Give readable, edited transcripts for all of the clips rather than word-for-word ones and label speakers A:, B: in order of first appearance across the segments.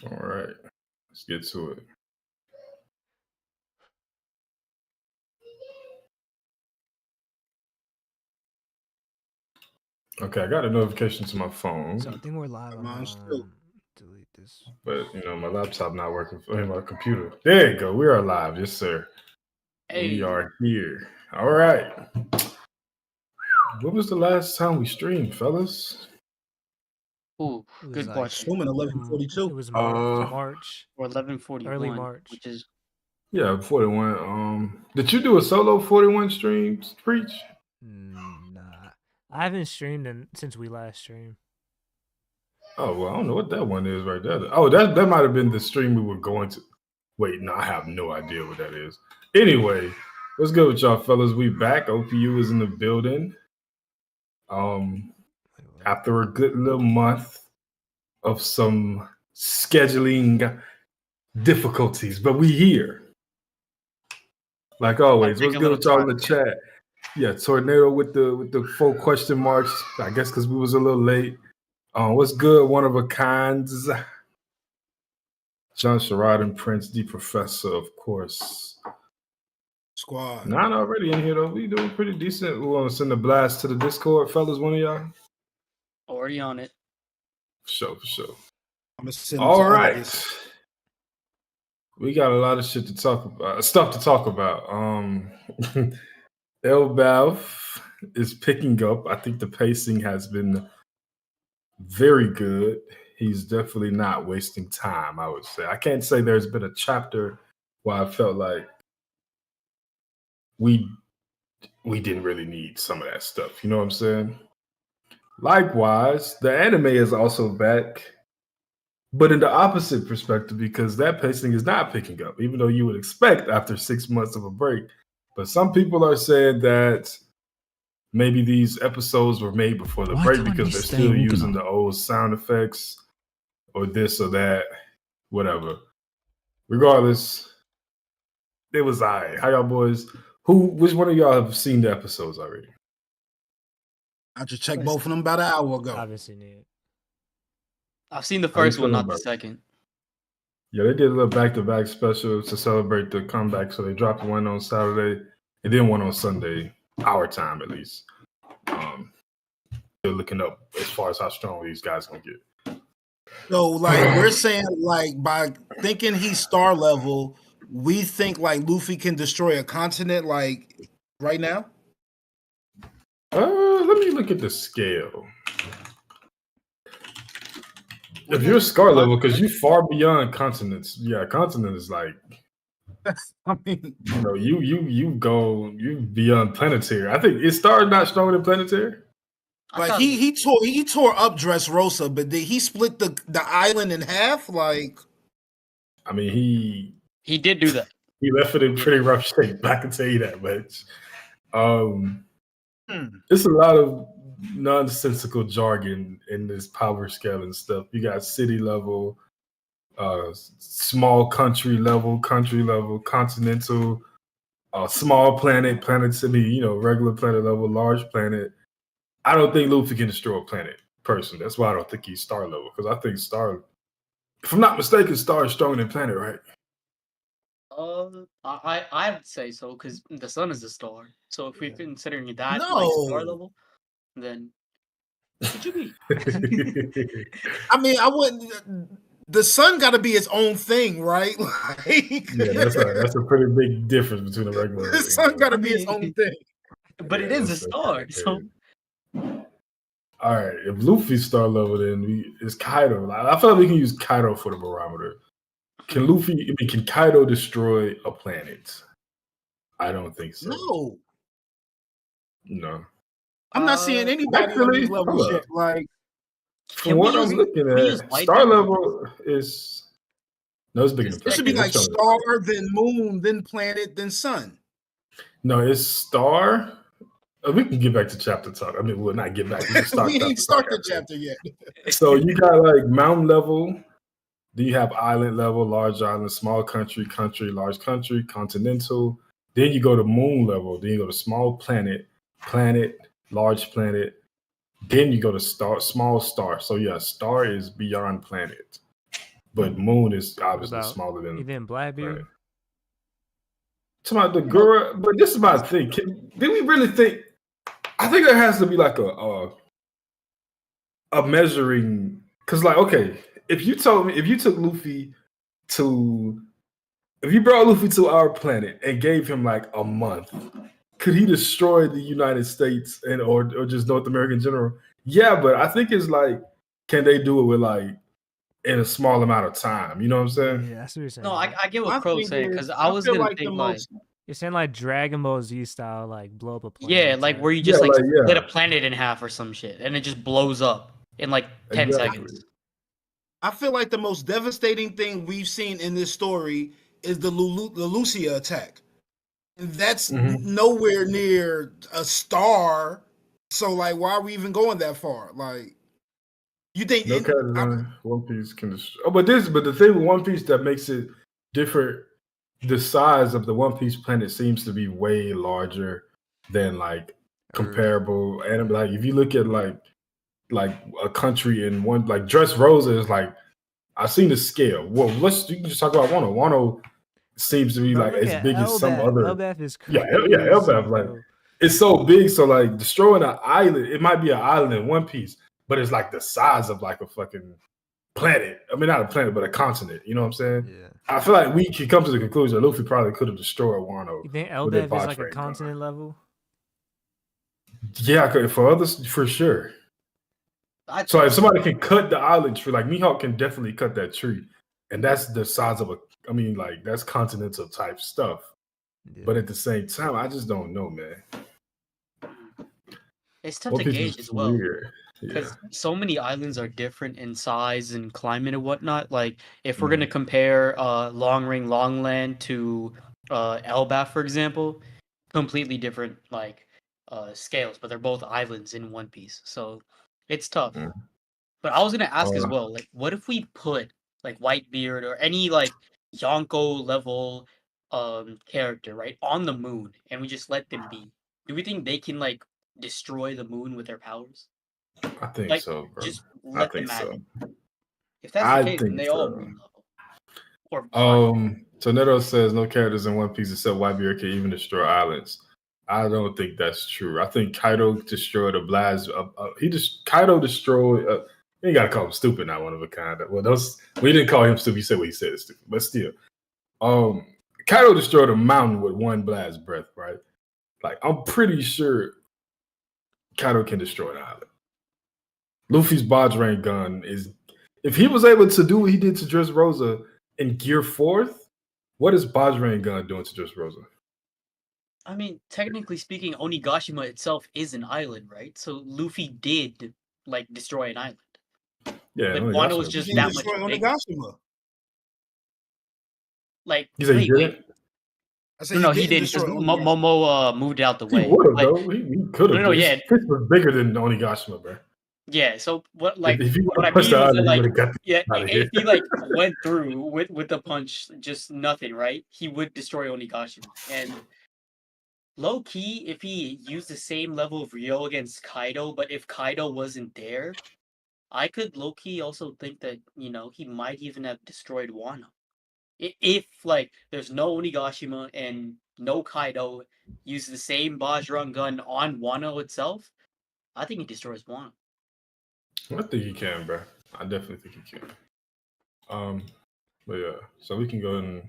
A: All right, let's get to it. Okay, I got a notification to my phone.
B: So I think we're live. Delete this.
A: But my laptop not working for my computer. There you go. We are live, yes, sir.
C: Hey.
A: We are here. All right. When was the last time we streamed, fellas?
C: Ooh, good
B: like,
C: question.
D: Assuming 11:42.
B: It was March
C: or 11:41.
B: Early March.
C: Which is
A: 41. Did you do a solo 41 stream, Preach?
B: Nah, I haven't streamed since we last streamed.
A: Oh well, I don't know what that one is right there. Oh, that might have been the stream we were going to. Wait, no, I have no idea what that is. Anyway, what's good with y'all, fellas? We back. OPU is in the building. After a good little month of some scheduling difficulties, but we here. Like always, what's good with y'all in the chat? Yeah, Tornado with the 4 question marks. I guess because we was a little late. What's good? One of a kinds. John Sherrod and Prince, the professor, of course.
D: Squad.
A: Not already in here though. We doing pretty decent. We want to send a blast to the Discord, fellas. One of y'all.
C: Already on it.
A: For sure.
D: I'm gonna send
A: all right. We got a lot of shit to talk about. Stuff to talk about. Elbaf is picking up. I think the pacing has been very good. He's definitely not wasting time, I would say. I can't say there's been a chapter where I felt like we didn't really need some of that stuff. You know what I'm saying? Likewise, the anime is also back, but in the opposite perspective, because that pacing is not picking up, even though you would expect after 6 months of a break. But some people are saying that maybe these episodes were made before the break because they're still using the old sound effects or this or that, whatever. Regardless, it was all right. How y'all boys? Which one of y'all have seen the episodes already?
D: I just checked both of them about an hour ago.
B: I haven't seen it.
C: I've seen the first one, not the second.
A: Yeah, they did a little back-to-back special to celebrate the comeback. So they dropped one on Saturday and then one on Sunday, our time at least. They're looking up as far as how strong these guys gonna get.
D: So, like, we're saying, like, by thinking he's star level, we think like Luffy can destroy a continent, like right now.
A: Let me look at the scale. If you're star level, because you're far beyond continents. Yeah, continent is like.
D: I mean,
A: you beyond planetary. I think is star not stronger than planetary.
D: Like he tore up Dressrosa, but did he split the island in half? Like,
A: I mean,
C: he did do that.
A: He left it in pretty rough shape. I can tell you that much. It's a lot of nonsensical jargon in this power scale and stuff. You got city level, small country level, continental, small planet, city, regular planet level, large planet. I don't think Luffy can destroy a planet, personally. That's why I don't think he's star level, because I think star, if I'm not mistaken, star is stronger than planet, right?
C: I'd say so, because the sun is a star. So if we're considering that like star level, then what you mean?
D: I mean, I wouldn't. The sun got to be its own thing, right? Like,
A: yeah, that's a pretty big difference between a regular.
D: The sun got to be its own thing.
C: But it is a star, so.
A: All right, if Luffy's star level, then it's Kaido. I feel like we can use Kaido for the barometer. Can Kaido destroy a planet? I don't think so. No.
D: I'm not seeing anybody on these levels yet. Like,
A: from what I'm looking at, star level is it's big enough.
D: It should be like star, then moon, then planet, then sun.
A: No, it's star. We can get back to chapter talk. I mean, we'll not get back.
D: We ain't start the chapter yet.
A: So you got like mountain level. Then you have island level, large island, small country, large country, continental. Then you go to moon level. Then you go to small planet, large planet. Then you go to star, small star. So yeah, star is beyond planet. but Moon is
B: What
A: obviously
B: about
A: smaller than
B: even Blackbeard?
A: planet. It's about the Gura, but this is my thing. Do we really think? I think there has to be like a measuring, because like, okay, if you told me, if you took Luffy to, if you brought Luffy to our planet and gave him like a month, could he destroy the United States and or just North America in general? Yeah, but I think it's like, can they do it with like in a small amount of time? You know what I'm saying?
B: Yeah, that's what you're saying.
C: No,
B: right?
C: I get
D: My
C: what Crow's
D: thing
C: saying
D: is,
C: because I was
D: feel
C: gonna
D: like
C: think
D: the
C: like,
D: most.
B: You're saying like Dragon Ball Z style, like blow up a planet.
C: yeah, like
B: type.
C: where you just
A: Yeah,
C: like
A: like,
C: split
A: yeah.
C: a planet in half or some shit, and it just blows up in like 10
A: Exactly.
C: seconds.
D: I feel like the most devastating thing we've seen in this story is the Lucia attack. And that's nowhere near a star. So, like, why are we even going that far? Like, you think
A: No category. One Piece can destroy. Oh, but the thing with One Piece that makes it different, the size of the One Piece planet seems to be way larger than like comparable anime. Like if you look at like a country in one, like Dressrosa is like, I've seen the scale. Well, you can just talk about Wano. Wano seems to be
B: Bro,
A: like
B: look
A: as
B: at
A: big as some
B: Elbaf.
A: other.
B: Elbaf is crazy.
A: Yeah, Elbaf, like
B: bro.
A: it's so big. So like destroying an island, it might be an island in One Piece, but it's like the size of like a fucking planet. I mean, not a planet, but a continent. You know what I'm saying?
B: Yeah.
A: I feel like we can come to the conclusion that Luffy probably could have destroyed Wano.
B: You think
A: with their
B: Elbaf is
A: box
B: like a
A: rate gun.
B: continent level?
A: Yeah, for others, for sure. So if somebody can cut the island tree, like Mihawk can definitely cut that tree, and that's the size of a. I mean, like that's continental type stuff.
B: Yeah.
A: But at the same time, I just don't know, man.
C: It's tough
A: One
C: to
A: Piece
C: gauge
A: is
C: as well
A: weird.
C: because so many islands are different in size and climate and whatnot. Like if we're
A: Mhm.
C: gonna compare Long Ring Longland to Elbaf, for example, completely different like scales, but they're both islands in One Piece, so it's tough.
A: Mhm.
C: But I was gonna ask as well, like, what if we put like Whitebeard or any like Yonko level character right on the moon, and we just let them be? Do we think they can like destroy the moon with their powers?
A: I think
C: Like,
A: so, bro.
C: just
A: I
C: let
A: think
C: them at
A: so.
C: it. If that's the
A: I
C: case, then
A: think
C: they all
A: so.
C: moon level. Or higher.
A: So Neto says no characters in One Piece except Whitebeard can even destroy islands. I don't think that's true. I think Kaido destroyed a blast. Kaido destroyed. You gotta call him stupid, not one of a kind. Well, we didn't call him stupid. You said what he said is stupid, but still, Kaido destroyed a mountain with one blast breath, right? Like I'm pretty sure Kaido can destroy an island. Luffy's Bajrang gun is, if he was able to do what he did to Dressrosa in Gear 4th, what is Bajrang gun doing to Dressrosa?
C: I mean, technically speaking, Onigashima itself is an island, right? So Luffy did like destroy an island.
A: Yeah,
C: But Wano was just that much
D: destroy
C: bigger.
D: Onigashima.
C: Like,
A: You say he didn't?
D: I said
C: no, he didn't because Momo moved out the way.
A: He would have
C: But-
A: though. He could have.
C: No, yeah.
A: His was bigger than Onigashima, bro.
C: Yeah, so what like
A: if he would
C: what I
A: have pushed
C: mean
A: the
C: is that
A: island, he
C: like
A: would have got
C: yeah,
A: out of
C: if
A: here.
C: he like went through with the punch, just nothing, right? He would destroy Onigashima. And low key, if he used the same level of Ryo against Kaido, but if Kaido wasn't there, I could low key also think that, you know, he might even have destroyed Wano. If like there's no Onigashima and no Kaido use the same Bajrang gun on Wano itself, I think he destroys Wano.
A: I think he can, bro. I definitely think he can. But yeah, so we can go and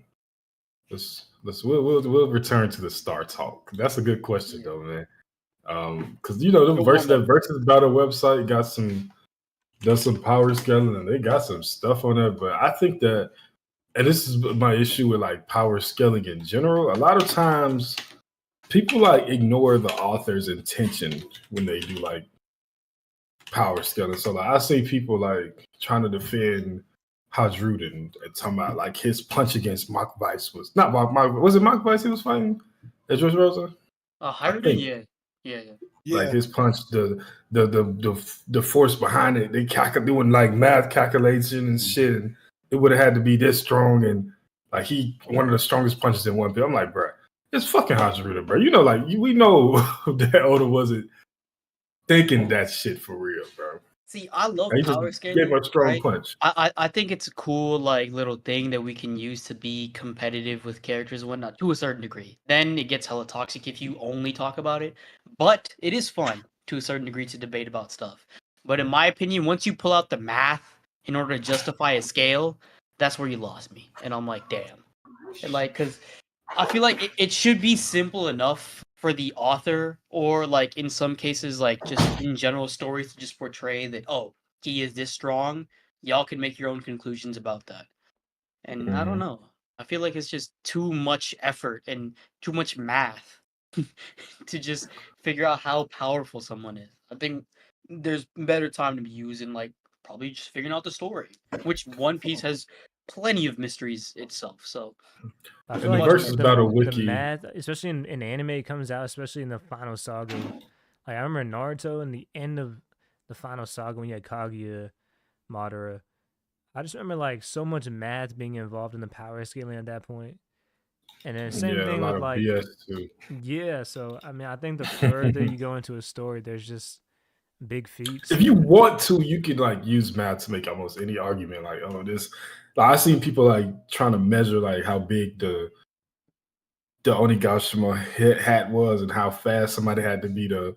A: we'll return to the Star Talk. That's a good question though, man. Because you know that versus battle website does some power scaling and they got some stuff on there. But I think that, and this is my issue with like power scaling in general. A lot of times, people like ignore the author's intention when they do like power scaling. So like I see people like trying to defend Hadruden and talking about like his punch against Mach Vice was not Mach. Was it Mach Vice he was fighting at Dressrosa?
C: Hadruden, yeah.
A: Like his punch, the force behind it, they doing like math calculation and shit, and it would have had to be this strong, and like one of the strongest punches in one bit. I'm like, bro, it's fucking Hadruden, bro. You know, like we know that Oda wasn't thinking that shit for real, bro.
C: See, I love
A: He just
C: power
A: gave
C: scaling,
A: a strong
C: right?
A: punch.
C: I think it's a cool like little thing that we can use to be competitive with characters and whatnot to a certain degree. Then it gets hella toxic if you only talk about it. But it is fun to a certain degree to debate about stuff. But in my opinion, once you pull out the math in order to justify a scale, that's where you lost me. And I'm like, damn. And like, cause I feel like it should be simple enough for the author, or like in some cases, like just in general stories to just portray that, oh, he is this strong. Y'all can make your own conclusions about that. And I don't
A: Mhm.
C: know. I feel like it's just too much effort and too much math to just figure out how powerful someone is. I think there's better time to be using like probably just figuring out the story, which One Piece has plenty of mysteries itself. So
B: I
A: In
B: feel
A: the
B: like
C: much
A: versus
C: more
A: battle
B: the
A: wiki,
B: math, especially in anime, it comes out, especially in the final saga. Like I remember Naruto in the end of the final saga when you had Kaguya, Madara. I just remember like so much math being involved in the power scaling at that point. And then same
A: yeah, a
B: thing
A: lot
B: with
A: of
B: like
A: BS too.
B: yeah, so I mean I think the further you go into a story, there's just big
A: If
B: feats.
A: you want to, you can like use math to make almost any argument. Like, oh, this. Like, I've seen people like trying to measure like how big the Onigashima hat was and how fast somebody had to be to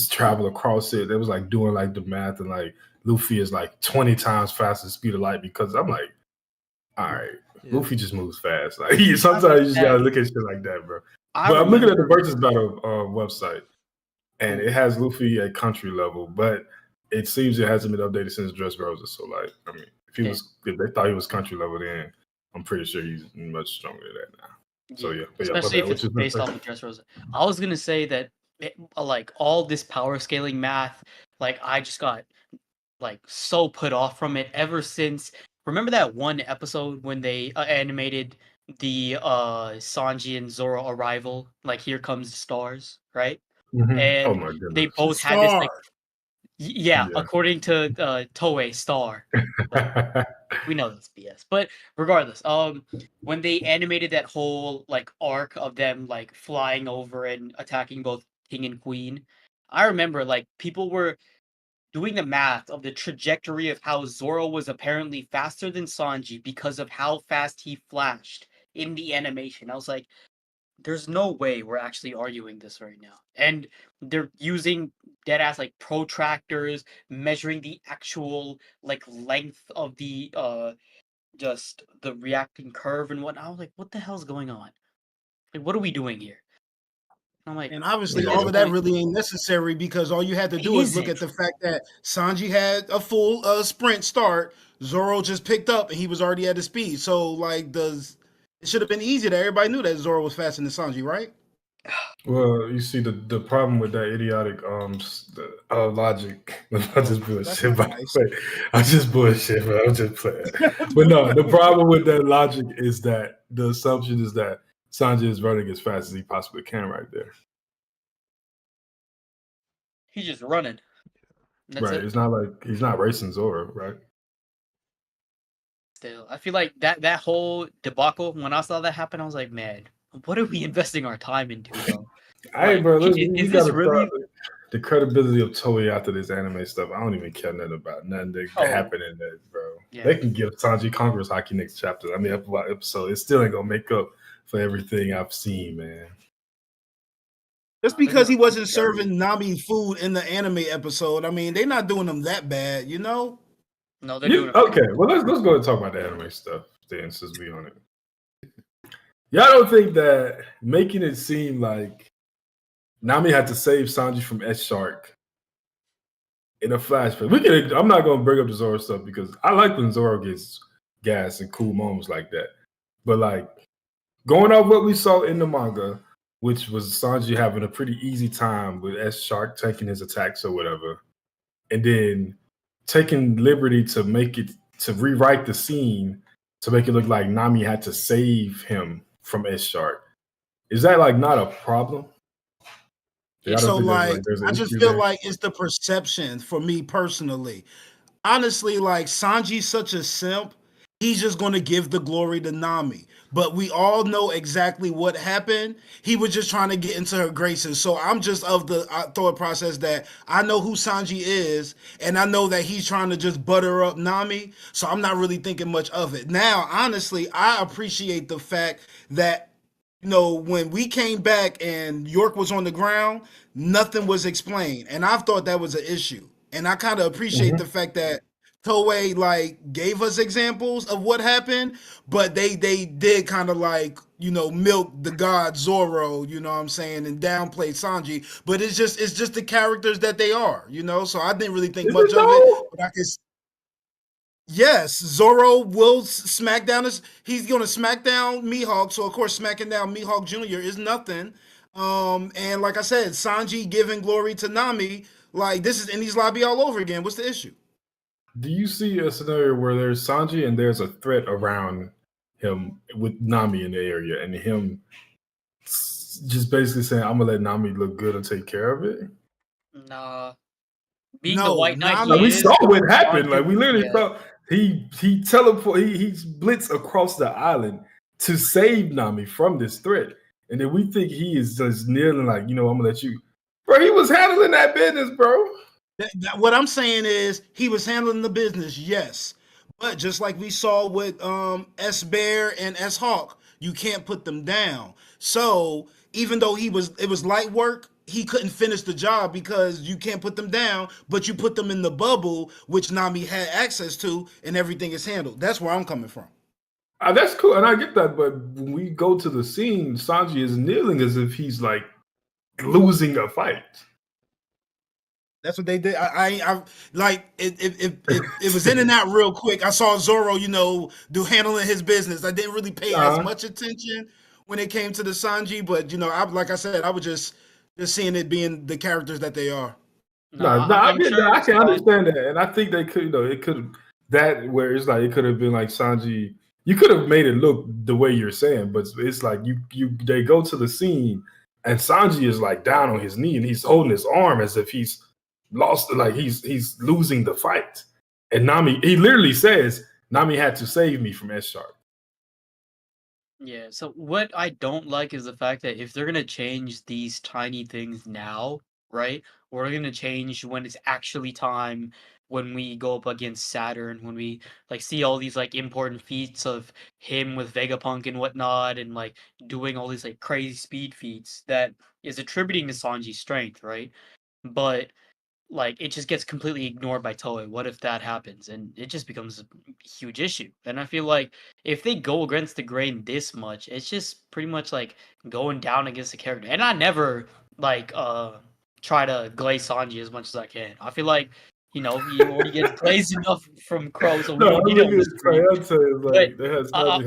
A: travel across it. They was like doing like the math, and like Luffy is like 20 times faster than speed of light, because I'm like, all right,
B: Yeah.
A: Luffy just moves fast. Like sometimes you just gotta look at shit like that, bro.
C: I
A: But I'm looking at the
C: remember
A: versus battle website, and it has Luffy at country level, but it seems it hasn't been updated since Dressrosa. So like, I mean, if they thought he was country level, then I'm pretty sure he's much stronger than that now. So yeah, but my
C: especially
A: bad.
C: if
A: What
C: it's
A: you gonna
C: based
A: say?
C: off of Dressrosa. I was gonna say that like all this power scaling math, like I just got like so put off from it ever since. Remember that one episode when they animated the Sanji and Zoro arrival, like Here Comes the Stars, right?
A: Oh
C: And
A: my
C: they
A: goodness.
C: both had this like
D: Star.
C: yeah, according to Toei Star. But we know that's BS. But regardless, when they animated that whole like arc of them like flying over and attacking both king and queen, I remember like people were doing the math of the trajectory of how Zoro was apparently faster than Sanji because of how fast he flashed in the animation. I was like, there's no way we're actually arguing this right now. And they're using dead ass like protractors, measuring the actual like length of the just the reacting curve and whatnot. I was like, what the hell's going on? Like, what are we doing here? I'm like,
D: And
C: at
D: obviously,
C: this
D: all of that
C: point,
D: really ain't necessary because all you had to
C: it
D: do is look
C: isn't.
D: at the fact that Sanji had a full sprint start. Zoro just picked up and he was already at his speed. So, like, it should have been easy that everybody knew that Zoro was faster than Sanji, right?
A: Well, you see the problem with that idiotic logic. I just
D: That's
A: bullshit.
D: not
A: By
D: nice.
A: the way, I just bullshit, man. I'm just playing. But no, the problem with that logic is that the assumption is that Sanjay is running as fast as he possibly can right there.
C: He's just running. That's
A: Right.
C: it.
A: It's not like he's not racing Zoro, right?
C: Still, I feel like that whole debacle. When I saw that happen, I was like, man, what are we investing our time into, though?
A: Hey,
C: Like,
A: bro, listen,
C: is
A: we
C: this
A: gotta start
C: really?
A: the credibility of Toei after this anime stuff. I don't even care nothing about nothing that
C: Oh,
A: happened in that, bro.
C: yeah.
A: They can give Sanji Conquerors Hockey next chapter. I mean, episode. It still ain't gonna make up for everything I've seen, man.
D: Just
C: They're
D: because he
C: gonna
D: wasn't serving Nami food in the anime episode, I mean, they're not doing him that bad, you know?
C: No, they're doing it.
A: Okay, well let's go and talk about the anime stuff then, since we on it. Y'all don't think that making it seem like Nami had to save Sanji from S Shark in a flashback? I'm not gonna bring up the Zoro stuff because I like when Zoro gets gas and cool moments like that. But like going off what we saw in the manga, which was Sanji having a pretty easy time with S Shark taking his attacks or whatever, and then taking liberty to rewrite the scene to make it look like Nami had to save him from S Shark. Is that like not a problem?
D: So, like,
A: There's an
D: I just
A: issue
D: feel
A: there?
D: like it's the perception for me personally. Honestly, like, Sanji's such a simp he's just going to give the glory to Nami. But we all know exactly what happened. He was just trying to get into her graces. So I'm just of the thought process that I know who Sanji is, and I know that he's trying to just butter up Nami. So I'm not really thinking much of it. Now, honestly, I appreciate the fact that, when we came back and York was on the ground, nothing was explained. And I've thought that was an issue. And I kind of appreciate the fact that Toei gave us examples of what happened, but they did kind of milk the god Zoro, you know what I'm saying, and downplay Sanji. But it's just the characters that they are, So I didn't really think much of it. But I can. Yes, Zoro will smack down he's gonna smack down Mihawk, so of course smacking down Mihawk Jr. is nothing. And like I said, Sanji giving glory to Nami, this is Enies Lobby all over again. What's the issue?
A: Do you see a scenario where there's Sanji and there's a threat around him with Nami in the area, and him just basically saying, "I'm gonna let Nami look good and take care of it"?
C: Nah. Being the White Knight,
A: we saw what happened. We literally saw he teleport, he blitz across the island to save Nami from this threat, and then we think he is just kneeling I'm gonna let you, bro. He was handling that business, bro.
D: What I'm saying is he was handling the business, yes. But just like we saw with S Bear and S Hawk, you can't put them down. So even though it was light work, he couldn't finish the job because you can't put them down, but you put them in the bubble, which Nami had access to, and everything is handled. That's where I'm coming from.
A: That's cool, and I get that, but when we go to the scene, Sanji is kneeling as if he's losing a fight.
D: That's what they did. It was in and out real quick. I saw Zoro, do handling his business. I didn't really pay as much attention when it came to the Sanji, but like I said, I was just seeing it being the characters that they are.
A: I can understand that, and I think they could, it could that where it's it could have been Sanji. You could have made it look the way you're saying, but it's they go to the scene, and Sanji is down on his knee, and he's holding his arm as if he's lost, he's losing the fight. And Nami, he literally says, Nami had to save me from S-Sharp.
C: Yeah, so what I don't like is the fact that if they're going to change these tiny things now, right? Or they're going to change when it's actually time, when we go up against Saturn, when we see all these important feats of him with Vegapunk and whatnot, and doing all these crazy speed feats that is attributing to Sanji's strength, right? But it just gets completely ignored by Toei. What if that happens? And it just becomes a huge issue. And I feel if they go against the grain this much, it's just pretty much going down against the character. And I never try to glaze Sanji as much as I can. I feel he already gets glazed enough from Krow, so we don't need him. I'm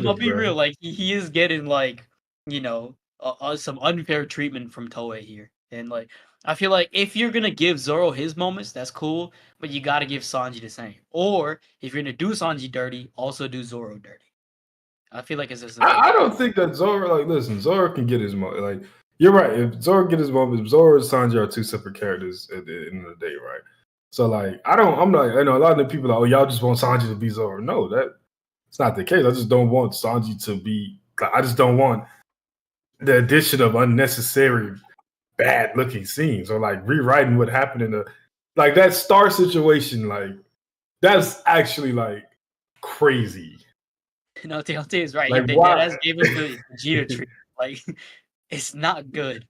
C: gonna be real. He is getting some unfair treatment from Toei here, and I feel if you're gonna give Zoro his moments, that's cool, but you gotta give Sanji the same. Or if you're gonna do Sanji dirty, also do Zoro dirty. I feel it's just.
A: I don't think that Zoro. Listen, Zoro can get his moment. You're right. If Zoro get his moment, Zoro and Sanji are two separate characters at the end of the day, right? So I'm not. I know a lot of the people are, y'all just want Sanji to be Zoro. No, it's not the case. I just don't want Sanji to be. I just don't want the addition of unnecessary bad looking scenes or rewriting what happened in the that Star situation. That's actually crazy.
C: No, T is right. If they deadass gave us the Vegeta treatment, it's not good.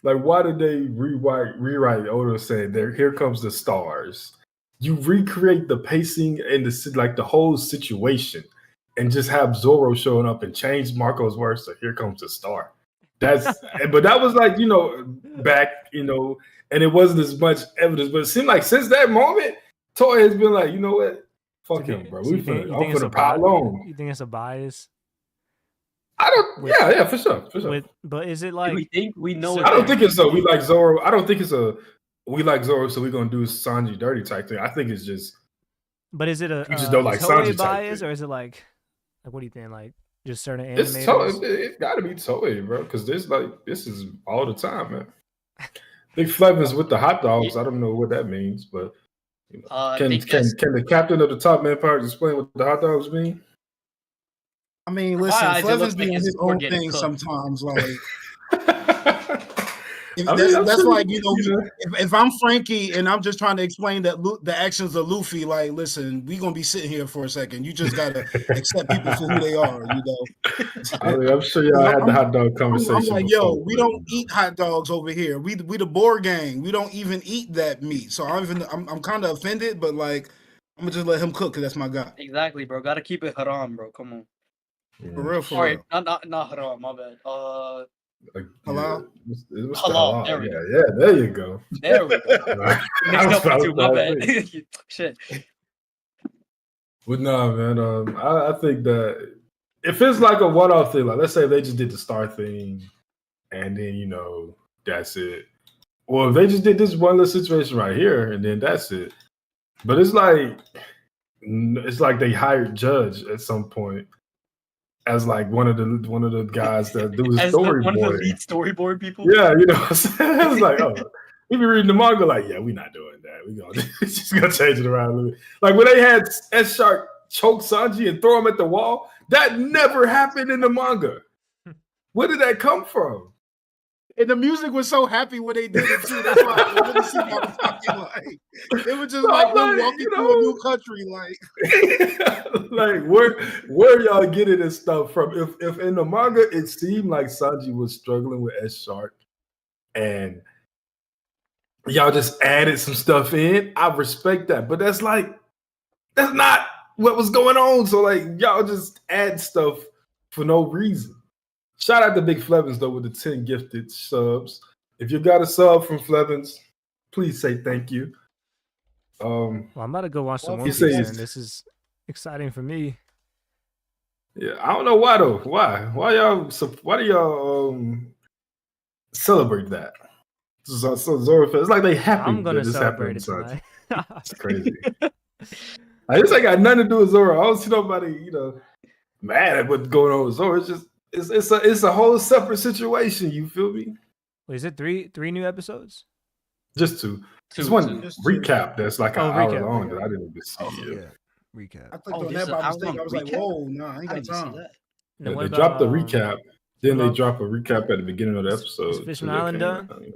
A: Why did they rewrite Oda saying here comes the stars? You recreate the pacing and the whole situation, and just have Zoro showing up and change Marco's words to "Here comes the star." But that was back, and it wasn't as much evidence. But it seemed since that moment, Toei has been you know what? Fuck him, bro. I'm finna pile on.
B: You think it's a bias?
A: I don't. Yeah, for sure.
B: But is it
C: do we think we know?
A: I don't think it's we like Zoro. I don't think it's we like Zoro, so we're gonna do Sanji dirty type thing. I think it's just.
B: But is it a
A: you just don't like Sanji
B: bias, or is it what do you think? Just certain animators?
A: It's got to be Toei, bro, because this is all the time, man. Big Flavins with the hot dogs. I don't know what that means, but
C: I
A: Can
C: think that's
A: the captain of the top man part explain what the hot dogs mean?
D: I mean,
C: my
D: listen,
C: eyes, it looks
D: Flevins
C: like
D: be on
C: his
D: his
C: cord
D: own
C: getting
D: thing
C: cooked.
D: sometimes. Like
A: I mean, I'm
D: that's
A: sure
D: like, you know, if I'm Frankie and I'm just trying to explain that the actions of Luffy, like, listen, we gonna be sitting here for a second. You just gotta accept people for who they are, you know.
A: I mean, I'm sure y'all had the hot dog conversation
D: I'm like,
A: before.
D: yo, we don't eat hot dogs over here. We the board gang. We don't even eat that meat. So I'm kind of offended, but like, I'm gonna just let him cook because that's my guy.
C: Exactly, bro. Gotta keep it haram, bro. Come on.
D: For real, for
C: Sorry,
D: real.
C: not haram. My bad.
A: Like,
D: Halal?
A: It was
C: Halal,
A: halal.
C: there we go.
A: Yeah, there you go.
C: There we go. Mixed up the two. My
A: about to
C: bad.
A: say.
C: Shit.
A: But no, man. I think that if it's like a one-off thing, like let's say they just did the star thing, and then that's it. Or if they just did this one little situation right here, and then that's it. But it's like they hired Judge at some point as like one of the guys that do the
C: As one of the
A: storyboarding.
C: lead storyboard people.
A: Yeah, you know what I'm saying? It's like, oh, we be reading the manga like, yeah, we're not doing that. We gonna just gonna change it around a little bit. Like when they had S Shark choke Sanji and throw him at the wall, that never happened in the manga. Where did that come from?
D: And the music was so happy when they did it too. That's why I really see what I'm talking like. It was just like them walking through a new country, like
A: like where y'all getting this stuff from? If in the manga it seemed like Sanji was struggling with S Shark and y'all just added some stuff in, I respect that. But that's not what was going on. So like y'all just add stuff for no reason. Shout out to Big Flevins though with the 10 gifted subs. If you got a sub from Flevins, please say thank you.
B: Well, I'm about to go watch some One
A: he
B: Piece,
A: says-
B: and this is exciting for me.
A: Yeah, I don't know why though. Why do y'all celebrate that? So Zoro, it's like they happy.
B: I'm gonna
A: that this
B: celebrate
A: happened
B: it
A: in
B: tonight.
A: It's crazy. Like, this ain't got nothing to do with Zoro. I don't see nobody, mad at what's going on with Zoro. It's just it's a whole separate situation. You feel me?
B: Wait, is it three new episodes?
A: Just two.
C: Two,
A: Just one
C: two.
D: Just two.
A: recap that's like an
B: Oh,
A: hour
B: recap,
A: long
B: recap.
A: that I didn't even see.
B: Recap.
D: I clicked
C: Oh,
D: on
C: there's
D: that
C: an
D: by
C: hour-long
D: mistake. I was like,
C: recap?
D: whoa, nah, I ain't
C: I
D: got
C: didn't even see
D: time.
C: that.
B: And then
A: They
B: what
A: dropped the
B: about,
A: recap. Then they
B: about-
A: drop a recap at the beginning of the
B: Is
A: episode.
B: Fishman
A: so they
B: Island
A: can,
B: done?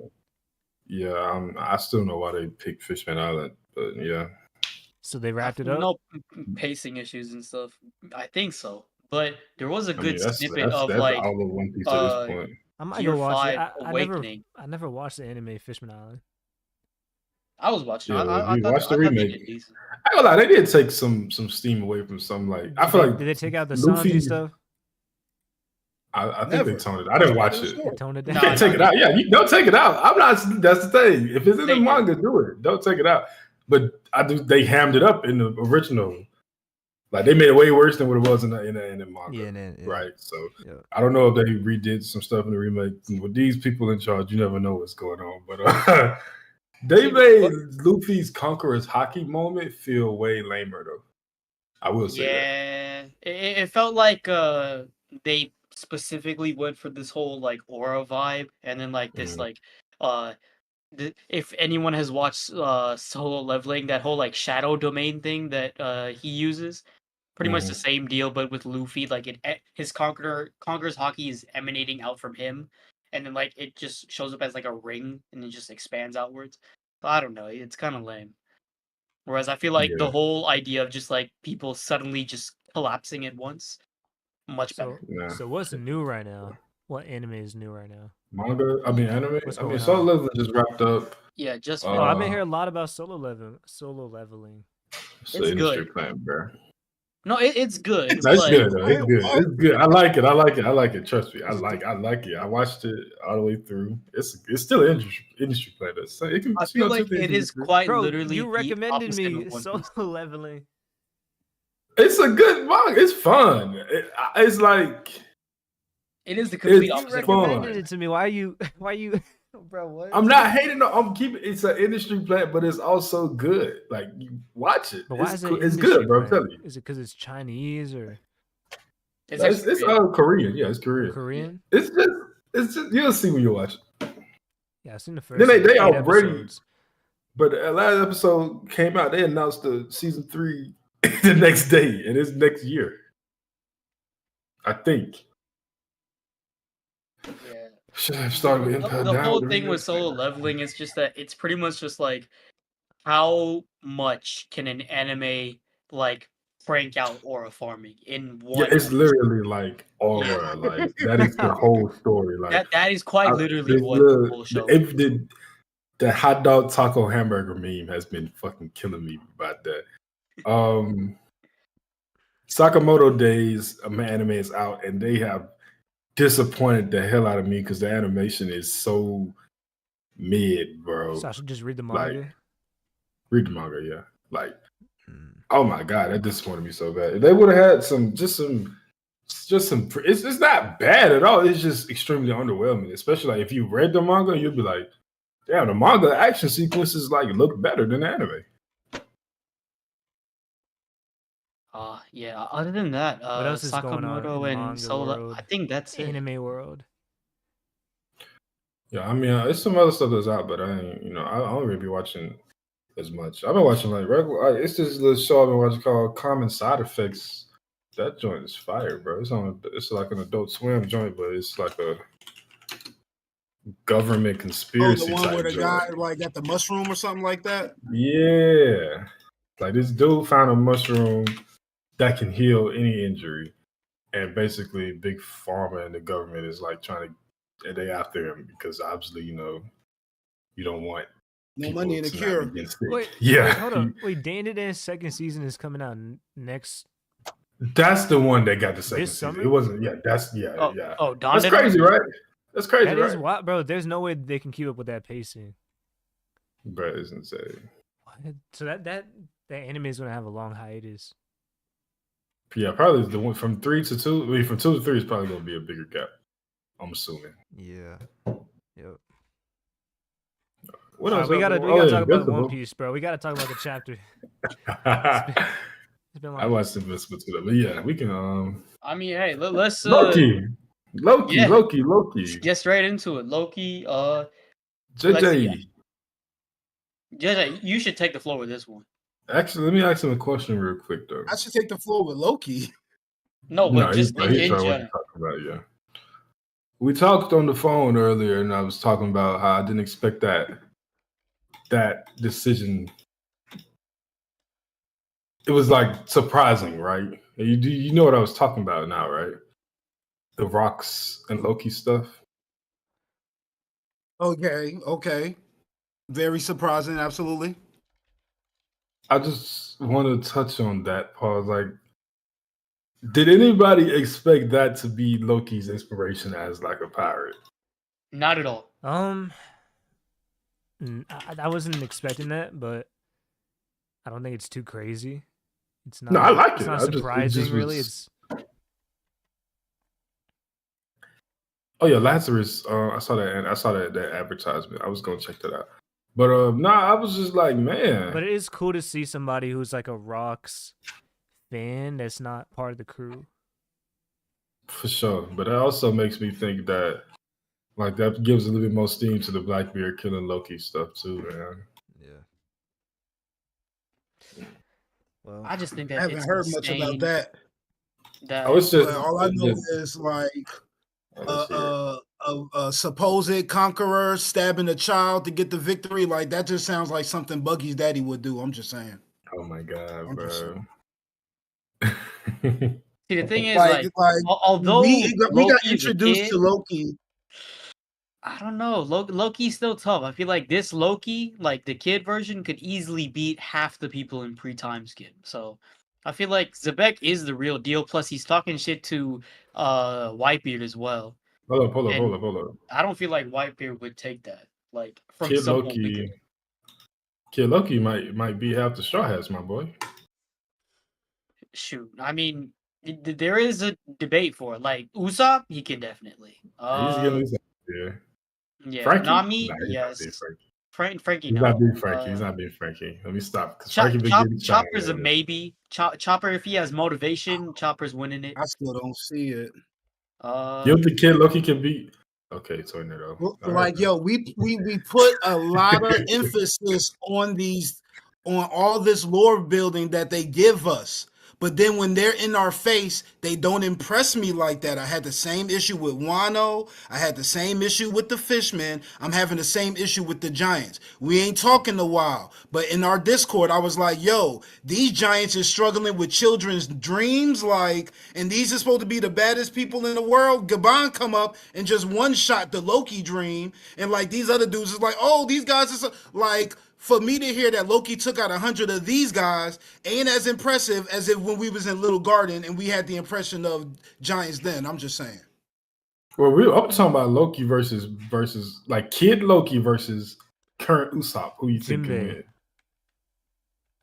A: Yeah, I still know why they picked Fishman Island, but yeah.
B: So they wrapped it up.
C: No pacing issues and stuff. I think so, but there was a
A: I mean,
C: good
A: that's
C: snippet of
A: all
C: like
A: of One Piece at this point.
B: I might
C: Gear
B: go watch it.
C: 5 Awakening.
B: I never watched the anime Fishman Island.
C: I was watching.
A: Yeah,
C: I
A: we
C: thought,
A: watched the
C: I thought
A: remake.
C: they did decent.
A: I ain't gonna lie, they did take some steam away from some I feel like
B: Did they take out the
A: Luffy
B: Sanji stuff?
A: I think
D: Never.
A: they toned it. I didn't watch
D: That's
A: it.
D: the
B: They
D: story.
B: toned it
C: No,
B: down.
A: You can't take it out. Yeah, you don't take it out. I'm not. That's the thing. If it's in the
C: They did.
A: manga, do it. Don't take it out. But they hammed it up in the original. Like they made it way worse than what it was in the manga.
B: Yeah.
A: Right. So
B: Yeah.
A: I don't know if they redid some stuff in the remake. With these people in charge, you never know what's going on. But they made Luffy's Conqueror's hockey moment feel way lamer though. I will say that.
C: Yeah, it felt like they specifically went for this whole like aura vibe, and then like this like if anyone has watched Solo Leveling, that whole like shadow domain thing that he uses, pretty much the same deal, but with Luffy. Like his Conqueror's hockey is emanating out from him, and then like it just shows up as like a ring, and it just expands outwards. But I don't know, it's kind of lame. Whereas I feel like the whole idea of just like people suddenly just collapsing at once, much better.
B: So what's new right now? What anime is new right now?
A: Manga? I mean anime?
B: What's
A: I mean
B: going
A: Solo
B: on?
A: Leveling just wrapped up.
C: Yeah, just
B: Oh, I've been hearing a lot about solo leveling.
A: It's an industry plan, bro.
C: no, it's good.
A: It's
C: but
A: good though. It's good. It's good. I like it. I like it. I like it. Trust me. I like it. I watched it all the way through. It's still an industry plan. So it can,
C: I feel like it is quite
B: Bro,
C: literally
B: you
C: the
B: recommended
C: opposite
B: me
C: of One
B: solo
C: Piece.
B: leveling.
A: It's a good manga. It's fun. It's like
C: It is the complete
B: You
C: opposite.
B: recommended it to me. Why you bro, what?
A: I'm not hating. I'm keeping. It's an industry plan, but it's also good. Like you watch it.
B: But why is it
A: It's
B: industry
A: good, bro. I'm
B: plan?
A: telling you.
B: Is it because it's Chinese or
C: It's
A: It's
C: actually
A: Korean. Yeah, it's Korean.
B: Korean?
A: It's just you'll see when you watch it.
B: Yeah, I've seen the first
A: Then they
B: 8
A: already
B: episodes.
A: But the last episode came out. They announced the season 3 the next day, and it's next year. I think.
C: Yeah.
A: Should have started with
C: The,
A: Empire
C: the
A: Down.
C: whole
A: with the
C: thing with
A: remix.
C: solo leveling is just that it's pretty much just like how much can an anime like crank out aura farming in
A: Yeah,
C: one
A: it's
C: episode?
A: literally like aura. Like that is the whole story. Like
C: That is quite literally
A: this
C: what the
A: little-
C: whole show
A: if
C: is.
A: the hot dog taco hamburger meme has been fucking killing me about that. Sakamoto Days anime is out, and they have disappointed the hell out of me because the animation is so mid, bro.
B: So I should just read the
A: Like,
B: manga.
A: read the manga, yeah. Like, oh my god, that disappointed me so bad. If they would have had some. It's not bad at all. It's just extremely underwhelming. Especially like if you read the manga, you'll be like, damn, the manga action sequences like look better than the anime.
C: Yeah. Other than that,
B: What else is going on
C: Sakamoto
B: in
C: and
B: manga
C: Solo.
B: world?
C: I think that's it.
B: Anime world.
A: Yeah, I mean, it's some other stuff that's out, but I ain't, I don't really be watching as much. I've been watching like regular. It's this little show I've been watching called Common Side Effects. That joint is fire, bro. It's like an Adult Swim joint, but it's like a government
D: Oh,
A: conspiracy
D: the one
A: type
D: where the
A: joint.
D: guy like got the mushroom or something like that.
A: Yeah, like this dude found a mushroom that can heal any injury, and basically, Big Pharma and the government is like trying to, and they after him because obviously, you don't want
D: No money in the
A: people to
D: cure.
A: not get sick.
B: Wait,
A: Yeah,
B: hold on. Wait, Dandadan's second season is coming out next.
A: that's the one that got the second
B: This
A: season.
B: summer?
A: It wasn't. Yeah, that's yeah.
C: Oh,
A: That's
C: Dandadan?
A: crazy, right? That's crazy,
B: That
A: right?
B: is wild, bro. There's no way they can keep up with that pacing.
A: Bro, it's insane.
B: What? So that anime is gonna have a long hiatus.
A: Yeah, probably the one from 3 to 2. I mean, from 2 to 3 is probably gonna be a bigger gap. I'm assuming.
E: Yeah. Yep.
A: What
B: Alright,
A: else?
B: we gotta
A: Oh,
B: talk about
A: Invincible.
B: One Piece, bro. We gotta talk about the chapter. It's been
A: I
B: like
A: watched Invincible too, but yeah, we can.
C: I mean, hey, let's
A: Loki,
C: yeah.
A: Loki.
C: get straight into it. Loki.
A: JJ.
C: JJ, you should take the floor with this one.
A: Actually, let me ask him a question real quick though.
D: I should take the floor with Loki.
C: No, but
A: he's
C: just in
A: sure what
C: general.
A: you're talking about. Yeah, we talked on the phone earlier, and I was talking about how I didn't expect that decision. It was like surprising, right? You know what I was talking about now, right? The Rocks and Loki stuff.
D: Okay. Very surprising, absolutely.
A: I just want to touch on that part. Like, did anybody expect that to be Loki's inspiration as like a pirate?
C: Not at all.
B: I wasn't expecting that, but I don't think it's too crazy. It's not.
A: No, I like
B: it's
A: it.
B: not
A: I just- it
B: surprising,
A: just
B: really.
A: was-
B: It's
A: Oh yeah, Lazarus. I saw that, and I saw that advertisement. I was gonna check that out, but I was just like, man.
B: but it is cool to see somebody who's like a Rocks fan that's not part of the crew.
A: For sure, but that also makes me think that, like, that gives a little bit more steam to the Blackbeard killing Loki stuff too, man.
E: Yeah. Well,
C: I just think that
D: I haven't
C: it's
D: heard much about
C: insane
D: that.
C: that
A: Oh, it's just
D: But all I know
A: it's just-
D: is like
A: let's hear it.
D: a supposed conqueror stabbing a child to get the victory. Like that just sounds like something Buggy's daddy would do. I'm just saying.
A: Oh my god,
D: I'm just
A: bro.
C: See, the thing is,
D: Like
C: although
D: we got
C: Loki's a
D: introduced
C: kid,
D: to Loki.
C: I don't know. Loki's still tough. I feel like this Loki, like the kid version, could easily beat half the people in pre-time skip. So I feel like Zebek is the real deal. Plus, he's talking shit to Whitebeard as well.
A: Hold up.
C: I don't feel like Whitebeard would take that. Like from
A: Kid
C: someone
A: Loki. Kid Loki might be half the Straw Hats, my boy.
C: Shoot, I mean, there is a debate for it. Like Usopp, he can definitely.
A: He's getting his yeah.
C: Yeah,
A: Frankie?
C: Nami,
A: Nah, he's not
C: yes.
A: being Frankie.
C: Frankie,
A: He's
C: no.
A: not being Frankie. He's not being Frankie. Let me stop. 'Cause Frankie been getting shot,
C: Chopper's a
A: man.
C: maybe. Chopper, if he has motivation, Chopper's winning it.
D: I still don't see it.
A: You don't think Kid Loki can beat? Okay, tornado.
D: Well,
A: All right,
D: like,
A: man.
D: yo, we put a lot of emphasis on all this lore building that they give us. But then when they're in our face, they don't impress me like that. I had the same issue with Wano. I had the same issue with the Fishmen. I'm having the same issue with the Giants. We ain't talking a while. But in our Discord, I was like, yo, these Giants is struggling with children's dreams. Like, and these are supposed to be the baddest people in the world. Gabon come up and just one shot the Loki dream. And like these other dudes is like, oh, these guys is like, for me to hear that Loki took out 100 of these guys ain't as impressive as if when we was in Little Garden and we had the impression of Giants then. I'm just saying.
A: Well, I'm talking about Loki versus like Kid Loki versus current Usopp. Who you think can
B: Jinbei.
A: win?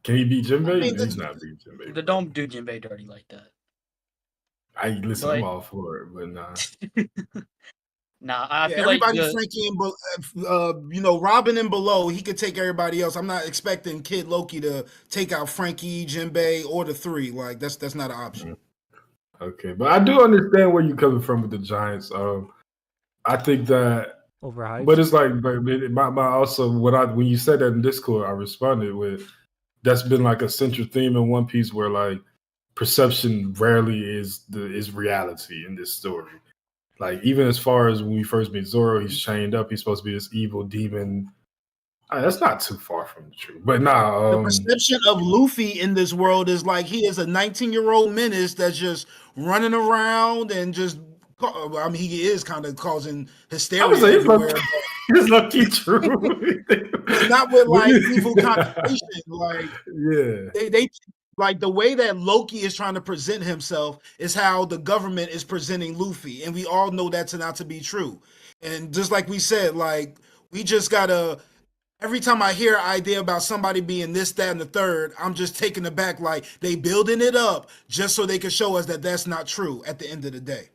A: Can he beat Jinbei?
D: I mean,
A: He's not beating Jinbei.
C: Don't do Jinbei dirty like that.
A: Listen, I'm
C: But-
A: all for it, but nah.
C: Nah, I
D: Yeah,
C: feel like
D: everybody Frankie and Robin and below, he could take everybody else. I'm not expecting Kid Loki to take out Frankie, Jinbei, or the three. Like that's not an option.
A: Okay, but I do understand where you're coming from with the Giants. I think that,
B: Overhyped.
A: but it's like, but my also when you said that in Discord, I responded with that's been like a central theme in One Piece where like perception rarely is reality in this story. Like even as far as when we first meet Zoro, he's chained up. He's supposed to be this evil demon. That's not too far from the truth. But nah,
D: The perception of Luffy in this world is like he is a 19-year-old menace that's just running around and just. I mean, he is kind of causing hysteria everywhere.
A: It's lucky true.
D: But not with like evil connotation. Like
A: yeah,
D: they like the way that Loki is trying to present himself is how the government is presenting Luffy, and we all know that's not to be true. And just like we said, like we just gotta. Every time I hear an idea about somebody being this, that, and the third, I'm just taken aback. Like they building it up just so they can show us that that's not true at the end of the day.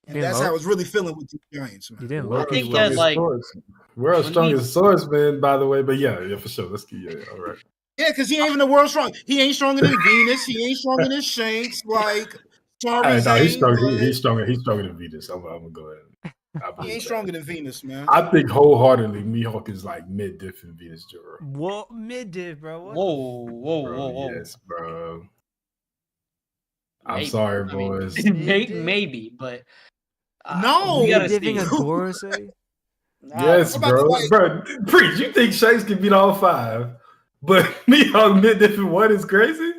D: And
B: Yeah,
D: that's how I was really feeling with the Giants, man.
B: You didn't
A: World's
B: look
C: think
B: at
C: that,
B: Loki.
C: like,
A: world's
C: when
A: strongest swordsman, by the way. But yeah, for sure. Let's keep all right.
D: Yeah, because he ain't even the world strong. He ain't stronger than Venus. He ain't stronger than Shanks. Like, sorry,
A: No, he's
D: Zane,
A: strong.
D: but
A: He's stronger. He's stronger than Venus. I'm gonna go ahead. I
D: he
A: believe
D: ain't
A: that.
D: stronger than Venus, man.
A: I think wholeheartedly, Mihawk is like mid-diff in Venus Juro.
B: What mid-div, bro? What?
C: whoa.
A: Yes, bro. I'm
C: Maybe.
A: sorry,
C: I mean,
A: boys.
C: maybe, but
D: No,
C: we gotta
B: Mid-diving
C: see.
B: a Gorosei?
A: Yes,
D: I'm about to,
A: bro.
D: like-
A: Bro, preach. You think Shanks can beat all five, but Mihawk mid-diff in one is crazy?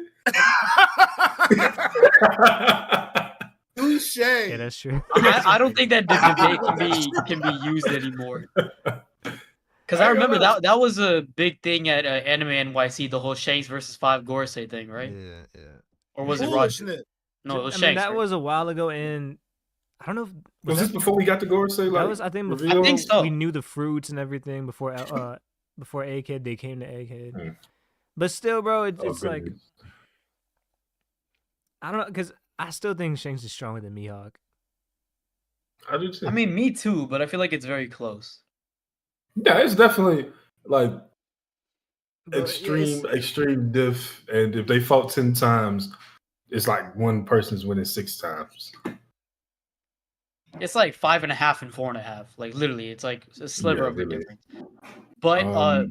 D: Touche.
B: Yeah, that's true.
C: I don't think that debate can be used anymore. Because I remember that was a big thing at Anime NYC, the whole Shanks versus 5 Gorosei thing, right?
E: Yeah.
C: Or was it Roger?
D: Foolishness.
C: No, it was
B: I
C: Shanks.
B: mean, that
C: right?
B: was a while ago, and I don't know.
A: Was this before we got to Gorosei?
B: That
A: Like,
B: was, I think, before
A: reveal?
C: I think so.
B: we knew the fruits and everything. Before Egghead, they came to Egghead.
A: Hmm.
B: But still, bro, it's
A: Oh,
B: like
A: goodness.
B: I don't know, because I still think Shanks is stronger than Mihawk.
A: I do too.
C: I mean, me too, but I feel like it's very close.
A: Yeah, it's definitely like
B: But yeah,
A: extreme diff. And if they fought 10 times, it's like one person's winning 6 times.
C: It's like 5.5 and 4.5. Like literally, it's like a sliver
A: Yeah,
C: of a
A: really.
C: difference. But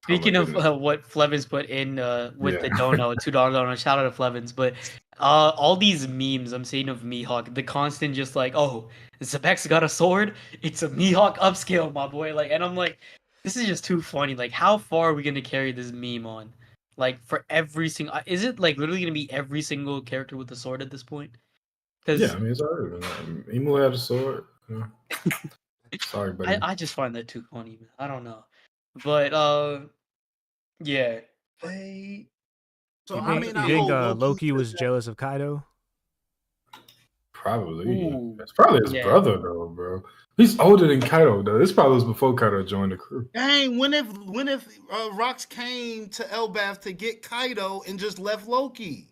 C: speaking of
A: goodness.
C: what Flevins put in with
A: Yeah.
C: the dono, $2 dono, shout out to Flevins. But all these memes I'm seeing of Mihawk, the constant just like, oh, Zebek's got a sword. It's a Mihawk upscale, my boy. Like, and I'm like, this is just too funny. Like, how far are we gonna carry this meme on? Like, for every single, is it like literally gonna be every single character with a sword at this point? Because
A: Yeah, I mean, it's already been. Emu had a sword. Yeah. Sorry, buddy.
C: I just find that too funny, man. I don't know. But yeah.
D: So
B: You
D: I
B: think,
D: mean,
B: you think
D: hold
B: Loki was jealous of Kaido?
A: Probably.
C: Ooh.
A: That's probably his
C: Yeah.
A: brother, though, bro. He's older than Kaido, though. This probably was before Kaido joined the crew.
D: Dang, when if Rox came to Elbaf to get Kaido and just left Loki?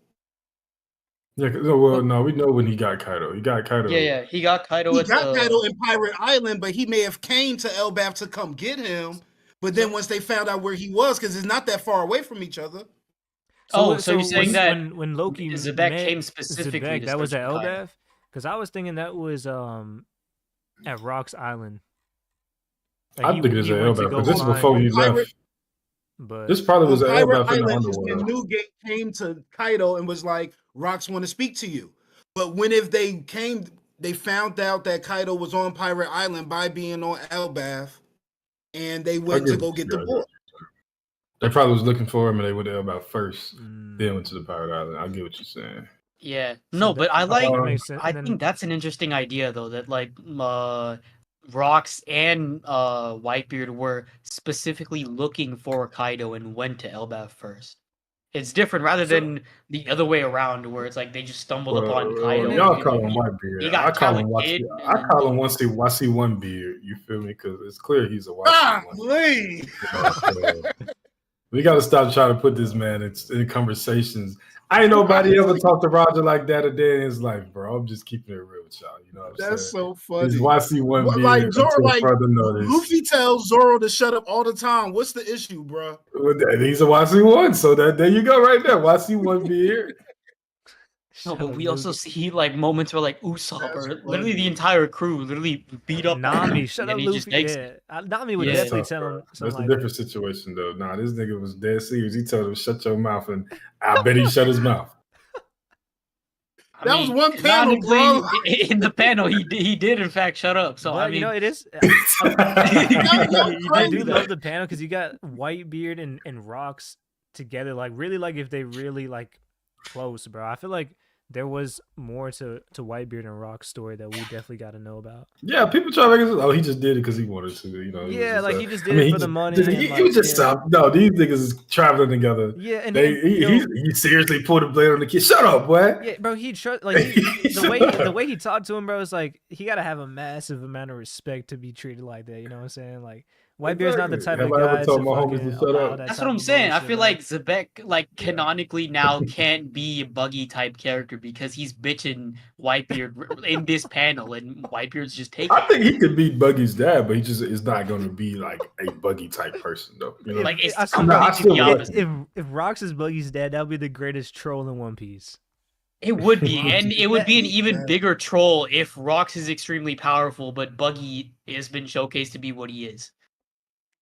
A: Yeah, no, we know when he got Kaido. He got Kaido.
C: Yeah. He got Kaido
D: He
C: at
D: got
C: the
D: Kaido in Pirate Island, but he may have came to Elbaf to come get him. But then once they found out where he was, because it's not that far away from each other.
C: So you're saying that
B: when Loki
C: Zebek
B: met
C: came specifically
B: Zebek,
C: to
B: that was
C: search
B: at
C: for Kaido.
B: Elbaf? Because I was thinking that was at Rock's Island. Like,
A: I think it's an
B: went to
A: Elbaf,
B: go
A: but this is
B: find-
A: before he
D: Pirate-
A: left.
B: But
A: This probably was
D: On
A: an
D: Pirate
A: Elbaf in the
D: Island is when
A: underworld.
D: Newgate came to Kaido and was like, "Rocks want to speak to you." But if they came, they found out that Kaido was on Pirate Island by being on Elbaf, and they went to go get the boy.
A: They probably was looking for him, and they went to Elbaf first,
B: mm,
A: then went to the Pirate Island. I get what you're saying.
C: Yeah.
B: So
C: No,
B: that-
C: but I like.
B: that makes sense.
C: I
B: And then-
C: think that's an interesting idea, though. That like Rocks and Whitebeard were specifically looking for Kaido and went to Elbaf first. It's different rather than the other way around, where it's like they just stumbled upon Kaido.
A: Y'all
C: and
A: call him
C: he-
A: Whitebeard.
C: he got
A: I call him
C: talented,
A: YC.
C: and
A: I
C: then-
A: call him YC One Beard. You feel me? Because it's clear he's a YC
D: Ah,
A: One.
D: Lee.
A: We got to stop trying to put this man in conversations. I ain't nobody ever talked to Roger like that a day in his life, bro. I'm just keeping it real with y'all. You know what I'm
D: That's
A: saying?
D: so funny.
A: It's YC One
D: What,
A: Beard.
D: like, Zoro,
A: until
D: like,
A: further notice.
D: Luffy tells Zoro to shut up all the time. What's the issue, bro?
A: He's a YC One, so there you go, right there. YC One Beard.
C: No,
B: Shut
C: but
B: up,
C: we also
B: Luffy.
C: see like moments where like Usopp
D: That's
C: or
D: funny.
C: literally the entire crew literally beat up
B: Nami, shut up,
C: and he just
B: Luffy.
C: takes
B: Yeah,
C: it.
B: Nami would
C: Yeah.
B: definitely
A: Tough,
B: tell
A: bro.
B: him
A: That's
B: something
A: a
B: like
A: different
B: that.
A: situation, though. Nah, this nigga was dead serious. He told him, shut your mouth, and I bet he shut his mouth.
C: I
D: That was one panel,
C: canonically,
D: bro.
C: in the panel, he did in fact shut up. So
B: But
C: I mean,
B: you know, it is.
D: That's
B: I do
D: crazy.
B: love the panel because you got Whitebeard and Rocks together. Like, really, like if they really like close, bro. I feel like there was more to Whitebeard and Rock's story that we definitely got to know about.
A: Yeah, people try to make it. Oh, he just did it because he wanted to. You know. it was
B: Yeah,
A: just,
B: like he just did
A: I mean,
B: it
A: he
B: for the
A: just-
B: money.
A: He,
B: and,
A: he
B: like,
A: was just
B: yeah.
A: no. These niggas is traveling together.
B: Yeah, and
A: He seriously pulled a blade on the kid. Shut up, boy.
B: yeah, bro. He the way he talked to him, bro, is like he got to have a massive amount of respect to be treated like that. You know what I'm saying? Like Whitebeard's not the type
A: Have
B: of
A: I ever
B: guy to
A: told my homies
B: fucking
A: to shut
B: allow
A: up?
B: that
C: that's
B: type
C: what I'm
B: of
C: saying. I
B: bullshit,
C: feel
B: bro.
C: like Zebek like canonically now can't be a Buggy type character because he's bitching Whitebeard in this panel, and Whitebeard's just taking.
A: I think he could be Buggy's dad, but he just is not going to be like a Buggy type person, though. You know,
C: Like, it's
B: I
C: completely
A: still
C: the
A: like
C: opposite.
B: if Rocks is Buggy's dad, that would be the greatest troll in One Piece.
C: It would be, and it would be an even
D: Yeah.
C: bigger troll if Rox is extremely powerful, but Buggy has been showcased to be what he is.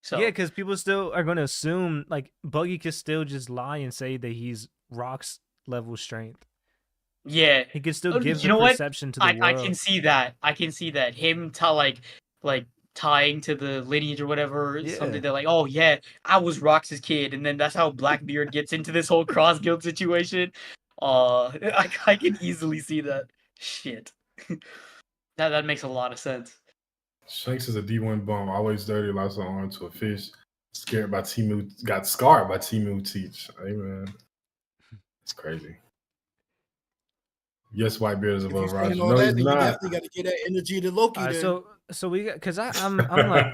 C: So
B: Yeah, because people still are going to assume like Buggy could still just lie and say that he's Rock's level strength.
C: yeah,
B: He could still give
C: you
B: the
C: know what?
B: perception to the
C: I
B: world.
C: can see that. I can see that him like tying to the lineage or whatever.
B: Yeah.
C: Something that like, oh yeah, I was Rox's kid, and then that's how Blackbeard gets into this whole cross guild situation. I can easily see that. Shit, that makes a lot of sense.
A: Shanks is a D1 bum, always dirty, lost an arm to a fish. Scared by Timu, got scarred by Timu Teach. Hey man, it's crazy. Yes, Whitebeard is
D: If you
A: above Roger.
D: saying all
A: No,
D: that,
A: he's
D: then you
A: not.
D: definitely got to get that energy to Loki.
B: Alright,
D: then.
B: so we got because I'm like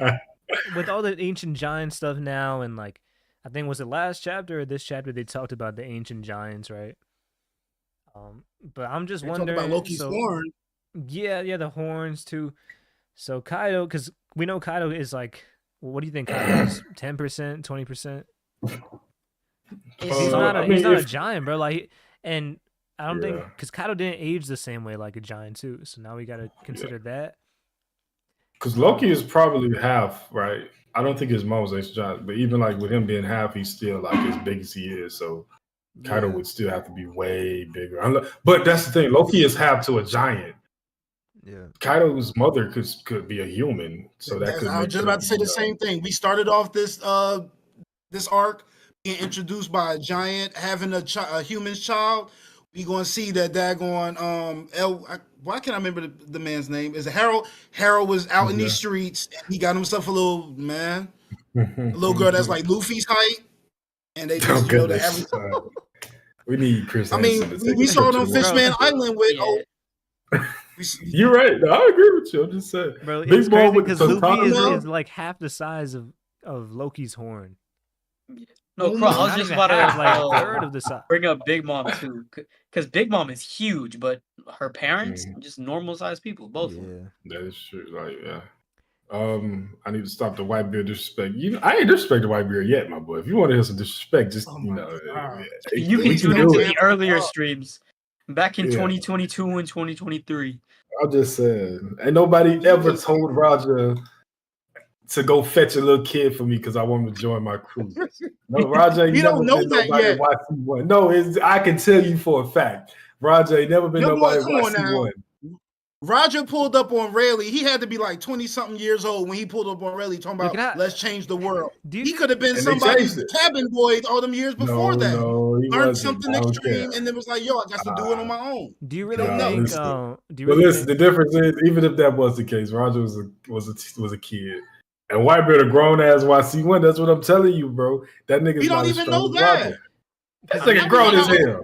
B: with all the ancient giant stuff now, and like I think was the last chapter or this chapter they talked about the ancient giants, right? But I'm just
D: They talked
B: wondering.
D: about Loki's
B: so,
D: horn.
B: Yeah, the horns too. So Kaido, because we know Kaido is like, what do you think Kaido is? 10%, 20%? He's not a giant, bro. Like, and I don't think because Kaido didn't age the same way like a giant too. So now we got to consider that.
A: Because Loki is probably half, right? I don't think his mom was ancient giant, but even like with him being half, he's still like as big as he is. So Kaido would still have to be way bigger. But that's the thing. Loki is half to a giant.
E: Yeah.
A: Kaido's mother could be a human, so that could.
D: I was just about to say the same thing. We started off this arc being introduced by a giant having a human's child. We gonna see that daggone why can't I remember the man's name? Is it Harold? Harold was out in these streets and he got himself a little girl that's like Luffy's height, and they just the average.
A: We need Chris.
D: I mean, we saw it on Fishman Island with.
A: You're right. No, I agree with you. I'm just saying.
B: Bro,
A: Big
B: it's
A: ball
B: crazy
A: with
B: because
A: some
B: Luffy
A: taco.
B: is like half the size of Loki's horn.
C: No, Krow, I was
B: Not
C: just
B: even
C: about
B: half, like a
C: to
B: third of the size.
C: bring up Big Mom too, because Big Mom is huge, but her parents just normal sized people, both of them.
A: That is true. Like, yeah. I need to stop the Whitebeard disrespect. I ain't disrespected Whitebeard yet, my boy. If you want to hear some disrespect, just
C: You can tune into the earlier streams back in 2022 and 2023.
A: I'm just saying. Ain't nobody ever told Roger to go fetch a little kid for me because I want him to join my crew. No, Roger ain't
D: We
A: never
D: don't know
A: been
D: that
A: nobody
D: yet.
A: YC1. No, I can tell you for a fact. Roger ain't never been
D: Yo, boy,
A: nobody
D: come on now.
A: YC1.
D: Roger pulled up on Rayleigh. He had to be like 20-something years old when he pulled up on Rayleigh talking
B: Wait,
D: about
B: can I-
D: let's change the world.
B: Do you,
D: He could have been
A: And they
D: somebody's
A: changed it.
D: cabin boy all them years before that.
A: No, he
D: Learned
A: wasn't.
D: something
A: I don't
D: extreme
A: care.
D: and then was like, yo, I got to do it on my own.
B: do you
D: We
B: really
D: don't
A: Nah,
D: know.
B: think?
A: listen.
B: Do you
A: But
B: really
A: listen,
B: think?
A: the difference is, even if that was the case, Roger was a kid. And Whitebeard, a grown ass YC1. That's what I'm telling you, bro. That nigga's
D: We don't
A: not as
D: even
A: strong
D: know
A: as
D: that.
A: Roger. That
D: I mean,
A: nigga grown as
D: we got-
A: hell.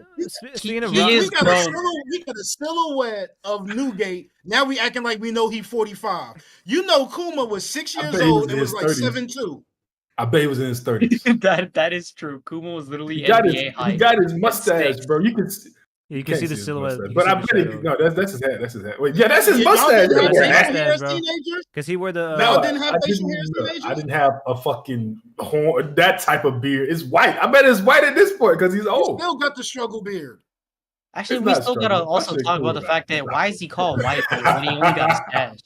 B: Speaking of
C: he
B: Roger,
C: is grown.
D: We got a silhouette of Newgate. Now we acting like we know he 45. You know, Kuma was 6
A: I
D: years
A: bet he was
D: old
A: in
D: and was
A: his
D: like
A: 30s.
D: 7'2".
A: I bet he was in his 30s.
C: that is true. Kuma was literally
A: He got
C: NBA height.
A: he got his
C: at
A: mustache,
C: 6.
A: bro. You can see,
B: you can see the
A: his
B: silhouette.
A: mustache.
B: You
A: But
B: can
A: I
B: see
A: bet
B: the
A: he,
B: shadow.
A: no, that's his hat. That's his hat. Wait, yeah, that's his
D: Y'all
A: mustache.
D: didn't have
B: That's his
A: That hat.
D: facial hair as
B: mustache, bro.
D: teenagers?
B: Because he wore the.
A: No,
D: Y'all didn't have
A: I
D: facial
A: didn't,
D: hair as
A: look,
D: teenagers?
A: I didn't have a fucking horn, that type of beard. It's white. I bet it's white at this point because he's
D: You
A: old.
D: still got the struggle beard.
C: Actually,
A: It's
C: we
A: not
C: still gotta
A: struggling.
C: also
A: That shit
C: talk
A: cool
C: about the
A: though.
C: fact that why is he called Whitebeard when he only got a stash?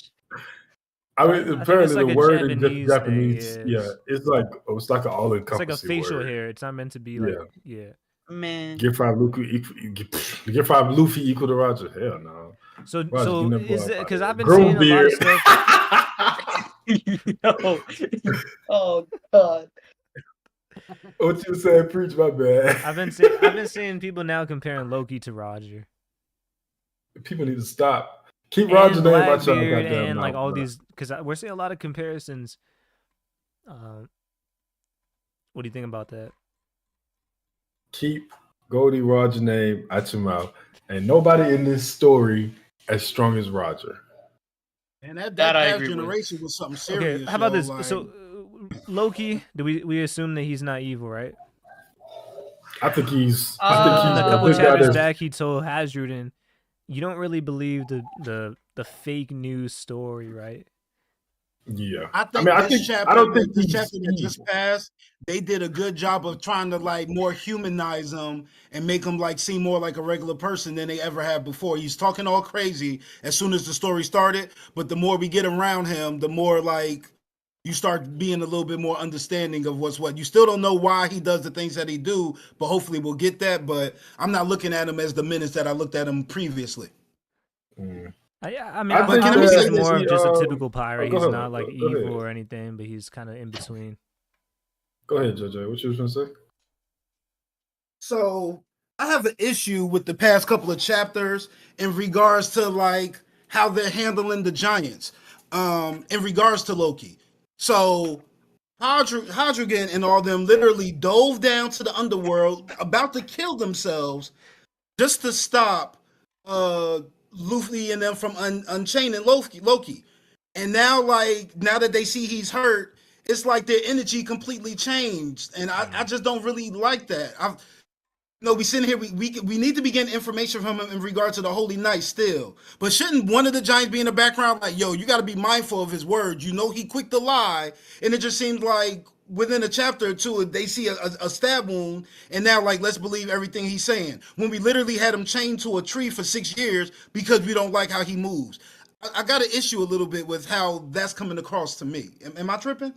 A: I mean,
B: I think
A: apparently
B: it's like
A: the
B: a
A: word in
B: Japanese
A: Japanese,
B: thing,
A: yeah, it's like an all
B: It's like a
A: encompassing
B: facial
A: word.
B: hair. It's not meant to be like yeah.
C: Man,
A: Get five Luffy equal to Roger. Hell no.
B: So
A: Roger,
B: so
A: get that boy
B: is
A: up
B: it
A: out
B: because
A: of
B: I've
A: here.
B: been seeing
A: Groom
B: a lot of
A: beard.
B: stuff.
C: no. Oh God.
A: What you said, preach my bad.
B: I've been seeing people now comparing Loki to Roger.
A: People need to stop. Keep Roger's
B: And
A: name out your
B: Blackbeard
A: goddamn
B: and like
A: mouth,
B: all
A: bro.
B: these because we're seeing a lot of comparisons. What do you think about that?
A: Keep Goldie Roger name out your mouth. And nobody in this story as strong as Roger.
D: And that
C: That I
D: past
C: agree with.
D: generation was something
B: Okay,
D: serious.
B: how about
D: yo,
B: this?
D: like-
B: So Loki, do we assume that he's not evil, right?
A: I think he's
B: A
A: a
B: couple
A: good guy
B: chapters
A: that's-
B: back, he told Hazardin, "You don't really believe the fake news story, right?"
A: Yeah.
D: I think this chapter that just passed, they did a good job of trying to like more humanize him and make him like seem more like a regular person than they ever have before. He's talking all crazy as soon as the story started, but the more we get around him, the more like you start being a little bit more understanding of what's what. You still don't know why he does the things that he do, but hopefully we'll get that. But I'm not looking at him as the menace that I looked at him previously.
B: I mean, I
D: think
B: think
D: that
B: he's more of just a typical pirate.
A: go
B: He's
A: ahead,
B: not like
A: go
B: evil
A: ahead.
B: or anything, but he's kind of in between.
A: Go ahead, JJ. What you was gonna say?
D: So I have an issue with the past couple of chapters in regards to like how they're handling the giants, in regards to Loki. So Hadrigan and all them literally dove down to the underworld, about to kill themselves, just to stop Luffy and them from unchaining Loki. And now, like, now that they see he's hurt, it's like their energy completely changed. And I just don't really like that. We sitting here, we need to be getting information from him in regard to the Holy Knight still. But shouldn't one of the giants be in the background like, yo, you got to be mindful of his words. You know he quick to lie. And it just seems like within a chapter or two, they see a stab wound, and now, like, let's believe everything he's saying. When we literally had him chained to a tree for 6 years because we don't like how he moves. I got an issue a little bit with how that's coming across to me. Am I tripping?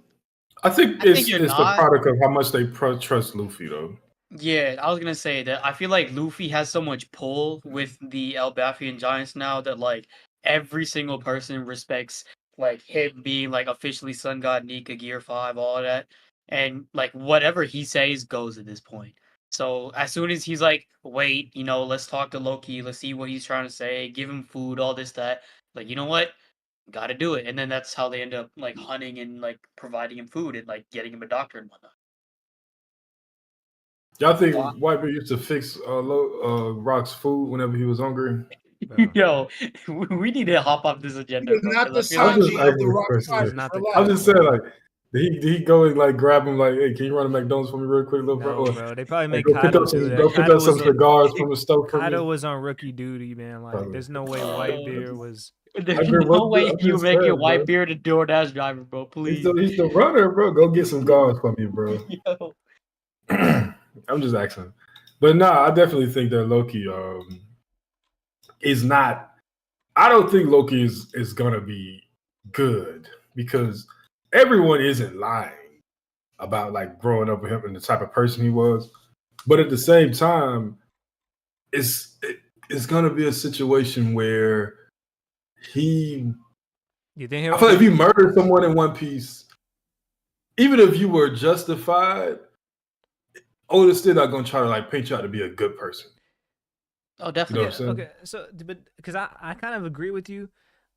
A: I think
C: you're
A: it's the
C: not.
A: product of how much they trust Luffy, though.
C: Yeah, I was gonna say that I feel like Luffy has so much pull with the Elbafian giants now that like every single person respects like him being like officially Sun God, Nika, Gear 5, all of that. And like whatever he says goes at this point. So as soon as he's like, wait, let's talk to Loki, let's see what he's trying to say, give him food, all this, that, like, you know what? Gotta do it. And then that's how they end up like hunting and like providing him food and like getting him a doctor and whatnot.
A: Y'all think Whitebeard used to fix Rock's food whenever he was hungry?
C: Yo, we need to hop off this agenda.
D: He is
C: bro,
D: not the
C: 'cause I feel like-
D: Sanji of the Rock
B: He's
D: Pirates.
B: not the
D: Relax.
A: I'm just saying, like, did he go and like grab him, like, hey, can you run to McDonald's for me real quick, little bro?
B: No,
A: Or,
B: bro. They probably
A: like,
B: make
A: go pick
B: Kaido
A: up some,
B: do that.
A: go pick
B: Kaido
A: up some
B: was on-
A: cigars from the stove for
B: Kaido
A: me.
B: was on rookie duty, man. Like, there's no way Whitebeard was.
C: There's
A: Whitebeard
C: no
A: was
C: way
A: good. I'm
C: you
A: just
C: make your
A: saying, bro.
C: Whitebeard a DoorDash driver, bro. Please.
A: He's the runner, bro. Go get some guards for me, bro.
C: Yo.
A: I'm just asking. But no, I definitely think that Loki is not. I don't think Loki is gonna be good because everyone isn't lying about like growing up with him and the type of person he was. But at the same time, it's gonna be a situation where he.
B: You think
A: I
B: he'll?
A: feel like if you murder someone in One Piece, even if you were justified, Oda's still not gonna try to like paint you out to be a good person.
C: Oh,
A: You know
C: definitely.
A: what I'm saying?
B: Okay, so but because I kind of agree with you,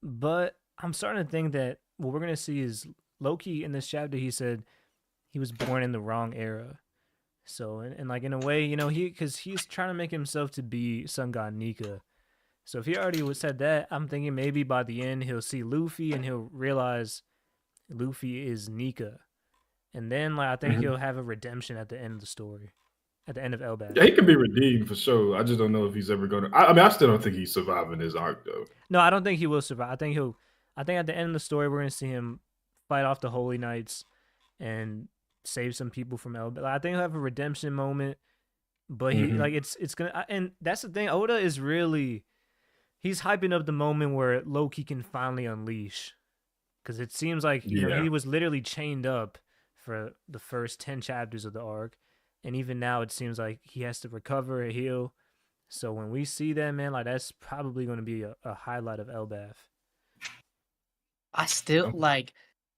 B: but I'm starting to think that what we're gonna see is Loki in this chapter. He said he was born in the wrong era. So and like in a way, because he's trying to make himself to be Sun God Nika. So if he already said that, I'm thinking maybe by the end he'll see Luffy and he'll realize Luffy is Nika, and then like I think he'll have a redemption at the end of the story, at the end of Elbaf.
A: Yeah, he can be redeemed for sure. I just don't know if he's ever gonna. I mean, I still don't think he's surviving his arc though.
B: No, I don't think he will survive. I think at the end of the story we're gonna see him fight off the Holy Knights and save some people from Elbaf. I think he'll have a redemption moment, but he like it's gonna. And that's the thing. Oda is really he's hyping up the moment where Loki can finally unleash, because it seems like he was literally chained up for the first 10 chapters of the arc, and even now it seems like he has to recover and heal. So when we see that, man, like that's probably going to be a highlight of Elbaf.
C: I still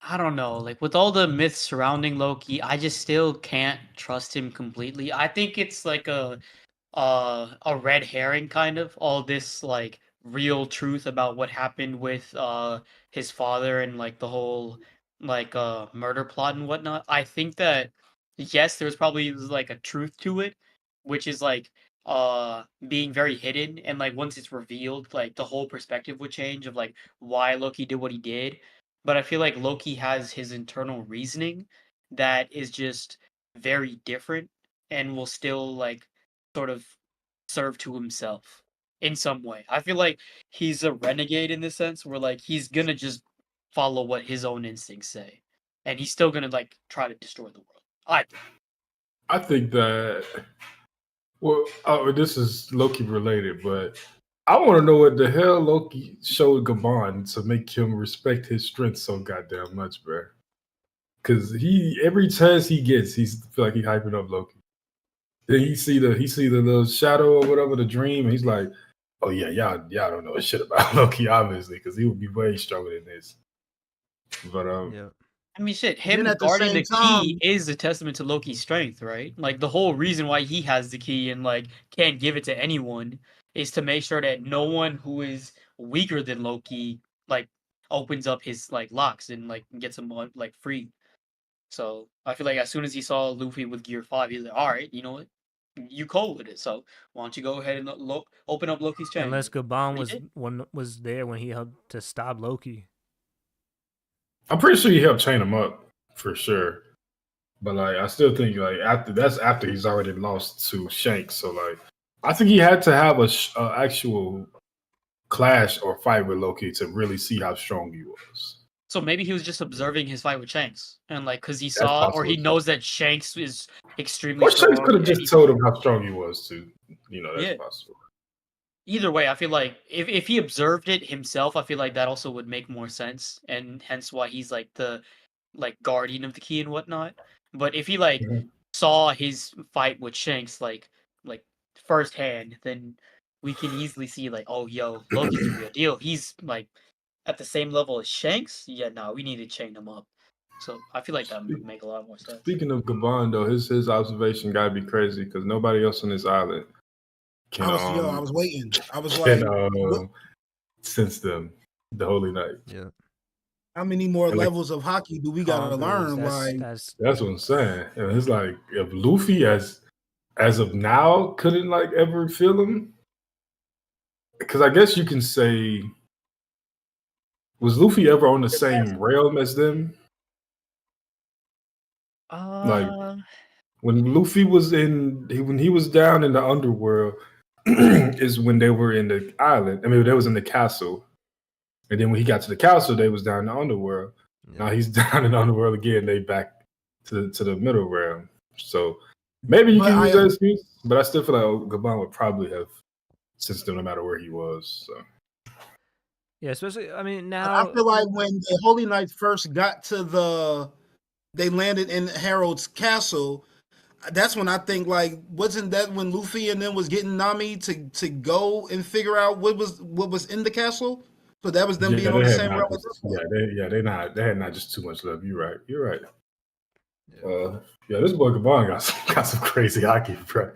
C: I don't know, like with all the myths surrounding Loki, I just still can't trust him completely. I think it's like a red herring kind of, all this like real truth about what happened with his father and like the whole like murder plot and whatnot. I think that yes, there's probably like a truth to it, which is like being very hidden, and like once it's revealed, like the whole perspective would change of like why Loki did what he did. But I feel like Loki has his internal reasoning that is just very different and will still like sort of serve to himself in some way. I feel like he's a renegade in this sense where like he's gonna just follow what his own instincts say. And he's still gonna like try to destroy the world.
A: I think that. Well, this is Loki related, but I want to know what the hell Loki showed Gabon to make him respect his strength so goddamn much, bro. Because every chance he gets, he's feel like he hyping up Loki. Then he see the little shadow or whatever, the dream, and he's like, "Oh yeah, y'all don't know shit about Loki, obviously, because he would be way stronger than this." But
E: Yeah.
C: I mean, shit,
D: Then
C: him
D: at the
C: guarding
D: same
C: the key
D: time-
C: is a testament to Loki's strength, right? Like, the whole reason why he has the key and, like, can't give it to anyone is to make sure that no one who is weaker than Loki, like, opens up his, like, locks and, like, gets him, like, free. So, I feel like as soon as he saw Luffy with Gear 5, he's like, alright, you know what? You cold with it, so why don't you go ahead and open up Loki's chain?
B: Unless Gabon
C: He did.
B: was there when he helped to stop Loki.
A: I'm pretty sure he helped chain him up for sure. But like, I still think like after he's already lost to Shanks, so like, I think he had to have a actual clash or fight with Loki to really see how strong he was.
C: So maybe he was just observing his fight with Shanks, and like because he
A: That's
C: saw or he
A: possible.
C: knows that Shanks is extremely
A: Or
C: strong.
A: Shanks could have
C: and
A: just
C: he-
A: told him how strong he was too. That's
C: Yeah.
A: possible.
C: Either way, I feel like if he observed it himself, I feel like that also would make more sense, and hence why he's like the like guardian of the key and whatnot. But if he like
A: Mhm.
C: saw his fight with Shanks like firsthand, then we can easily see like, oh yo, Loki's the real deal. He's like at the same level as Shanks. Yeah, no, we need to chain him up. So I feel like that would make a lot more sense.
A: Speaking of Gabon, though, his observation gotta be crazy because nobody else on this island can
D: I was waiting. I was like,
A: can sense them, the Holy Night.
E: Yeah.
D: how many more
A: And, like,
D: levels of hockey do we gotta
B: Conquerors,
D: learn? Like,
B: that's
A: That's what I'm saying. And it's like if Luffy as of now couldn't like ever feel him, because I guess you can say, was Luffy ever on the same realm as them? Like when Luffy was when he was down in the underworld, is when they were in the island. I mean, they was in the castle, and then when he got to the castle, they was down in the underworld.
E: Yeah.
A: Now he's down in the underworld again. They back to the middle realm. So maybe you
D: But
A: can
D: I
A: use that
D: am-
A: excuse, but I still feel like Gabon would probably have sensed him no matter where he was. So
B: Yeah, especially I mean
D: I
B: now
D: feel like when the Holy Knights first got to they landed in Harold's castle. That's when I think like wasn't that when Luffy and them was getting Nami to go and figure out what was in the castle? So that was them
A: Yeah,
D: being
A: they
D: on the
A: had
D: same
A: not
D: realm as
A: just
D: us.
A: they had not just too much love. You're right. You're right.
E: Yeah.
A: Yeah, this boy Gabon got some crazy hockey, bro.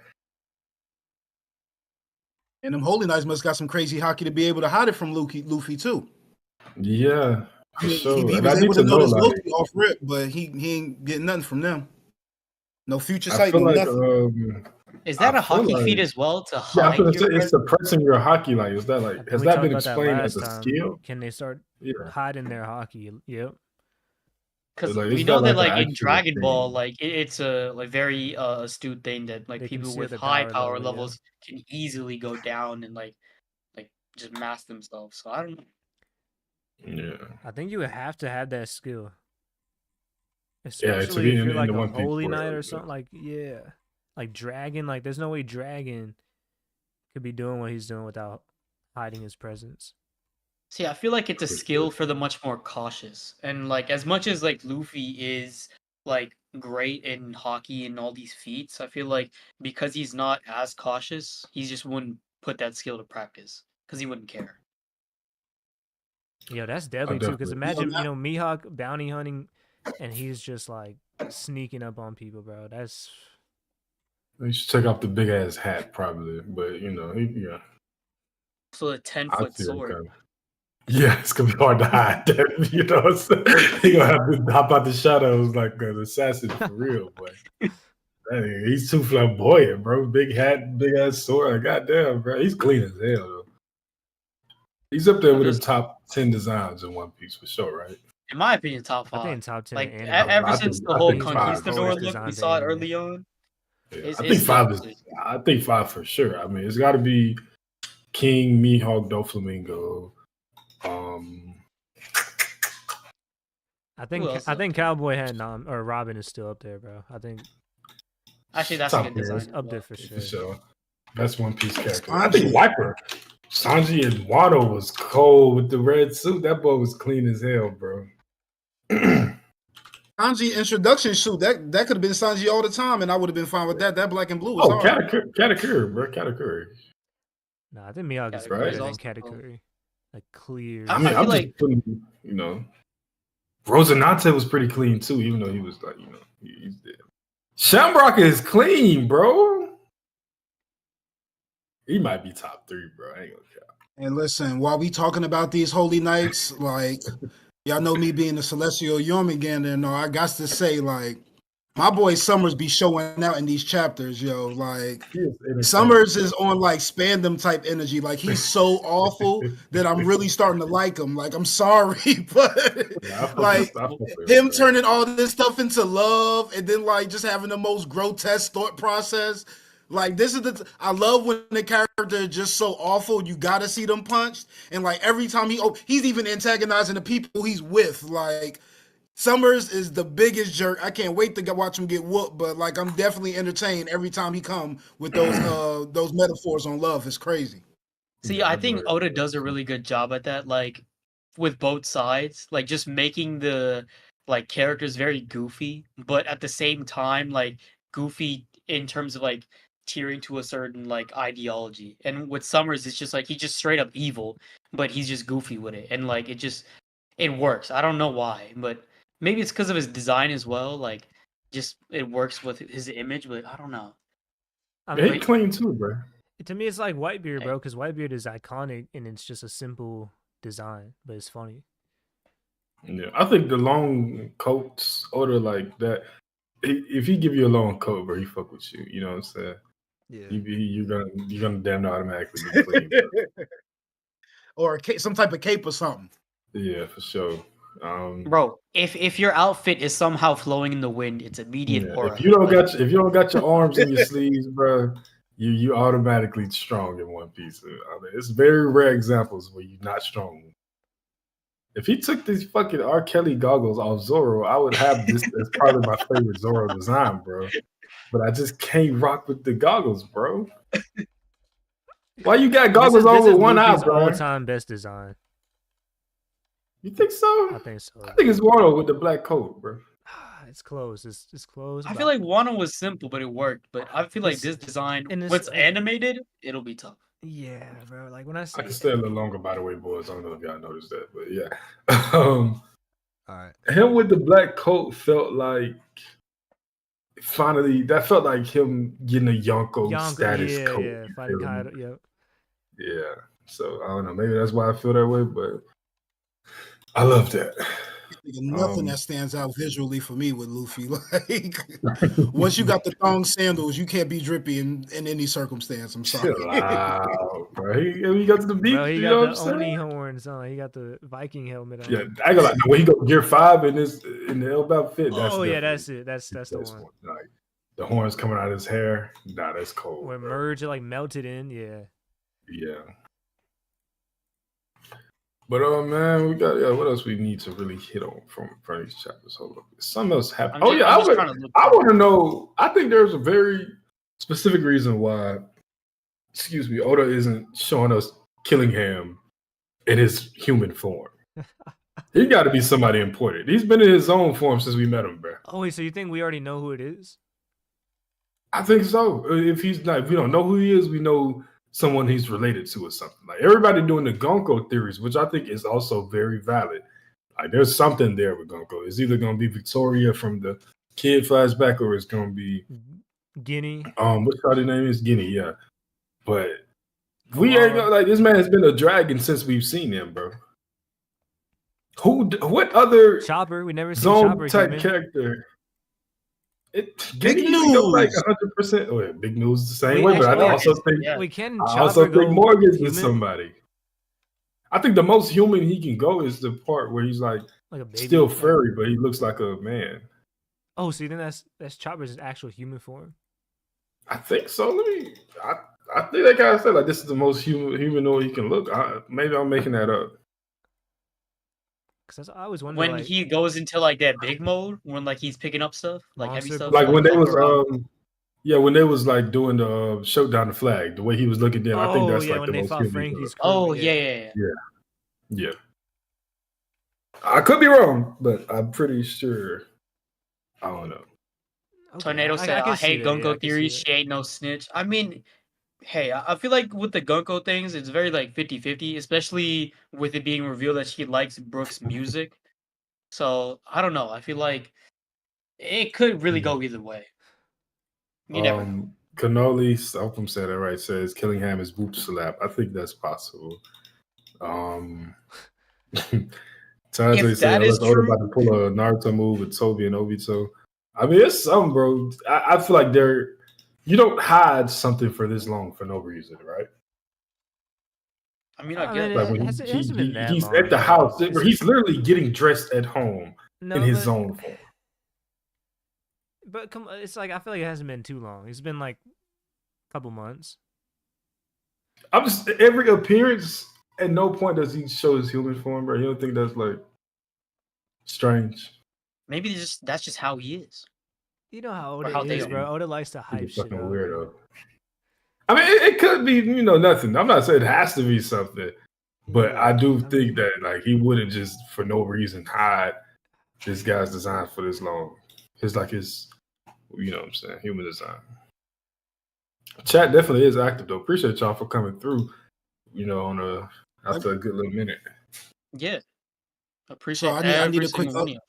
D: And them Holy Knights must got some crazy hockey to be able to hide it from Luffy too.
A: Yeah,
D: I
A: for
D: mean,
A: sure.
D: he
A: And I
D: was
A: need
D: able
A: to
D: to
A: know,
D: notice
A: like,
D: Loki off rip, but he ain't getting nothing from them. No future
A: I
D: sight,
A: feel
D: no
A: like,
D: nothing.
C: Is
A: I
C: that a
A: feel
C: hockey
A: like,
C: feat as well to
A: yeah, I'm
C: hide
A: gonna
C: your
A: say it's
C: presence?
A: suppressing your hockey. Like, is that
B: I
A: like
B: think
A: has
B: we
A: that
B: talked
A: been
B: about that
A: explained as
B: last
A: a
B: time.
A: skill?
B: Can they start
A: Yeah,
B: hiding their hockey? Yep.
C: Because
A: like
C: we
A: is
C: know
A: that
C: that
A: like an
C: like in
A: actual
C: Dragon Ball,
A: thing?
C: like it's a like very astute thing that like
B: They can
C: people
B: see
C: with
B: their
C: high
B: power
C: power
B: level, yeah.
C: levels can easily go down and like just mask themselves. So I don't know.
A: Yeah,
B: I think you would have to have that skill.
A: yeah. To
B: Especially
A: be
B: if you're
A: in
B: like
A: the
B: a
A: One Piece
B: holy knight
A: world,
B: or something like yeah. Like Dragon, like there's no way Dragon could be doing what he's doing without hiding his presence.
C: See, I feel like it's a
A: for
C: skill
A: sure.
C: for the much more cautious. And like as much as like Luffy is like great in hockey and all these feats, I feel like because he's not as cautious, he just wouldn't put that skill to practice because he wouldn't care.
B: Yo, that's
A: I
B: deadly too. Because
A: definitely.
B: imagine, Mihawk bounty hunting, and he's just like sneaking up on people, bro. That's
A: You should take off the big ass hat, probably. But yeah,
C: So a
A: I
C: 10-foot
A: see that
C: sword.
A: coming. Yeah, it's gonna be hard to hide that. You know, what I'm saying? He gonna have to hop out the shadows like an assassin for real, boy. Hey, he's too flamboyant, bro. Big hat, big ass sword. Goddamn, bro. He's clean as hell, though. He's up there
C: I'm
A: with the
C: just,
A: top 10 designs in One Piece for sure, right?
C: in my opinion, top
B: I think
C: 5.
B: top 10
C: Like
B: in anime.
C: ever since the
A: I
C: whole
A: think
B: He's one of the
A: five.
C: conquistador
B: coldest
C: look, we
B: designs in
C: saw it
B: anime.
C: early on.
A: Yeah,
C: It's,
A: I think
C: it's still
A: five is. I think five for sure. I mean, it's got to be King, Mihawk, Doflamingo.
B: I
C: Who else is
B: think
C: up there?
B: Cowboy had or Robin is still up there, bro. I think
C: Actually, that's a
A: Top
C: good
A: tier
C: design
B: it's
C: as
B: up
C: well.
B: there for
A: for
B: sure.
A: sure. Best One Piece character. I think
D: Sanji.
A: Wiper, Sanji and Wano was cold with the red suit. That boy was clean as hell, bro.
D: Sanji introduction shoot that could have been Sanji all the time, and I would have been fine with that. That black and blue was
A: Oh,
D: hard.
A: Katakuri, bro. Katakuri.
B: No, I think Miyagi is
C: Katakuri
B: better
A: is
B: than
C: also-
B: Katakuri. Like clear.
C: I
A: I mean,
C: feel
A: I'm just
C: like-
A: putting, Rosinante was pretty clean too, even though he was like, he's dead. Shamrock is clean, bro. He might be top 3, bro. I ain't gonna count.
D: And listen, while we talking about these holy knights, like y'all know me being a celestial Yomigander, no, I got to say, like, my boy Summers be showing out in these chapters, yo. Like Summers is on like spandom type energy. Like he's so awful that I'm really starting to like him. Like I'm sorry, but
A: Yeah,
D: like
A: I fuck with
D: him
A: bro.
D: turning all this stuff into love and then like just having the most grotesque thought process. Like this is I love when the character is just so awful. You gotta see them punched, and like every time he's even antagonizing the people he's with. Like Summers is the biggest jerk. I can't wait to watch him get whooped. But like I'm definitely entertained every time he come with those metaphors on love. It's crazy.
C: See,
A: Yeah,
C: I
A: that
C: think
A: boy-
C: Oda does a really good job at that, like with both sides, like just making the like characters very goofy, but at the same time, like goofy in terms of like tearing to a certain like ideology. And with Summers, it's just like he's just straight up evil, but he's just goofy with it, and like it works. I don't know why, but maybe it's because of his design as well. Like, just it works with his image, but I don't know.
B: I
A: Yeah,
B: mean,
A: he clean too, bro.
B: to me, it's like Whitebeard,
C: Hey.
B: bro, because Whitebeard is iconic and it's just a simple design, but it's funny.
A: Yeah, I think the long coats order like that. If he give you a long coat, bro, he fuck with you. You know what I'm saying?
E: Yeah.
A: You're gonna damn near automatically be clean. Bro.
D: Or some type of cape or something.
A: Yeah, for sure.
C: Bro, if your outfit is somehow flowing in the wind, it's immediate
A: Yeah,
C: aura.
A: if you don't
C: Like,
A: got your arms and your sleeves, bro, you automatically strong in One Piece. I mean, it's very rare examples where you're not strong. If he took these fucking R. Kelly goggles off Zoro, I would have this as probably my favorite Zoro design, bro. But I just can't rock with the goggles, bro. Why you got goggles on
B: This
A: with
B: is
A: one eye,
B: Luffy's
A: bro?
B: all-time best design.
A: You think so?
B: I think so.
A: I think it's Wano with the black coat, bro.
B: It's close. It's close.
C: I feel like Wano was simple, but it worked. But I feel like this design,
B: and it's-
C: when it's animated, it'll be tough.
B: yeah, bro. Like when I
A: I
B: say
A: can stay a little longer, by the way, boys. I don't know if y'all noticed that, but yeah.
F: All right.
A: Him with the black coat felt like finally that felt like him getting a Yonko status coat.
B: Yeah,
A: you
B: fighting
A: feel me?
B: Kaido. Yep.
A: Yeah. So I don't know. Maybe that's why I feel that way, but I love that.
D: Nothing that stands out visually for me with Luffy. Like once you got the thong sandals, you can't be drippy in any circumstance. I'm sorry.
A: Chill out, bro. He got to the beach.
B: Bro, he
A: you know
B: got
A: what
B: the
A: I'm saying?
B: Oni horns on. He got the Viking helmet on.
A: Yeah, I got like when he go gear 5 in the Elbaf fit. That's
B: yeah,
A: definitely
B: that's it. That's the
A: best
B: one.
A: Like the horns coming out of his hair. Nah, that's cold.
B: Where
A: bro.
B: merge like melted in. Yeah.
A: Yeah. But man, we got what else we need to really hit on from these chapters? Hold up, something else happened.
C: I'm just
A: I
C: trying to look
A: want to know. I think there's a very specific reason why. Excuse me, Oda isn't showing us Killingham in his human form. He got to be somebody important. He's been in his own form since we met him, bro.
B: Oh wait, so you think we already know who it is?
A: I think so. If he's not, if we don't know who he is, we know someone he's related to or something. Like everybody doing the Gonko theories, which I think is also very valid. Like there's something there with Gonko. It's either going to be Victoria from the kid flashback, or it's going to be
B: Guinea.
A: What's her name is Guinea, yeah. But we ain't gonna, like this man has been a dragon since we've seen him, bro. What other
B: Chopper? We never seen
A: zone
B: Chopper
A: type
B: human.
A: character?
D: Big
A: Guinea
D: news.
A: go like 100%. Oh, yeah, big news the same
B: Wait,
A: way, but I
C: Morgan,
A: also think
C: yeah.
B: Wait, can
A: I
B: Chopper
A: also
B: go
A: think Morgan's
B: human?
A: with somebody. I think the most human he can go is the part where he's like
B: Like a baby.
A: still furry, but he looks like a man.
B: Oh, so you think that's Chopper's actual human form?
A: I think so. I think they kind of said like this is the most humanoid he can look. Maybe I'm making that up.
B: Because I always wonder
C: when
B: like,
C: he goes into like that big mode, when like he's picking up stuff, like heavy
B: Monster
C: stuff.
A: Like when they
C: flying
A: was
C: around.
A: when they was like doing the showdown the flag, the way he was looking down, I think that's like
B: when
A: the
B: they
A: most
B: fought
A: human.
B: Frankie's crew.
C: Oh yeah.
A: Yeah. I could be wrong, but I'm pretty sure. I don't know.
B: Okay,
C: Tornado said,
B: can
C: "I
B: see
C: hate
B: that, yeah, I
C: Gunko
B: can see
C: theories.
B: that.
C: She ain't no snitch." I mean, hey, I feel like with the Gunko things, it's very like 50-50, especially with it being revealed that she likes Brooks' music. So I don't know. I feel like it could really go either way. You never know.
A: Cannoli, I hope I'm saying that right, says Killingham is boot slap. I think that's possible. Tajay
C: If
A: said,
C: that is
A: unless Oda
C: true-
A: about to pull a Naruto move with Toby and Obito. I mean, it's something, bro. I feel like you don't hide something for this long for no reason, right?
C: I mean,
B: I
C: I get
B: mean,
C: that.
A: Like when
B: it hasn't been that
A: he's
B: long,
A: at the
B: though.
A: house,
B: It's-
A: he's literally getting dressed at home
B: No,
A: in his
B: but-
A: zone form.
B: But come, it's like I feel like it hasn't been too long. It's been like a couple months.
A: I'm just every appearance. At no point does he show his human form, bro. You don't think that's like strange?
C: Maybe that's just how he is.
B: You know how
C: Or
B: Oda
C: how they
B: is,
C: are.
B: bro. Oda likes to
A: He's a
B: hype shit
A: fucking
B: up.
A: weirdo. I mean, it could be, nothing. I'm not saying it has to be something, but
B: Yeah,
A: I do
B: I
A: think
B: mean-
A: that like he wouldn't just for no reason hide this guy's design for this long. It's like his, you know what I'm saying, human design. Chat definitely is active though. Appreciate y'all for coming through. After a good little minute.
C: Yeah. Appreciate
D: So I need a
C: every
D: quick
C: single one of you.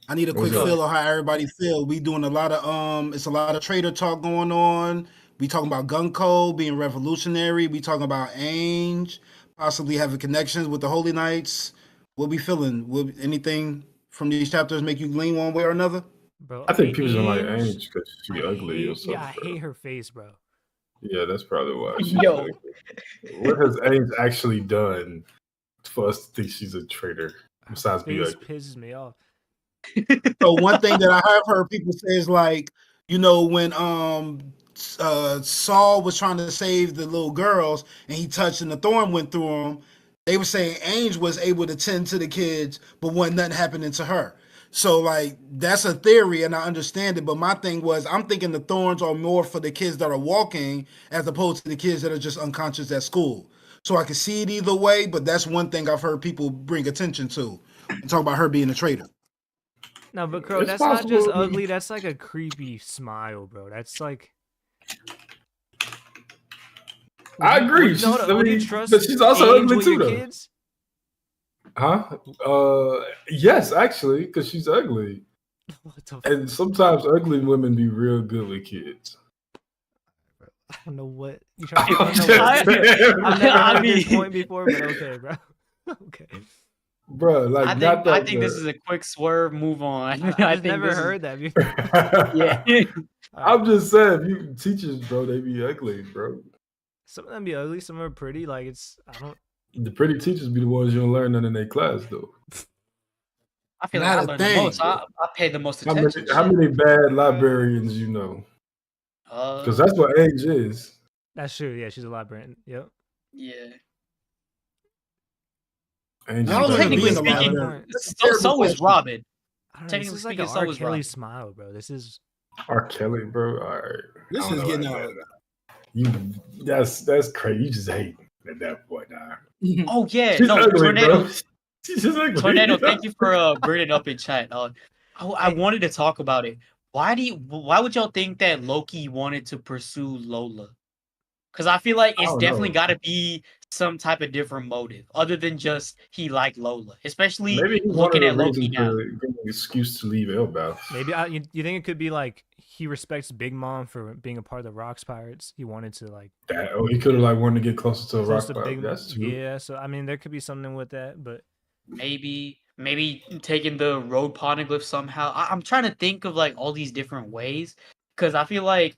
D: I need a quick
A: What's up?
D: feel of how everybody feel. We doing a lot of it's a lot of trader talk going on. We talking about Gunko being revolutionary. We talking about Ainge possibly having connections with the Holy Knights. What we feeling? Will anything from these chapters make you lean one way or another?
B: Bro,
A: I think people don't like
B: Ainge,
A: Ainge because she ugly or something.
B: Yeah, I hate her face, bro.
A: Yeah, that's probably why. She's
C: Yo.
A: ugly. What has Ainge actually done for us to think she's a traitor besides be
B: Face
A: ugly?
B: pisses me off.
D: So one thing that I have heard people say is like, when Saul was trying to save the little girls and he touched and the thorn went through him, they were saying Ainge was able to tend to the kids, but wasn't nothing happening to her. So like that's a theory and I understand it, but my thing was I'm thinking the thorns are more for the kids that are walking as opposed to the kids that are just unconscious at school. so I can see it either way. But that's one thing I've heard people bring attention to and talk about her being a traitor.
B: No, but Krow,
A: It's
B: that's not just
A: possible.
B: ugly. That's like a creepy smile, bro. That's like.
A: I agree.
B: Would you trust
A: but she's also
B: Ainge
A: ugly
B: with
A: too,
B: your
A: though.
B: kids?
A: Huh? Yes, actually, because she's ugly,
B: What the
A: and sometimes ugly women be real good with kids.
B: I don't know what you trying to.
A: I'm
B: I don't know what
A: just
B: this-
A: saying,
B: I've never
C: I
B: heard this
C: mean-
B: point before, but okay, bro. Okay.
A: bro. Like,
C: I
A: not
C: think
A: that.
C: this is a quick swerve. Move on.
B: I've
C: I
B: just
C: think
B: never
C: this is-
B: heard that before.
C: Yeah.
A: I'm just saying, you teachers, bro, they be ugly, bro.
B: Some of them be ugly, some are pretty. Like I don't.
A: The pretty teachers be the ones you don't learn none in their class, though.
C: I feel like I
D: Not a
C: learned the
D: thing.
C: most. I pay the most
A: How many,
C: attention.
A: how many bad librarians you know? Because that's what age is.
B: That's true. Yeah, she's a librarian. Yep.
C: yeah.
A: Age
D: I don't
A: is
D: remember
A: bad.
C: Technically
D: being a
C: speaking,
D: librarian.
C: so is Robin.
B: I don't know. This
C: Technically
B: is like
C: speaking,
B: an
C: so
B: R.
C: is
B: Kelly
C: Robin.
B: smile, bro. This is.
A: R. Kelly, bro. All right.
D: This
A: I don't
D: is
A: know
D: getting
A: about
D: out.
A: that. That's crazy. You just hate at that point, nah.
C: Oh yeah,
A: She's
C: no,
A: ugly,
C: Tornado.
A: bro. She's just ugly.
C: Tornado, thank you for bringing it up in chat. I wanted to talk about it. Why would y'all think that Loki wanted to pursue Lola? Because I feel like
A: I
C: it's
A: don't
C: definitely
A: know.
C: got to be some type of different motive other than just he liked Lola. Especially
A: Maybe he
C: looking
A: wanted
C: at
A: a
C: Loki
A: reason
C: now.
A: to get an excuse to leave Elbaf.
B: Maybe you think it could be like he respects Big Mom for being a part of the Rocks Pirates. He wanted to like
A: That, he could have wanted to get closer to a
B: close
A: rock
B: to
A: pirate.
B: Big.
A: That's true.
B: Yeah, so I mean there could be something with that, but
C: Maybe taking the road poneglyph somehow. I'm trying to think of like all these different ways because I feel like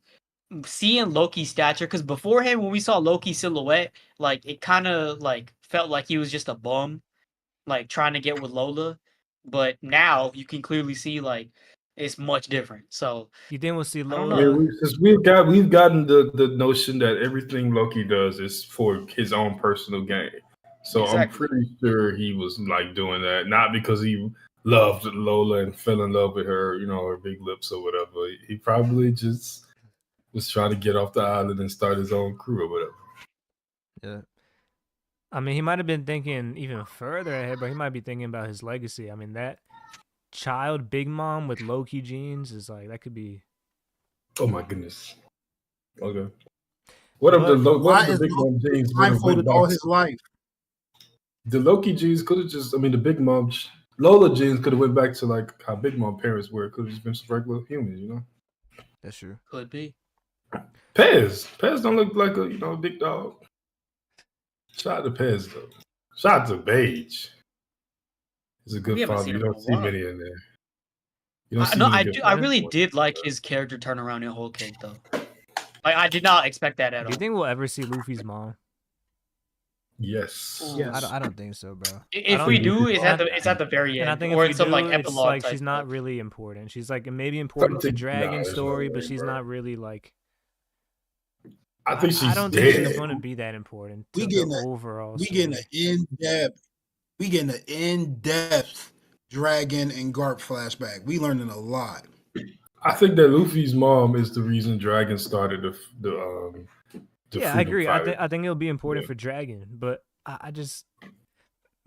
C: seeing Loki's stature. Because beforehand, when we saw Loki's silhouette, like it kind of like felt like he was just a bum, like trying to get with Lola. But now you can clearly see like it's much different. So
B: you think we'll see
C: I don't
B: Lola?
A: I mean, we've gotten the notion that everything Loki does is for his own personal gain. So
C: Exactly.
A: I'm pretty sure he was like doing that, not because he loved Lola and fell in love with her, her big lips or whatever. He probably just was trying to get off the island and start his own crew or whatever.
B: Yeah. I mean, he might have been thinking even further ahead, but he might be thinking about his legacy. I mean, that child Big Mom with Loki genes is like that could be.
A: Oh my goodness. Okay. What if the Big Mom genes would have
D: blindfolded all his life?
A: The Loki genes could have just, the Big Mom, Lola genes could have went back to like how Big Mom parents were. It could have just been some regular humans,
B: That's true.
C: could be.
A: Pez don't look like a big dog. Shout out to Pez though. Shout out to Beige. He's a
C: We
A: good
C: haven't
A: father.
C: seen
A: You
C: him in
A: don't
C: a
A: see
C: while.
A: many in there. You don't see
C: No,
A: many
C: I
A: good
C: do. I
A: fathers.
C: really did like his character turnaround in Whole Cake though. Like I did not expect that at
B: Do
C: all.
B: you think we'll ever see Luffy's mom?
A: Yes.
D: Yes.
F: I don't think so, bro.
C: If we do, it's at the very end,
B: And I think
C: or
B: if
C: it's
B: we
C: some
B: do,
C: like
B: it's
C: epilogue.
B: like
C: type
B: she's not
C: stuff.
B: really important. She's like maybe important to
A: Something-
B: Dragon's
A: there's
B: story,
A: no
B: but
A: way,
B: she's
A: bro.
B: not really like.
A: I think she's
B: I don't
A: dead.
B: think she's going to be that important to
D: We
B: the
D: getting
B: overall.
D: We
B: story.
D: getting an in-depth Dragon and Garp flashback. We learning a lot.
A: I think that Luffy's mom is the reason Dragon started the
B: Yeah, I agree.
A: Freedom
B: I think it'll be important
A: Yeah.
B: for Dragon, but I just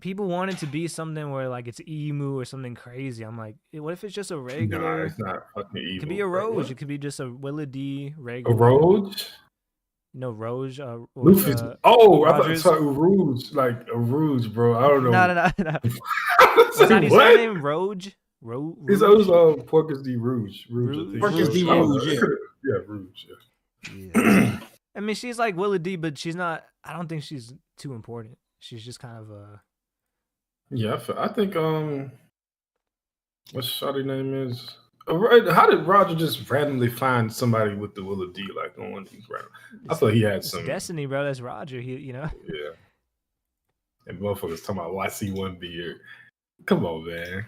B: people want it to be something where like it's Emu or something crazy. I'm like, what if it's just a
A: Nah,
B: regular?
A: it's not fucking evil.
B: It could be a
A: bro.
B: Roge.
A: What?
B: It could be just a Willa D
A: A
B: regular.
A: Roge?
B: No, Roge.
A: Luffy's. I
B: Rogers.
A: thought a Rouge, like a Rouge, bro. I don't know.
B: No. What's
A: Say
B: that his
A: what?
B: name? Roge.
A: His own Porcus D Rouge.
B: Rouge?
A: I think.
D: Porcus D.
A: I don't
D: Rouge,
A: know.
D: yeah.
A: Yeah, Rouge. Yeah.
F: Yeah.
B: I mean, she's like Willa D, but she's not. I don't think she's too important. She's just kind of
A: Yeah, I think what's Shawty name is? How did Roger just randomly find somebody with the Willa D like on one of these random? I thought he had
B: It's
A: some.
B: Destiny, bro. That's Roger.
A: Yeah. And motherfuckers talking about YC1 beard. Come on, man.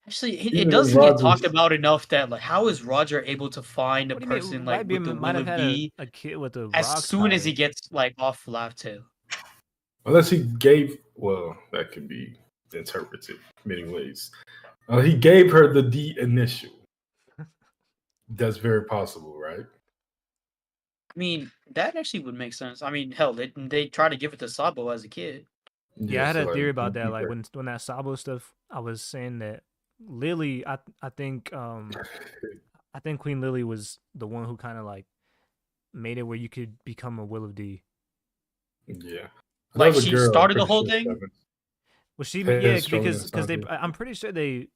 C: Actually,
A: Even
C: it doesn't
A: Rogers-
C: get talked about enough that like how is Roger able to find a
B: What do you mean?
C: person like
B: Whitebeard
C: with the
B: might
C: will
B: have
C: of
B: had
C: D
B: a kid with the
C: as
B: Rocks
C: soon as he
B: pirate.
C: gets like off Laugh Tale?
A: Unless he gave, well, that could be interpreted many ways. He gave her the D initial. That's very possible, right?
C: I mean, that actually would make sense. I mean, hell, they try to give it to Sabo as a kid.
B: Yeah, I had
A: so
B: a
A: like,
B: theory about
A: it'd
B: that.
A: be
B: Like
A: great.
B: when that Sabo stuff, I was saying that Lily, I think Queen Lily was the one who kind of like made it where you could become a Will of D.
A: Yeah,
C: Like,
A: another
C: she
A: girl. I'm
C: started the
A: pretty
C: whole
A: sure
C: thing.
B: Well, yeah,
A: headstrong and
B: because
A: something.
B: I'm pretty sure they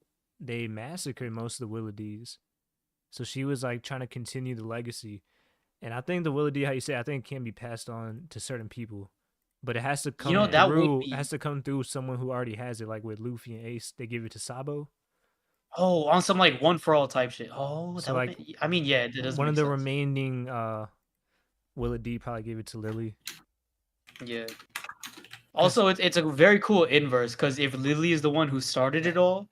B: massacred most of the Will of Ds. So she was like trying to continue the legacy. And I think the Will of D, how you say, I think it can be passed on to certain people. But it has to
C: You know,
B: come
C: that would
B: through. It
C: be.
B: has to come through someone who already has it, like with Luffy and Ace. They give it to Sabo.
C: Oh, on some like one for all type shit. Oh, that
B: So
C: would
B: like
C: make, I mean, yeah, that does
B: one
C: make
B: of the
C: sense.
B: remaining Will of D probably gave it to Lily.
C: Yeah. Also, it's a very cool inverse because if Lily is the one who started it all,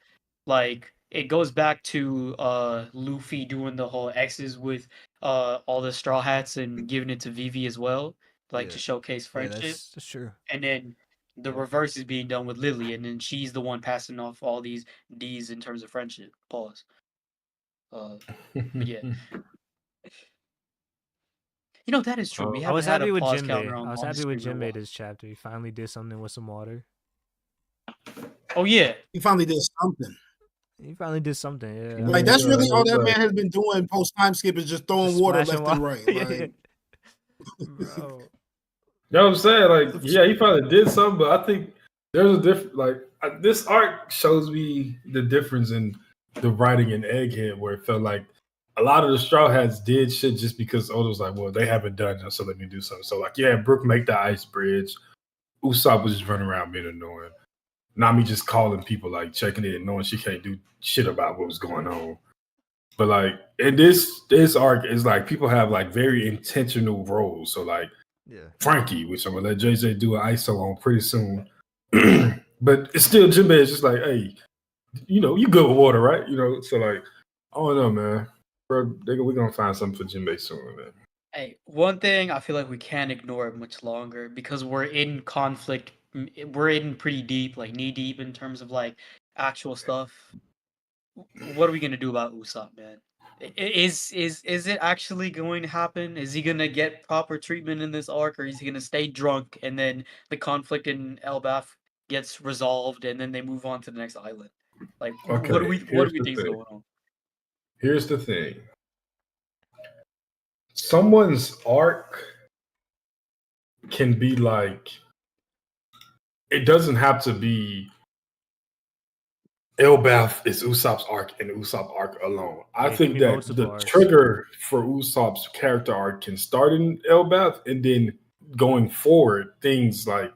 C: like it goes back to Luffy doing the whole X's with all the straw hats and giving it to Vivi as well, like
F: Yeah.
C: to showcase
F: Yeah,
C: friendship.
F: that's true.
C: And then the
F: Yeah.
C: reverse is being done with Lily, and then she's the one passing off all these D's in terms of friendship. Pause. But yeah, you know that is true. We
B: I was
C: haven't had a
B: happy with
C: pause
B: Jinbei.
C: counter
B: I
C: on
B: was
C: on the
B: happy with
C: stream in a
B: Jinbei
C: while.
B: this chapter. He finally did something with some water.
C: Oh yeah,
D: He finally did something.
B: He finally did something. Yeah.
D: Like that's really all that man
A: like,
D: has been doing post time skip is just throwing
B: Just
D: water
B: splashing
D: left and
B: water.
D: right.
B: Yeah.
D: Like
B: Bro.
A: you know what I'm saying? Like, yeah, he probably did something, but I think there's a different. Like, this arc shows me the difference in the writing in Egghead, where it felt like a lot of the Straw Hats did shit just because Odo's like, well, they haven't done it, so let me do something. So, like, yeah, Brook make the ice bridge. Usopp was just running around being annoying. Nami just calling people, like, checking in, knowing she can't do shit about what was going on. But, like, in this arc, is like people have, like, very intentional roles. So, like,
F: Yeah.
A: Frankie, which I'm gonna let JJ do an ISO on pretty soon. But it's still Jinbei is just like, hey, you know, you good with water, right? You know, so like, I don't know, man. Bro, we're gonna find something for Jinbei soon, man.
C: hey, one thing I feel like we can't ignore it much longer because we're in conflict. We're in pretty deep, like knee deep in terms of like actual stuff. What are we gonna do about Usopp, man? Is it actually going to happen? Is he gonna get proper treatment in this arc, or is he gonna stay drunk and then the conflict in Elbaf gets resolved and then they move on to the next island? Like, what
A: Okay,
C: do we think is going on?
A: here's the thing. Someone's arc can be like, it doesn't have to be Elbaf is Usopp's arc and Usopp arc alone. I
B: Yeah, it can
A: think
B: be
A: that
B: multiple
A: the
B: arcs.
A: trigger for Usopp's character arc can start in Elbaf, and then going forward, things like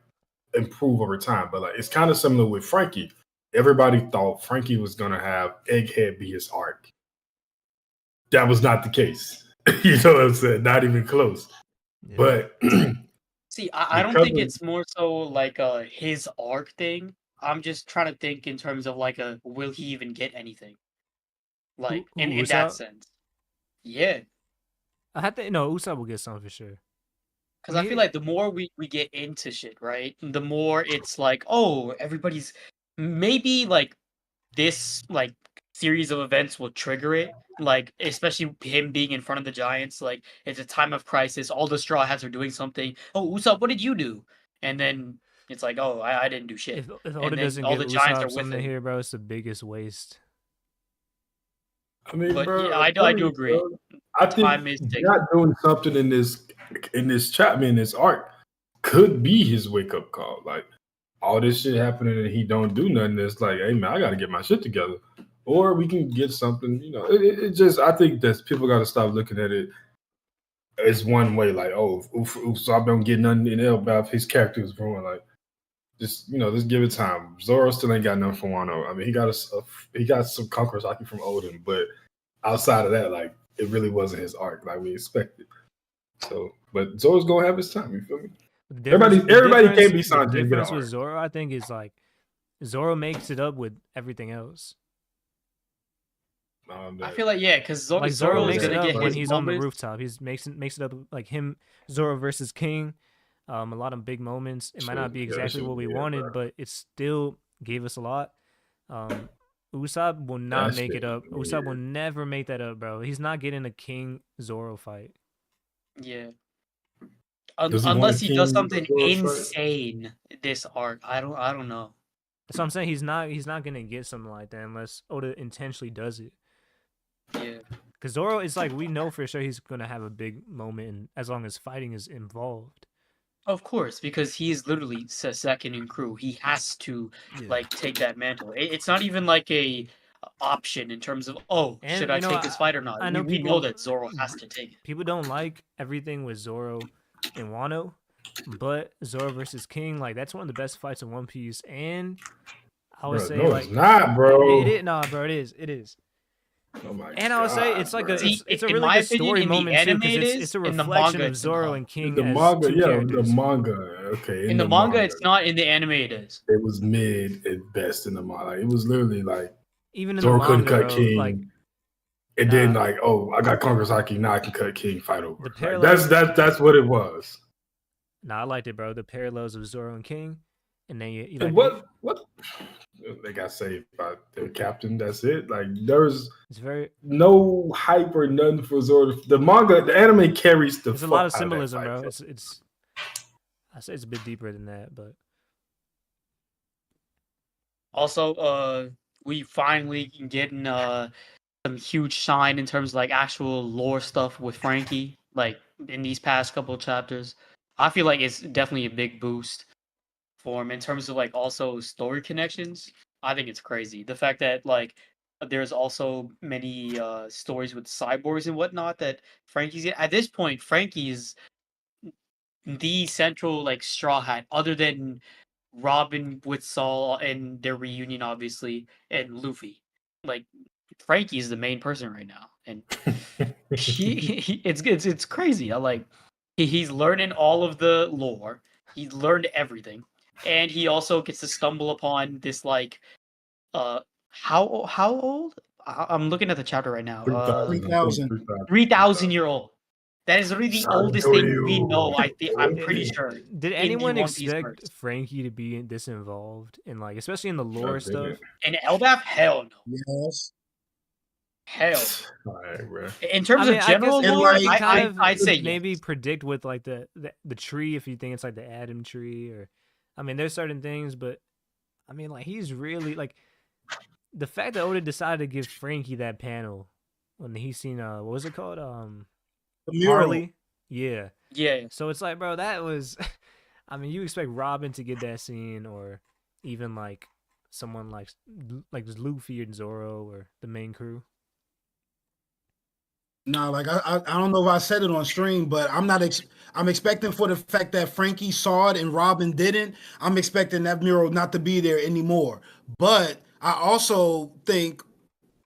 A: improve over time. But like, it's kind of similar with Frankie. Everybody thought Frankie was gonna have Egghead be his arc. That was not the case. You know what I'm saying? Not even close.
F: Yeah.
A: But
C: See, I don't
A: because
C: think
A: of-
C: it's more so like his arc thing. I'm just trying to think in terms of like a will he even get anything? Like in that
B: Usopp?
C: sense. Yeah.
B: I had to no Usopp will get something for sure.
C: Because I feel like the more we get into shit, right? The more it's like, oh, everybody's maybe like this like series of events will trigger it. Like, especially him being in front of the Giants, like it's a time of crisis, all the straw hats are doing something. Oh, Usopp, what did you do? And then it's like, oh, I didn't do shit.
B: If
C: And
B: Oda
C: then
B: doesn't
C: all
B: give
C: the Giants are
B: Usopp
C: with
B: something
C: him.
B: here, bro, it's the biggest waste.
A: I mean,
C: But
A: bro,
C: yeah, I do agree.
A: bro, I
C: Time
A: think
C: is ticking.
A: not doing something in this chapter, in this arc, could be his wake up call. Like, all this shit happening and he don't do nothing. It's like, hey man, I got to get my shit together, or we can get something. You know, it just, I think that people got to stop looking at it as one way. Like, oh, so I don't get nothing in Elbaf. His character is growing. Like, just, you know, just give it time. Zoro still ain't got nothing from Wano. I mean, he got some conquerors Aki from Odin, but outside of that, like, it really wasn't his arc like we expected. So, but Zoro's gonna have his time. You feel me? Everybody can't be
B: The
A: Sanji and get an
B: difference with
A: arc.
B: Zoro, I think, is like Zoro makes it up with everything else.
C: I feel like, yeah, because
B: Like Zoro
C: Zoro is
B: makes it
C: gonna
B: up
C: get
B: when
C: his
B: he's on the
C: moments.
B: rooftop. He's makes it up like him, Zoro versus King. A lot of big moments. It might not be
A: Yeah,
B: exactly what we wanted, but it still gave us a lot. Usopp will not
A: That
B: make
A: shit
B: it up.
A: was
B: Usopp will
A: weird.
B: never make that up, bro. He's not getting a King Zoro fight.
C: Yeah.
A: Does he want
C: Unless
A: a
C: he does
A: king
C: something
A: of Zoro's tribe?
C: insane this arc. I don't know.
B: So I'm saying he's not gonna get something like that unless Oda intentionally does it.
C: Yeah.
B: Because Zoro is like, we know for sure he's gonna have a big moment, as long as fighting is involved.
C: Of course, because he is literally second in crew. He has to
B: Yeah.
C: take that mantle. It's not even like a option in terms of
B: And
C: should I take this fight or not.
B: I know
C: We know that Zoro has to take it.
B: People don't like everything with Zoro and Wano, but Zoro versus King, like that's one of the best fights in One Piece. And I would say,
A: no,
B: like,
A: it's not, bro.
B: it is. Nah, bro, it is.
A: Oh my
B: And I would say
A: God,
B: it's like
A: bro.
B: it's a
C: in
B: really
C: my
B: good
C: opinion,
B: story
C: in the
B: moment too,
C: anime
B: because
C: it
B: it's
C: is,
B: a
C: in the
B: reflection
C: manga
B: of
C: it's
B: Zoro
C: not.
B: and King
A: The
B: as
A: manga,
B: two
A: yeah,
B: characters.
A: the manga. Okay,
C: In the manga, it's not. In the anime, it is.
A: It was mid at best in the manga. Like, it was literally like
B: Even in
A: Zoro
B: the
A: couldn't
B: manga,
A: cut
B: bro,
A: King,
B: like
A: and then like, oh, I got Conqueror's Haki, now I can cut King, fight over.
B: The
A: Like,
B: parallels-
A: that's what it was.
B: I liked it, bro. The parallels of Zoro and King, and then you
A: And
B: like
A: what they got saved by their captain. That's it. Like there was
B: it's very
A: no hype or nothing for Zoro. The manga, the anime carries the.
B: there's a
A: fuck
B: lot of
A: out
B: symbolism,
A: that fight,
B: bro. It's I say it's a bit deeper than that, but
C: Also, we finally getting some huge shine in terms of like actual lore stuff with Frankie, like in these past couple of chapters. I feel like it's definitely a big boost for him in terms of like also story connections. I think it's crazy. The fact that like there's also many stories with cyborgs and whatnot that Frankie's at this point, Frankie is the central like straw hat other than Robin with Saul and their reunion, obviously, and Luffy. Like Frankie is the main person right now, and it's crazy. I like he's learning all of the lore. He's learned everything, and he also gets to stumble upon this like how old? I'm looking at the chapter right now.
D: 3,000.
C: 3,000-year-old. That is really the oldest thing we know. I'm
B: It-
C: pretty sure.
B: did
C: in
B: anyone
C: the One Piece
B: expect
C: verse.
B: Frankie to be this involved in like, especially in the lore stuff?
C: And Elbaf, hell no.
D: Yes.
C: Hell.
A: All right, bro.
C: In terms of
B: I
C: general
B: guess
C: lore,
D: like,
B: you kind of
C: I'd say
B: maybe
C: yes.
B: predict with like the tree, if you think it's like the Adam tree, or I mean, there's certain things, but I mean, like he's really like the fact that Oda decided to give Frankie that panel when he seen what was it called
D: The mural.
B: Harley, yeah.
C: Yeah.
B: So it's like, bro, that was I mean, you expect Robin to get that scene, or even like someone like Luffy and Zoro or the main crew.
D: No, like I don't know if I said it on stream, but I'm not. I'm expecting for the fact that Frankie saw it and Robin didn't. I'm expecting that mural not to be there anymore. But I also think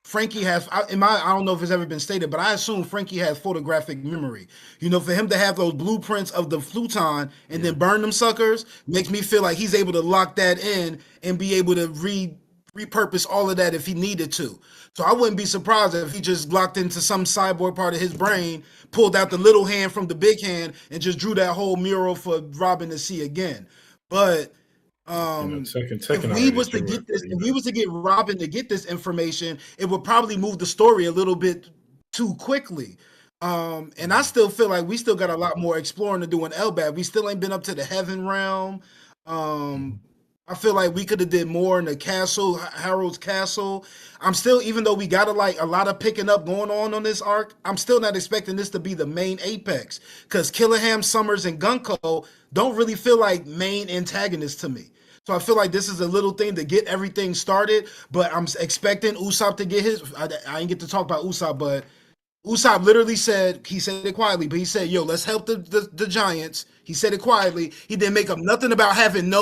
D: Frankie has. I don't know if it's ever been stated, but I assume Frankie has photographic memory. You know, for him to have those blueprints of the Fluton and then burn them suckers makes me feel like he's able to lock that in and be able to repurpose all of that if he needed to. So I wouldn't be surprised if he just locked into some cyborg part of his brain, pulled out the little hand from the big hand, and just drew that whole mural for Robin to see again. But if we was to get this, if we was to get Robin to get this information, it would probably move the story a little bit too quickly. And I still feel like we still got a lot more exploring to do in Elbaf. We still ain't been up to the Heaven Realm. I feel like we could have did more in the castle, Harold's castle. I'm still, even though we got a lot of picking up going on this arc, I'm still not expecting this to be the main apex, because Killaham, Summers, and Gunko don't really feel like main antagonists to me. So I feel like this is a little thing to get everything started, but I'm expecting Usopp to get his. I didn't get to talk about Usopp, but Usopp literally said, he said it quietly, but he said, yo, let's help the Giants. He said it quietly. He didn't make up nothing about having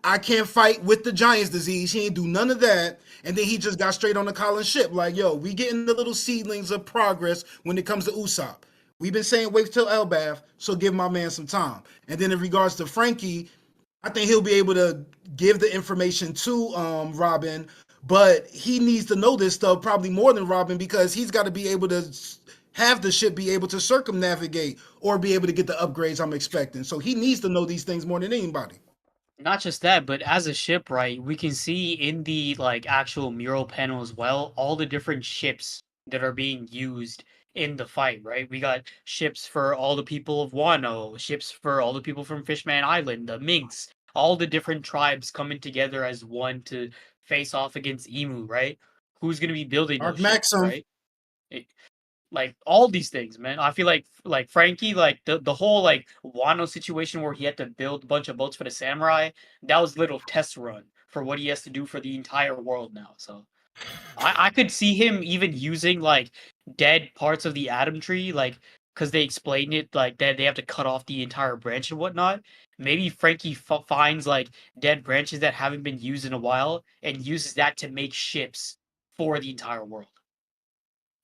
D: I can't fight with the Giants disease. He ain't do none of that. And then he just got straight on the Colin ship. Like, yo, we getting the little seedlings of progress when it comes to Usopp. We've been saying wait till Elbaf, so give my man some time. And then in regards to Frankie, I think he'll be able to give the information to Robin, but he needs to know this stuff probably more than Robin, because he's got to be able to have the ship be able to circumnavigate or be able to get the upgrades I'm expecting. So he needs to know these things more than anybody.
C: Not just that, but as a ship, right, we can see in the like actual mural panel as well all the different ships that are being used in the fight, right? We got ships for all the people of Wano, ships for all the people from Fishman Island, the Minks, all the different tribes coming together as one to face off against Emu, right? Who's gonna be building
D: Mark
C: those ships,
D: Maxim.
C: right? Like all these things, man. I feel like Frankie, like the whole like Wano situation where he had to build a bunch of boats for the samurai, that was a little test run for what he has to do for the entire world now. So I could see him even using like dead parts of the Atom Tree, like because they explained it like that they have to cut off the entire branch and whatnot. Maybe Frankie finds like dead branches that haven't been used in a while and uses that to make ships for the entire world.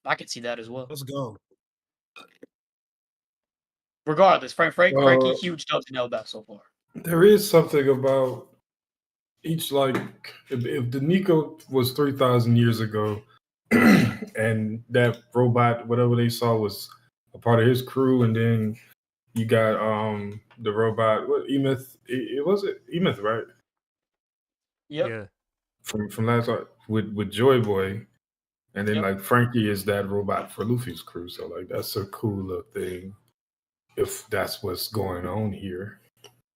C: I could see that as well.
D: Let's go.
C: Regardless, Frankie, huge dubs in Elbaf so far.
A: There is something about each, like, if the Nika was 3,000 years ago, and that robot, whatever they saw, was a part of his crew, and then you got the robot, what Emeth? It was it Emeth, right?
C: Yep.
B: Yeah.
A: From last art with Joy Boy, and then
C: Yep.
A: like Frankie is that robot for Luffy's crew. So like that's a cool little thing. If that's what's going on here.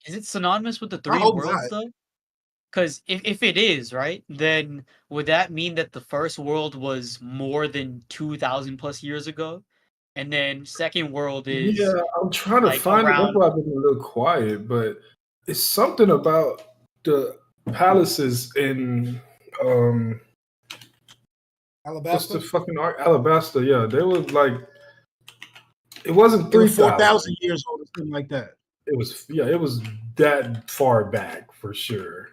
C: Is it synonymous with the three
D: hope
C: worlds
D: not.
C: though? Because if it is, right, then would that mean that the first world was more than 2,000 plus years ago? And then second world is
A: Yeah, I'm trying to
C: like
A: find it. That's
C: around
A: why I've been a little quiet, but it's something about the palaces in what's the
D: Alabasta.
A: fucking art? Alabasta? Yeah, they were like it wasn't
D: It was
A: 3,000.
D: 4,000 years old or something like that.
A: It was that far back for sure.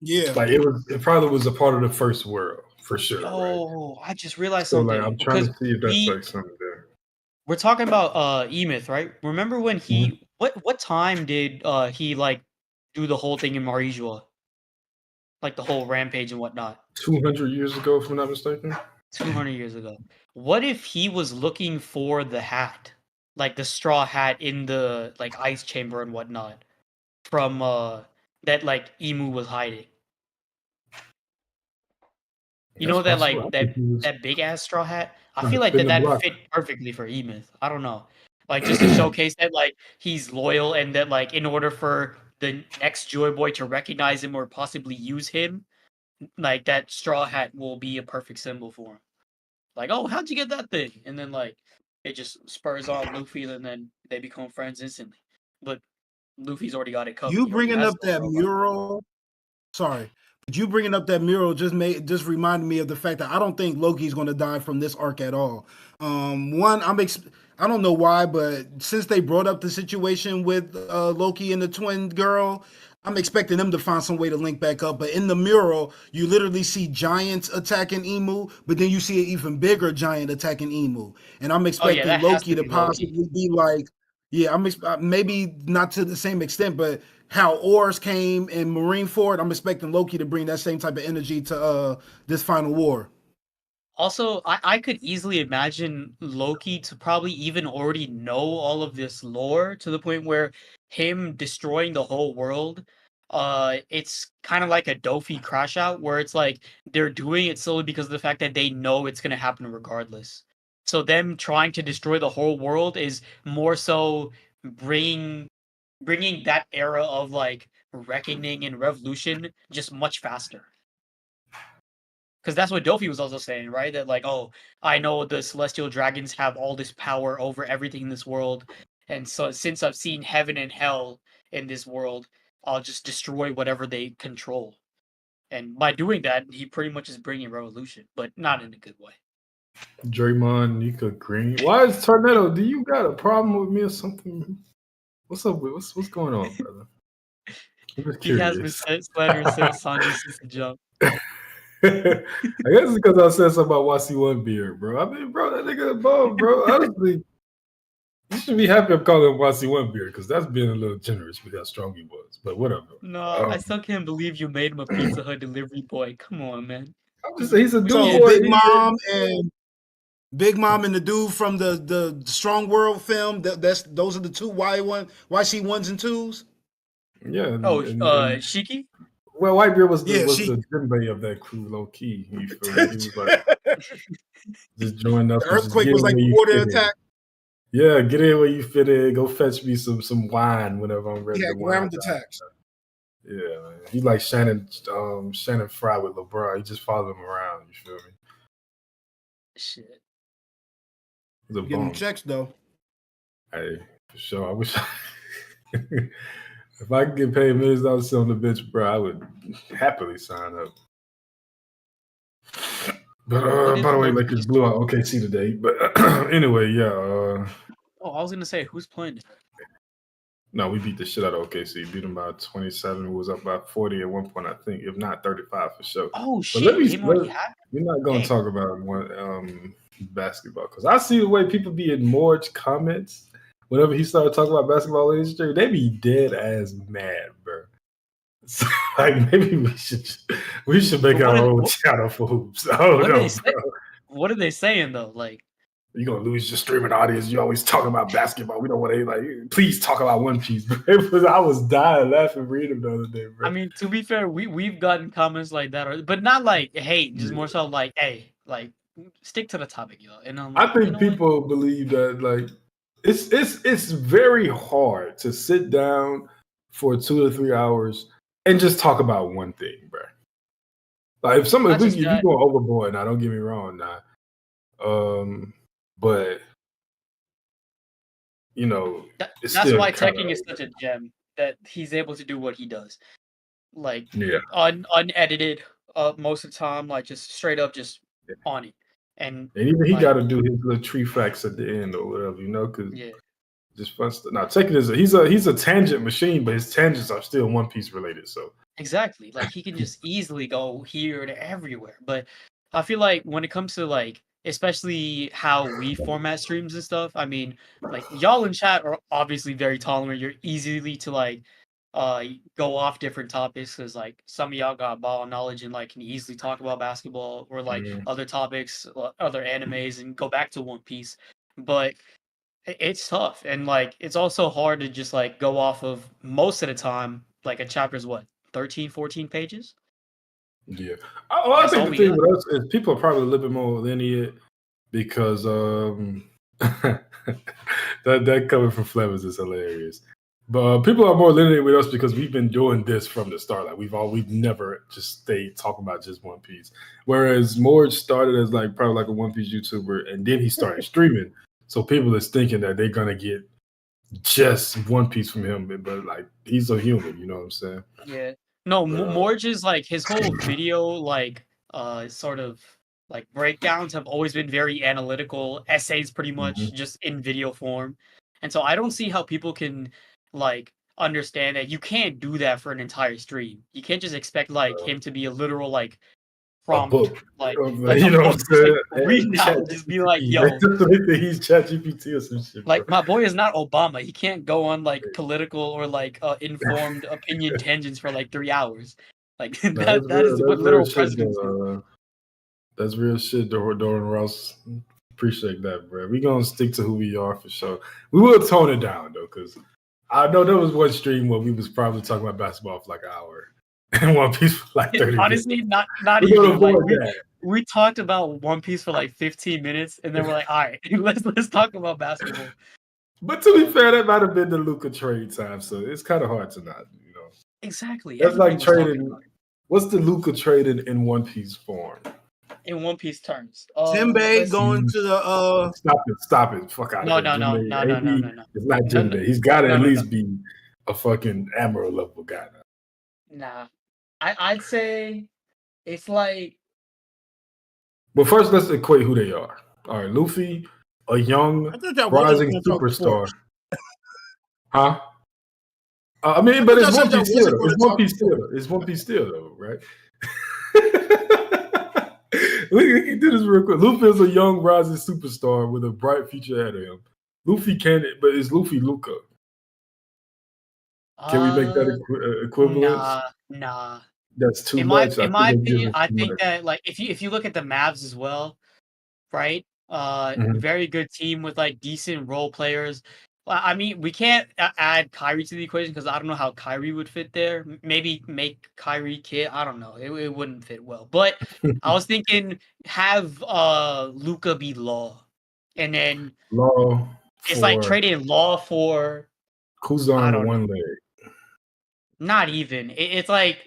D: Yeah.
A: Like it probably was a part of the first world for sure. Right?
C: Oh, I just realized
A: So
C: something.
A: like I'm trying
C: because
A: to see if that's
C: we
A: like something there.
C: we're talking about Emeth, right? Remember when he what time did he like do the whole thing in Marijua? Like the whole rampage and whatnot.
A: 200 years ago, if I'm not mistaken.
C: 200 years ago. What if he was looking for the hat, like the straw hat in the like ice chamber and whatnot, from that like Emu was hiding? You know
A: That's
C: that
A: possible.
C: like
A: I think he was
C: that big ass straw hat? I
A: trying
C: feel
A: to
C: like
A: spin the
C: that
A: block.
C: fit perfectly for Emeth. I don't know. Like just to showcase that like he's loyal and that like in order for the next Joy Boy to recognize him or possibly use him, like that straw hat will be a perfect symbol for him. Like, oh, how'd you get that thing? And then like it just spurs on Luffy, and then they become friends instantly. But Luffy's already got it covered.
D: You
C: He already
D: bringing
C: has
D: up
C: the
D: that
C: robot.
D: mural? Sorry, but you bringing up that mural just reminded me of the fact that I don't think Loki's going to die from this arc at all. One, I don't know why, but since they brought up the situation with Loki and the twin girl, I'm expecting them to find some way to link back up. But in the mural, you literally see giants attacking Emu, but then you see an even bigger giant attacking Emu, and I'm expecting
C: that has
D: Loki
C: to
D: to
C: be Loki.
D: possibly be like, yeah, maybe not to the same extent, but how Oars came in Marineford, I'm expecting Loki to bring that same type of energy to this final war.
C: Also, I could easily imagine Loki to probably even already know all of this lore to the point where him destroying the whole world, it's kind of like a Dofi crash out where it's like they're doing it solely because of the fact that they know it's going to happen regardless. So them trying to destroy the whole world is more so bringing that era of like reckoning and revolution just much faster. Because that's what Dofi was also saying, right? That like, oh, I know the celestial dragons have all this power over everything in this world, and so since I've seen heaven and hell in this world, I'll just destroy whatever they control. And by doing that, he pretty much is bringing revolution, but not in a good way.
A: Draymond, Nika, Green. Why is Tornado? Do you got a problem with me or something? What's up? What's going on, brother? I'm just
C: He has been
A: curious.
C: slandering Sanji since the jump.
A: I guess it's because I said something about YC1 beard, bro. I mean, bro, that nigga above, bro. Honestly, you should be happy I'm calling him YC1 beard because that's being a little generous with how strong he was. But whatever.
C: No, I still can't believe you made him a Pizza Hut delivery boy. Come on, man.
A: I'm just saying he's a dude
D: So
A: boy.
D: Big Mom and the dude from the Strong World film. Those are the two YC 1s and 2s.
A: Yeah. And
C: Shiki?
A: well, Whitebeard was the
D: Yeah,
A: was the Jinbei of that crew, low key. You feel me? He was like Just join us.
D: The
A: and just
D: earthquake
A: get
D: was
A: in
D: like
A: where you
D: water
A: fit in.
D: attack.
A: Yeah, get in where you fit in. Go fetch me some wine whenever I'm ready
D: He
A: to
D: had
A: wine.
D: ground attacks.
A: Yeah, man. He's like Shannon Fry with LeBron. You just follow him around. You feel me?
C: Shit.
A: He's a
D: Give him
A: bum.
D: checks though.
A: Hey, for sure. I wish if I could get paid millions of dollars to sit on the bench, bro, I would happily sign up. But by the way, Lakers blew out OKC today. But anyway, yeah.
C: Oh, I was gonna say, who's playing it?
A: No, we beat the shit out of OKC. Beat them by 27. It was up by 40 at one point, I think, if not 35 for sure.
C: Oh
A: But
C: shit! Game already happened.
A: we're not going to talk about basketball because I see the way people be in Morge comments whenever he started talking about basketball industry. They be dead as mad, bro. So, like maybe we should make our own channel for hoops.
C: What are they saying though? Like,
A: you're gonna lose your streaming audience. You always talk about basketball. We don't want to please talk about One Piece. I was dying laughing reading the other day, bro.
C: I mean, to be fair, we've gotten comments like that, but not like hate, just more so like, hey, like stick to the topic, yo. And I'm like,
A: I think people believe that like it's very hard to sit down for 2 to 3 hours and just talk about one thing, bro. Like if you're going overboard, now don't get me wrong, but you know,
C: that's why Tekking is such a gem that he's able to do what he does, like unedited most of the time, like just straight up just on it, and
A: even he got to do his little tree facts at the end or whatever, you know, because just fun stuff. Now Tekking he's a tangent machine, but his tangents are still One Piece related, so
C: exactly, like he can just easily go here to everywhere. But I feel like when it comes to like, especially how we format streams and stuff, I mean, like y'all in chat are obviously very tolerant. You're easily to like go off different topics because like some of y'all got ball knowledge and like can easily talk about basketball or like other topics, other animes, and go back to One Piece. But it's tough, and like it's also hard to just like go off of most of the time. Like a chapter's what, 13, 14 pages?
A: Yeah. I think the thing with us is people are probably a little bit more linear because that coming from Flemings is hilarious. But people are more linear with us because we've been doing this from the start. Like we've never just stayed talking about just One Piece. Whereas Morge started as like probably like a One Piece YouTuber, and then he started streaming. So people is thinking that they're gonna get just One Piece from him, but like he's a human, you know what I'm saying?
C: Yeah. No, Morge is like his whole video, like sort of like breakdowns have always been very analytical essays, pretty much just in video form. And so I don't see how people can like understand that you can't do that for an entire stream. You can't just expect like him to be a literal like prompt, like
A: you know what I'm saying?
C: Read now and just be like, yo,
A: he's ChatGPT or some shit.
C: Like my boy is not Obama. He can't go on like political or like informed opinion tangents for like 3 hours. Like that is what literal presidents do.
A: That's real shit, Doran Ross. Appreciate that, bro. We gonna stick to who we are for sure. We will tone it down though, because I know there was one stream where we was probably talking about basketball for like an hour and One Piece for like 30
C: Honestly,
A: minutes.
C: not even. Like, we talked about One Piece for like 15 minutes, and then we're like, all right, let's talk about basketball.
A: But to be fair, that might have been the Luka trade time, so it's kind of hard to not, you know.
C: Exactly.
A: That's like trading. What's the Luka trade in One Piece form?
C: In One Piece terms,
D: Jinbei going to the
A: Stop it, fuck out of
C: No.
A: It's not Jinbei. He's got to at least be a fucking Admiral level guy now.
C: Nah, I'd say it's like.
A: But first, let's equate who they are. All right, Luffy, a young rising superstar. Huh? I mean, but it's One Piece still. It's One Piece still. It's One Piece still, though, right? We can do this real quick. Luffy is a young rising superstar with a bright future ahead of him. Luffy can, but is Luffy Luka? Can we make that equivalence?
C: Nah.
A: That's too
C: much.
A: In
C: my opinion, I think that like if you look at the Mavs as well, right? Very good team with like decent role players. Well, I mean, we can't add Kyrie to the equation because I don't know how Kyrie would fit there. Maybe make Kyrie Kid. I don't know. It wouldn't fit well. But I was thinking have Luca be Law, and then
A: Law
C: it's like
A: for
C: trading Law for
A: who's
C: I
A: on the
C: don't know.
A: one leg.
C: Not even. It's like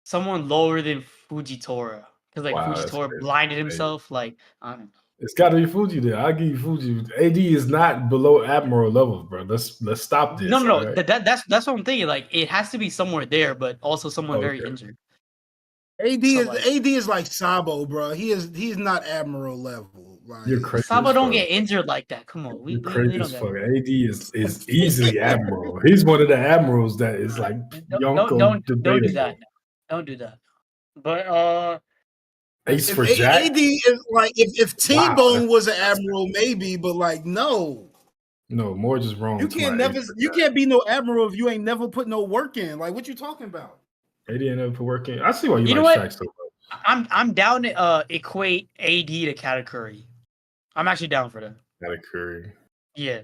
C: someone lower than Fujitora because like
A: Wow, that's
C: Fujitora
A: crazy.
C: blinded
A: Hey,
C: himself. Like I don't know.
A: it's got to be Fuji there. I'll give you Fuji. AD is not below Admiral levels, bro. Let's stop this.
C: No.
A: all right?
C: That's what I'm thinking. Like it has to be somewhere there, but also someone very
A: Okay.
C: injured.
D: AD
C: So,
D: is
C: like-
D: AD is like Sabo, bro. He's not Admiral level. Like,
A: You're crazy.
C: Saba
A: as
C: don't
A: fuck.
C: get injured like that. Come on, we
A: You're
C: don't
A: crazy as
C: get.
A: fuck. AD is easily Admiral. He's one of the admirals that is like
C: Don't do
A: debatable.
C: that. Don't do that. But
A: Ace
D: if
A: for Jack.
D: AD is like if
A: Wow,
D: T-Bone was an Admiral, maybe, but like no.
A: No, more just wrong.
D: You
A: to
D: can't
A: my
D: never
A: Ace for
D: you
A: Jack.
D: can't be no Admiral if you ain't never put no work in. Like what you talking about?
A: AD ain't never put work in. I see why you
C: You know
A: like
C: what?
A: Shaq so much.
C: I'm down to equate AD to Curry. I'm actually down for that.
A: Got Curry.
C: Yeah.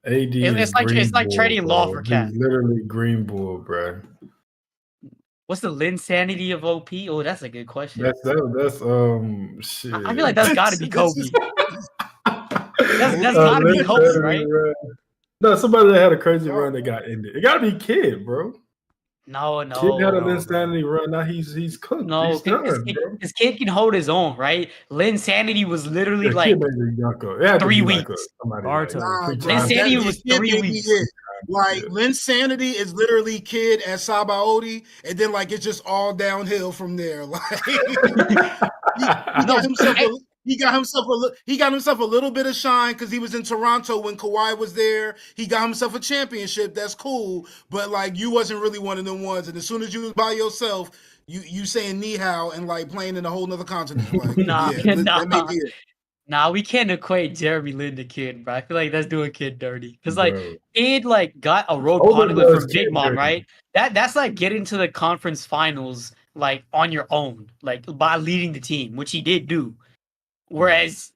A: AD
C: It's
A: is
C: like
A: Green
C: it's like
A: Bull,
C: trading Law
A: bro.
C: for Cat.
A: He's literally Green Bull, bro.
C: What's the Linsanity of OP? Oh, that's a good question.
A: That's shit.
C: I feel like that's got to be Kobe.
D: This is-
C: That's gotta be Kobe, right?
A: No, somebody that had a crazy run that got ended. It got to be Kid, bro.
C: No.
A: Kid had a
B: bro.
A: Linsanity run. Now he's cooked.
C: No,
A: He's done, bro.
C: this kid can hold his own, right? Linsanity was literally
A: Yeah,
C: like
A: Kid made it Yonko. It had to
C: 3
A: be like
C: weeks.
A: somebody
B: Barto.
D: Nah,
A: like
D: bro,
C: Linsanity
D: that-
C: was
D: it
C: 3
D: may be
C: weeks.
D: it. Like
A: Yeah.
D: Linsanity is literally Kid at Sabaody, and then like it's just all downhill from there. Like he got himself a he got himself a little bit of shine because he was in Toronto when Kawhi was there. He got himself a championship. That's cool, but like you wasn't really one of them ones. And as soon as you was by yourself, you saying ni hao and like playing in a whole nother continent. Like
C: Nah,
D: that may be it.
C: Nah, we can't equate Jeremy Lin to Kid, bro. I feel like that's doing Kid dirty. Because like
A: Bro.
C: Kid like got a road
A: Older
C: punishment
A: does
C: from
A: Kid
C: Big Mom,
A: dirty.
C: right? That's like getting to the conference finals like on your own, like by leading the team, which he did do. Whereas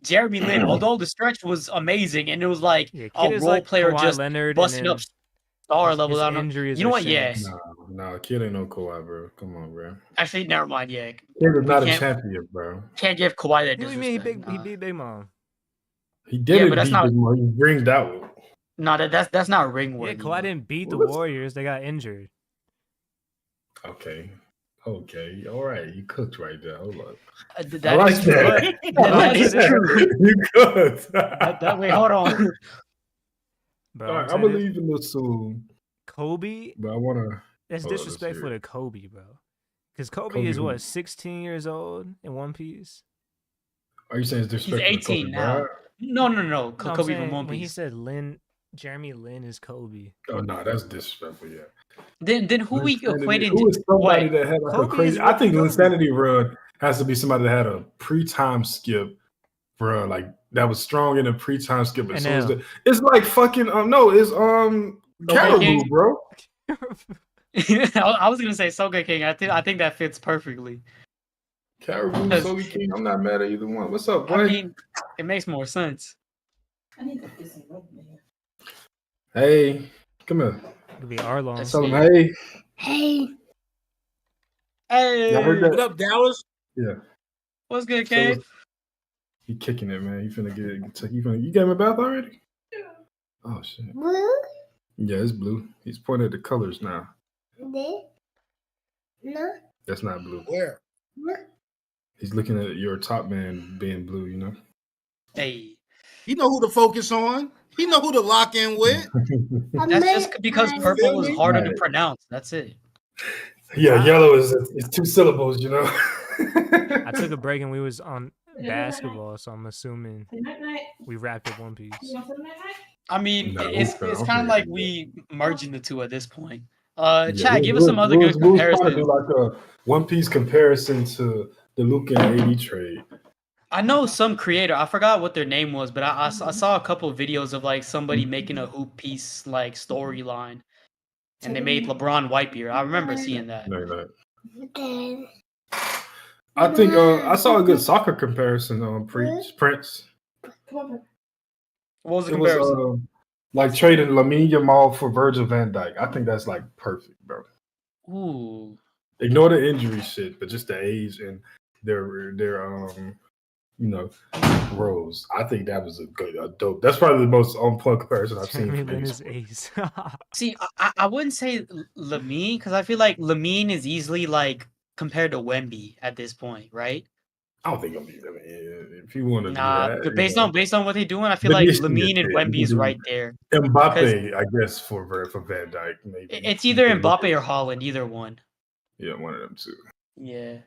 C: Jeremy Lin, although the stretch was amazing and it was like
B: Yeah,
C: a
B: Kid is
C: role
B: like
C: player
B: Kawhi
C: just
B: Leonard, and
C: busting
B: then
C: up star
B: his
C: levels. I don't know.
B: injuries
C: You know
B: are
C: what? Yeah.
B: Shaq's.
A: No, Kid ain't no Kawhi, bro. Come on, bro.
C: Actually, never mind. Yeah.
A: Kid is not a
C: can't-
A: champion, bro.
C: Can't give Kawhi that
B: What do you mean
C: disrespect.
B: he beat Big Mom?
A: He
C: Yeah,
A: didn't
C: but that's
A: beat
C: not-
A: Big Mom. He ringed out.
C: No, that's not ring
B: Yeah,
C: worthy.
B: Kawhi didn't beat the
A: Well, let's-
B: Warriors. They got injured.
A: Okay. All right. You cooked right there. Hold up.
C: That
A: I like
C: is true.
A: that.
C: That is true.
A: You cooked.
C: Wait, hold on.
B: Bro,
A: All right, I
B: I'm saying
A: believe in this soon,
B: Kobe.
A: but I want to.
B: That's
A: Hold on, let's
B: disrespectful
A: hear
B: to Kobe, bro. Because Kobe
A: Kobe
B: is
A: who?
B: what 16 years old in One Piece.
A: Are you saying it's disrespectful?
C: He's 18
A: to Kobe
C: now.
A: Bryant?
C: No.
B: No, I'm
C: Kobe
B: saying
C: from One
B: when he
C: Piece.
B: said Jeremy Lin is Kobe.
A: Oh no, that's disrespectful. Yeah.
C: Then who we
A: Linsanity-
C: equating
A: Who is somebody
C: what?
A: that had like
B: Kobe
A: a crazy?
B: is
A: I think the
B: Kobe.
A: Insanity run has to be somebody that had a pre-time skip, bro. Like that was strong in a pre-time skip. And so is
B: NL.
A: it's like fucking no, it's Caribou,
C: King.
A: bro.
C: I was gonna say Soga King. I think that fits perfectly.
A: Caribou,
C: Because-
A: Sogi King. I'm not mad at either one. What's up, boy?
C: I mean, it makes more sense.
G: I need to get some rope, man.
A: Hey, come here.
B: Could be Arlong.
C: That's-
A: Tell him, hey.
G: Hey,
C: Hey,
A: Y'all heard
D: What
A: that?
D: up, Dallas?
A: Yeah.
C: what's good,
A: So
C: Cave?
A: he kicking it, man. You finna get. You gave him a bath already? Oh shit.
G: blue,
A: Yeah, it's blue. He's pointing at the colors now.
G: this, no,
A: That's not blue.
D: Where?
G: no.
A: He's looking at your top man being blue, you know?
C: Hey,
D: He know who to focus on. He know who to lock in with.
C: that's just because purple is harder to
A: Right.
C: pronounce. That's it.
A: Yeah, yellow is it's 2 syllables, you know?
B: I took a break and we was on basketball, so I'm assuming
G: Night, night.
B: we wrapped up One Piece.
G: You want some night, night?
C: I mean,
A: No,
C: it's
A: I'm
C: kind
A: pretty
C: of like
A: good.
C: we merging the two at this point.
A: Yeah,
C: Chad, give us some other good
A: we'll try to
C: comparisons.
A: do like a One Piece comparison to the Luka and AD trade.
C: I know some creator. I forgot what their name was, but I saw a couple of videos of like somebody making a hoop piece like storyline, and they made LeBron white beard. I remember seeing that.
A: No, no.
G: Okay.
A: I think I saw a good soccer comparison on Prince.
G: Come on.
C: What was the
A: It was
C: comparison?
A: like trading Lamine Yamal for Virgil van Dijk. I think that's like perfect, bro.
C: Ooh.
A: Ignore the injury shit, but just the age and their roles. I think that was a dope. That's probably the most on point comparison I've seen
B: Jeremy
A: from
B: Lin
A: any
B: is
A: sport.
B: ace.
C: See, I wouldn't say Lamine because I feel like Lamine is easily like compared to Wemby at this point, right?
A: I don't think I'm I mean, if you want to do
C: Nah,
A: that,
C: based on what they're doing, I feel
A: but
C: like
A: this year,
C: Lamine and
A: you
C: Wemby
A: can
C: is
A: do
C: right there. Because
A: Mbappe, I guess, for Van Dyke, maybe.
C: it's
A: You
C: either
A: could look
C: Mbappe
A: at-
C: or Holland, either one.
A: Yeah, one of them two.
C: Yeah.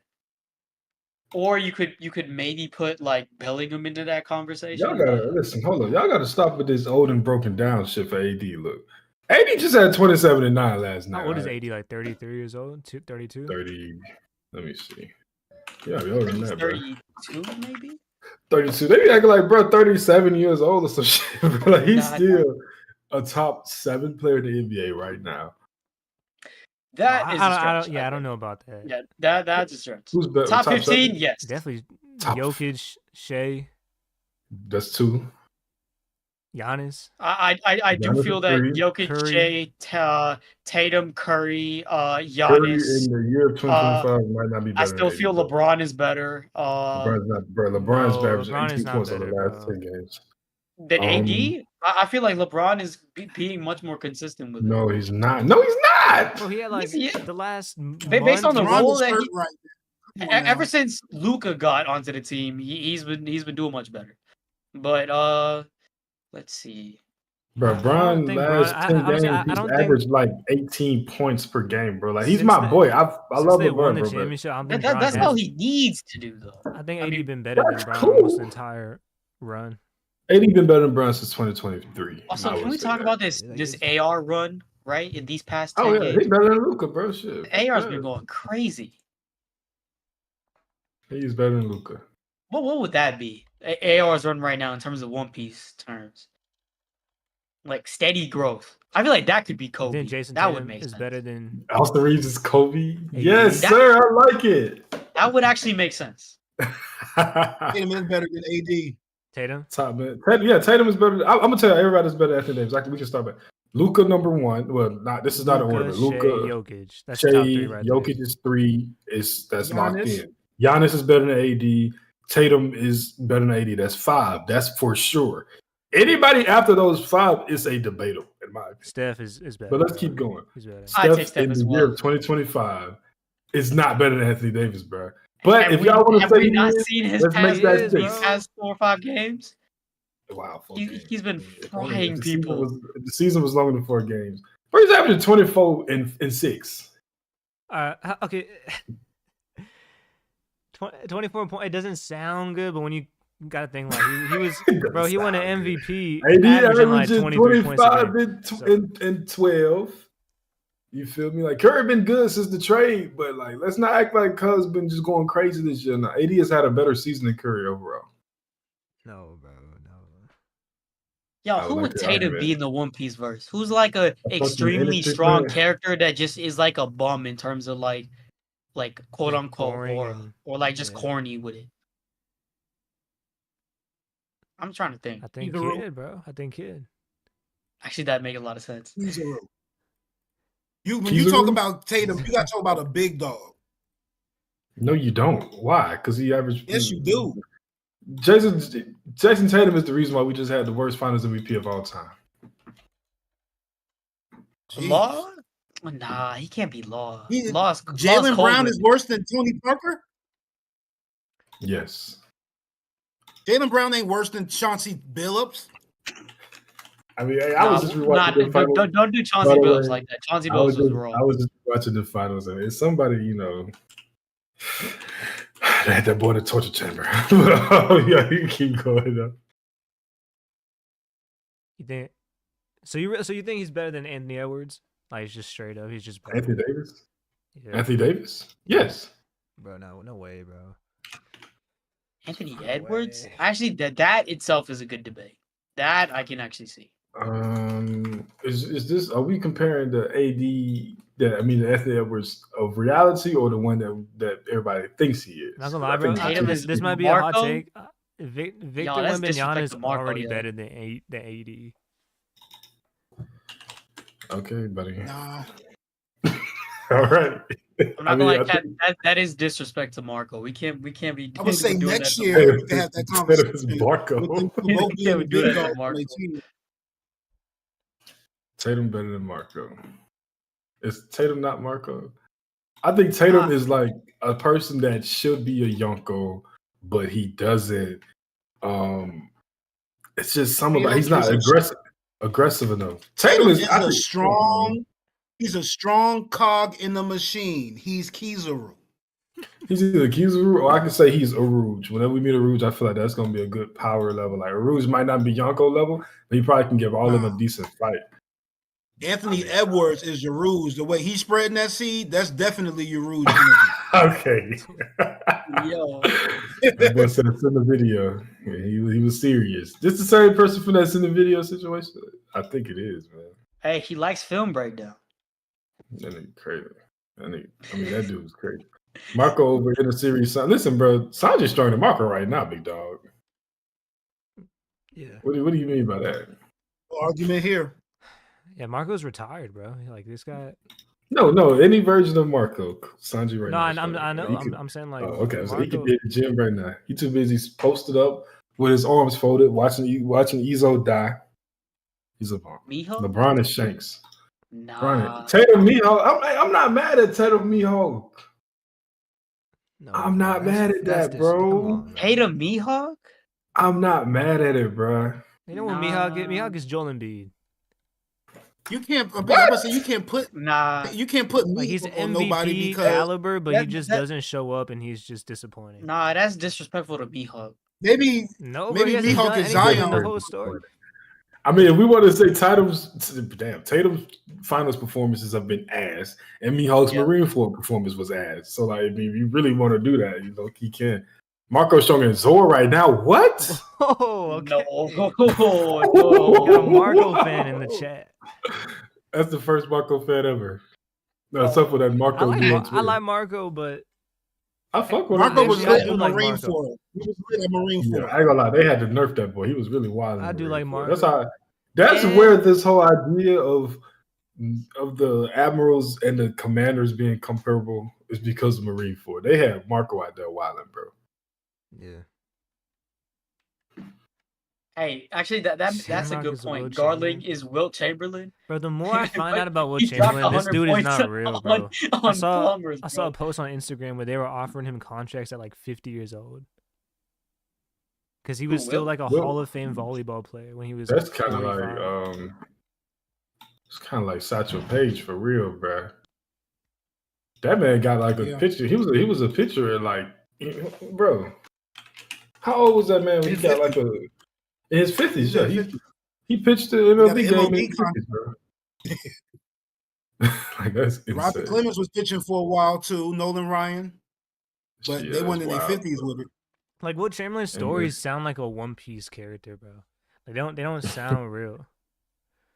C: Or you could maybe put like Bellingham into that conversation.
A: Y'all gotta
C: but-
A: listen. Hold on, y'all gotta stop with this old and broken down shit for AD. Look, AD just had 27 and 9 last night.
B: How old is
A: right?
B: 80? Like 33 years old? 32?
A: 30. Let me see. Yeah,
C: I
A: be
C: think
A: older than
C: he's
A: that, bro.
C: 32, maybe.
A: 32. They be acting like, bro, 37 years old or some shit. Bro. Like, he's
C: Nah,
A: still a top 7 player in the NBA right now.
C: That is a stretch.
B: I don't know about that.
C: Yeah, that's a stretch.
A: Who's better?
C: Top 15,
A: 7?
C: yes.
B: Definitely
A: Top-
B: Jokic, Shea,
A: That's 2.
B: Giannis.
C: I do
A: Giannis
C: feel
A: is
C: that
A: 3.
C: Jokic,
B: Curry.
C: Shea, Tatum, Curry,
A: Curry
C: Giannis.
A: in the year of 2025 might not be better
C: I still
A: than
C: feel
A: 80, bro.
C: LeBron is better.
A: LeBron's not, bro. LeBron's
B: No,
A: averaging
B: LeBron
A: 18
B: is not
A: points over
B: better,
A: the last
B: bro.
A: 10 games.
C: Than AD. I feel like LeBron is being much more consistent with it.
A: No, he's not. No, he's not.
B: Bro, he had like
C: He's-
B: the last
C: based on the
B: month,
D: LeBron
C: role
D: is
C: that
D: hurt
C: he,
D: right now. Come on
C: ever
D: now.
C: since Luca got onto the team, he's been doing much better. But let's see.
A: Bro,
B: I don't
A: Bron
B: think
A: last
B: Bron-
A: 10
B: honestly,
A: games,
B: I
A: he's
B: don't think-
A: averaged like 18 points per game, bro. Like, he's
B: Since
A: my
B: the-
A: boy. I
B: Since
A: love
B: they
A: LeBron,
B: won the
A: bro. But
B: championship, I don't think Bron
C: That's
B: has.
C: all he needs to do, though.
B: I think
C: I
B: AD
C: mean,
B: been better than
A: that's
B: Bron
A: cool.
B: almost the entire run.
A: AD been better than Bron since 2023.
C: Also,
A: I
C: can
A: would
C: we
A: say
C: talk
A: that.
C: about this
B: Like,
C: this
B: it's-
C: AR run, right? In these past 10
A: Oh, yeah.
C: games.
A: He's better than Luca, bro. Shit.
C: AR's been going crazy.
A: He's better than Luca.
C: What would that be? AR's run right now in terms of One Piece terms. Like steady growth. I feel like that could be
B: You
C: Kobe.
B: think Jason
C: That would
B: Tatum
C: make
B: is
C: sense.
B: better than
A: Austin Reeves is Kobe.
B: AD?
A: Yes,
C: That-
A: sir. I like it.
C: That would actually make sense.
D: Tatum is better than AD.
B: Tatum?
A: Top man. Tatum is better. I'm gonna tell you, everybody's better Anthony Davis. We can start with Luca number 1. Well, this is not an order, but
B: Shea,
A: Luca,
B: Jokic. That's the top 3 right
A: Jokic
B: there.
A: is 3. That's locked
D: Giannis.
A: in. Giannis is better than AD. Tatum is better than AD. That's 5. That's for sure. Anybody after those 5 is a debatable, in my opinion.
B: Steph is better.
A: But let's
B: bro.
A: keep going.
B: He's better.
C: I'd say
A: Steph
C: Steph
A: in
C: as
A: the year
C: well.
A: of 2025 is not better than Anthony Davis, bro. But
C: Have
A: if
C: we-
A: y'all want to
C: have
A: say
C: we
A: he
C: not
A: is,
C: seen his
A: let's
C: past,
A: make that
B: is,
A: case.
C: his past 4 or 5 games?
A: Wow, 4
C: He-
A: games.
C: he's been
A: If only-
C: frying
A: if the season
C: people.
A: if the season was longer than 4 games. But he's averaging 24 and 6.
B: Okay. 24 points. It doesn't sound good, but when you got to think like he was, bro, he won an MVP,
A: AD
B: averaging like
A: averaging
B: 23 points a
A: 25
B: game.
A: and 12. You feel me? Like, Curry been good since the trade, but like, let's not act like Cuz been just going crazy this year. Now, AD has had a better season than Curry overall.
B: No, bro, no.
C: Yo,
A: I
C: who
A: like
C: would
A: the
C: Tatum
A: argument.
C: be in the One Piece verse? Who's like a
A: fucking
C: extremely
A: industry
C: strong
A: player.
C: character that just is like a bum in terms of like quote
B: Just
C: unquote
B: boring
C: or like just
B: yeah.
C: corny with it. I'm trying to think.
B: I think
D: Either
B: Kid, bro. I think Kid.
C: Actually, that make a lot of sense.
D: Kizaru. When you
A: Kizaru?
D: talk about Tatum, you got to talk about a big dog.
A: No, you don't. Why? Because he averaged.
D: Yes, you do.
A: Jason Tatum is the reason why we just had the worst Finals MVP of all time.
D: Jeez.
C: Law? Nah, he can't be Law.
D: He-
C: Law's
D: Jalen Brown
C: cold.
D: is worse than Tony Parker.
A: Yes.
D: Jalen Brown ain't worse than Chauncey Billups.
A: I mean, I was just rewatching the finals.
C: Don't do Chauncey
A: By the
C: Billups
A: way,
C: like that. Chauncey
A: I was
C: Billups was
A: just,
C: wrong.
A: I was just watching the finals, and it's somebody, they had that boy in the torture chamber. Oh, yeah, you keep going up.
B: You think? So you think he's better than Anthony Edwards? Like he's just straight up. He's just better.
A: Anthony Davis?
B: Yeah.
A: Anthony Davis? Yes.
B: Bro, no way, bro.
C: Anthony
B: No
C: Edwards?
B: way.
C: Actually, that itself is a good debate. That I can actually see.
A: Is this? Are we comparing the AD? The Anthony Edwards of reality, or the one that everybody thinks he is?
B: Not gonna
A: I
B: lie, bro.
A: think
C: Tatum
B: This
C: is
B: might be a hot
C: Marco?
B: take. Victor
C: that's
B: Wembanyama
C: disrespect
B: is
C: to Marco,
B: already
C: yeah.
B: better than AD.
A: Okay, buddy.
D: Nah.
A: All right.
C: I'm not gonna lie, Cat, that is disrespect to Marco. We can't be
D: I would say
C: doing
D: next
C: that to
D: year
C: Marco.
D: we can have that
A: Instead of
D: conversation
A: Marco.
D: with them
C: We
D: both being
C: can't
D: the
C: do that
D: big
C: to
D: dogs on
C: Marco.
D: their team.
A: Tatum better than Marco. Is Tatum not Marco? I think Tatum is like a person that should be a Yonko, but he doesn't. It's just something about he's not aggressive enough. Tatum is
D: he's a strong cog in the machine. He's Kizaru.
A: He's either Kizaru or I can say he's Aruj. Whenever we meet Aruj, I feel like that's going to be a good power level. Like Aruj might not be Yonko level, but he probably can give all of them a decent fight.
D: Anthony Edwards is Yaruj. The way he's spreading that seed, that's definitely Yaruj
A: Okay.
C: Yo.
A: That boy said it's in the video. Yeah, he was serious. This the same person from that's in the video situation? I think it is, man.
C: Hey, he likes film breakdown.
A: That nigga crazy. That dude was crazy. Marco over in the series. Listen, bro, Sanjay's stronger than Marco right now, big dog.
B: Yeah.
A: What do you mean by that?
D: Argument here.
B: Yeah, Marco's retired, bro. Like this guy.
A: No, any version of Marco, Sanjay right now.
B: No, I know. I'm saying like.
A: Oh, okay,
B: Marco,
A: so he could be at the gym right now. He too busy posted up with his arms folded, watching Izzo die. He's a bomb.
C: Miho?
A: LeBron is Shanks.
C: Nah.
A: Tatum Mihawk. I'm not mad at Tatum Mihawk.
B: No,
A: I'm not mad at that, bro.
C: Tatum Mihawk?
A: I'm not mad at it, bro.
B: You know what Mihawk is Joel Embiid.
D: You can't. You can't put.
C: Nah.
D: You can't put
B: Like he's
D: Mihawk on
B: MVP
D: nobody because
B: caliber, but he just doesn't show up, and he's just disappointing.
C: Nah, that's disrespectful to Mihawk.
D: maybe
B: Mihawk
D: is Zion.
B: The whole story.
A: I mean, if we want to say Tatum's finals performances have been ass, and Mihawk's Marineford performance was ass. So, like, if you really want to do that, he can. Marco's showing in Zor right now. What?
B: Oh, okay.
C: No.
B: Got a Marco fan in the chat.
A: That's the first Marco fan ever. No, it's up with that Marco.
B: I like Marco, but
A: I fuck with
D: Marco
A: him.
D: was lit at Marineford. He was lit at Marineford.
A: Yeah, I ain't gonna lie, they had to nerf that boy. He was really wild.
B: I do like Marco.
A: That's where this whole idea of the admirals and the commanders being comparable is because of Marineford. They had Marco out there wilding, bro.
B: Yeah.
C: Hey, actually, that's a good point. Garling is Wilt Chamberlain.
B: Bro, the more I find out about Wilt Chamberlain, this dude is not real, bro. I saw a post on Instagram where they were offering him contracts at like 50 years old. Because he was still like a Hall of Fame volleyball player when he was.
A: That's kind of like it's kind of like Satchel Paige for real, bro. That man got like a picture. He was a pitcher at like, bro. How old was that man when he got like in his 50s? Yeah, he pitched the MLB game in his 50s, bro. Like that's insane.
D: Robert Clemens was pitching for a while too. Nolan Ryan, but they went in their 50s with it.
B: Like Wilt Chamberlain's stories sound like a One Piece character, bro. Like they don't sound real.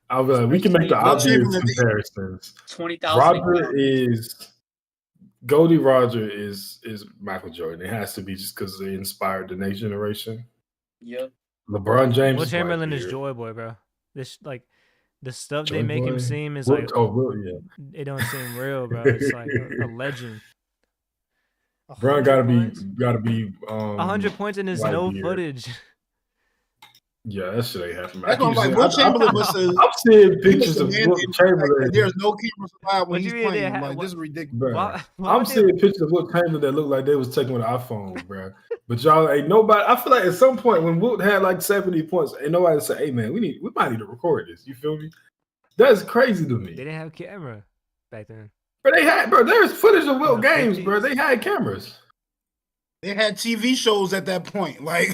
A: I'll be like, we can make the obvious comparisons.
C: 20,000.
A: Goldie Roger is Michael Jordan. It has to be just because they inspired the next generation.
C: Yep.
A: LeBron James.
B: Wilt Chamberlain is Joy Boy, bro. This like the stuff they make him seem is like it don't seem real, bro. It's like a legend.
A: LeBron gotta be
B: 100 points and there's no footage.
A: Yeah, that shit ain't happening.
D: That's what I'm like. Chamberlain
A: I'm seeing pictures of Wilt Chamberlain.
D: There's no cameras allowed when he's playing. Like, this is ridiculous.
A: I'm seeing pictures of Wilt Chamberlain that look like they was taken with an iPhone, bro. But y'all ain't nobody. I feel like at some point when Wilt had like 70 points, ain't nobody say, "Hey man, we might need to record this." You feel me? That's crazy to me.
B: They didn't have camera back then.
A: But there's footage of Wilt games, bro. They had cameras.
D: They had TV shows at that point. Like,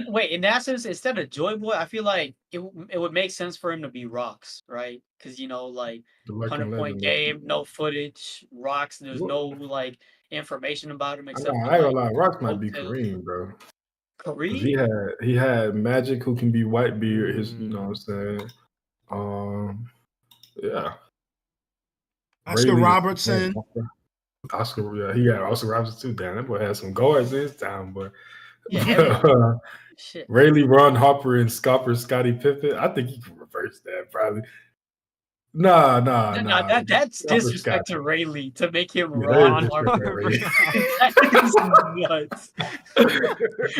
C: wait, in that sense, instead of Joy Boy, I feel like it would make sense for him to be Rocks, right? Because, like 100-point game, no footage, Rocks, there's no, like, information about him except
A: I ain't gonna lie, Rocks might be Kareem, bro.
C: Kareem?
A: He had Magic, who can be Whitebeard, you know what I'm saying? Yeah.
D: Oscar Robertson.
A: Oscar, yeah, he got Oscar Robertson too. Damn, that boy had some guards in his time, boy.
C: Yeah, every shit.
A: Rayleigh, Ron Harper, and Scottie Pippen. I think he can reverse that probably. Nah.
C: That's
A: Scopper
C: disrespect to
A: Scottie.
C: Rayleigh to make him
A: Yeah,
C: Ron
A: that is
C: Harper.
A: disrespect to
C: That is nuts.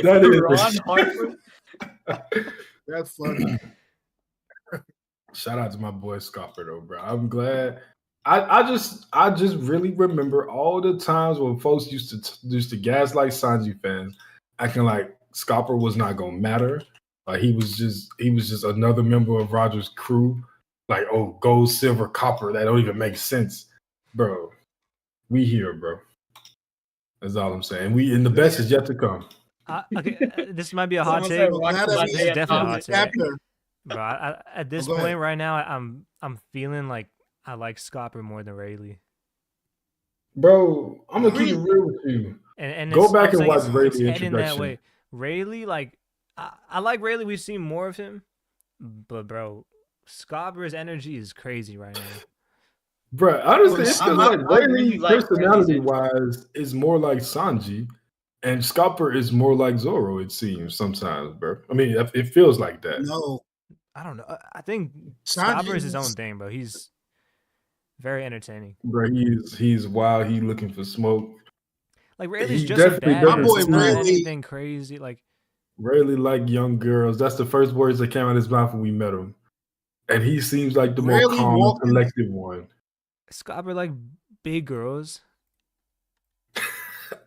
A: That is
C: Ron Harper.
D: That's funny.
A: Shout out to my boy Scopper though, bro. I'm glad. I just really remember all the times when folks used to gaslight Sanji fans, acting like Scopper was not gonna matter. Like he was just another member of Roger's crew. Like, oh, gold, silver, copper, that don't even make sense. Bro. We here, bro. That's all I'm saying. And the best is yet to come.
B: Okay, this might be a hot
C: Someone said
B: take.
C: Rocky
D: This
B: This is definitely a hot take.
D: Chapter.
B: Bro, at this
D: go
B: point
D: ahead.
B: right now, I'm feeling like I like Scopper more than Rayleigh.
A: Bro, I'm gonna keep it real with you.
B: And
A: Go
B: it's-
A: back
B: I'm
A: and watch
B: saying
A: Rayleigh's
B: it's heading that
A: introduction.
B: way. Rayleigh, like I like Rayleigh. We've seen more of him, but bro, Scopper's energy is crazy right now.
A: Bro, honestly, it
C: I
A: feels like
C: really
A: Rayleigh,
C: like
A: personality wise, is more like Sanji, and Scopper is more like Zoro. It seems sometimes, bro. I mean, it feels like that.
D: No,
B: I don't know. I think
D: Sanji
B: Scopper is his own
D: is-
B: thing, bro. He's very entertaining.
A: Bro, he's wild. He looking for smoke.
B: Like Rayleigh's
A: He
B: just a
A: definitely
B: bad.
A: doesn't
B: It's
D: seem-
B: not
D: Rayleigh-
B: anything crazy. Like
A: Rayleigh like young girls. That's the first words that came out of his mouth when we met him. And he seems like the more
D: Rayleigh
A: calm and
D: walking-
A: collected one.
B: Scopper like big girls.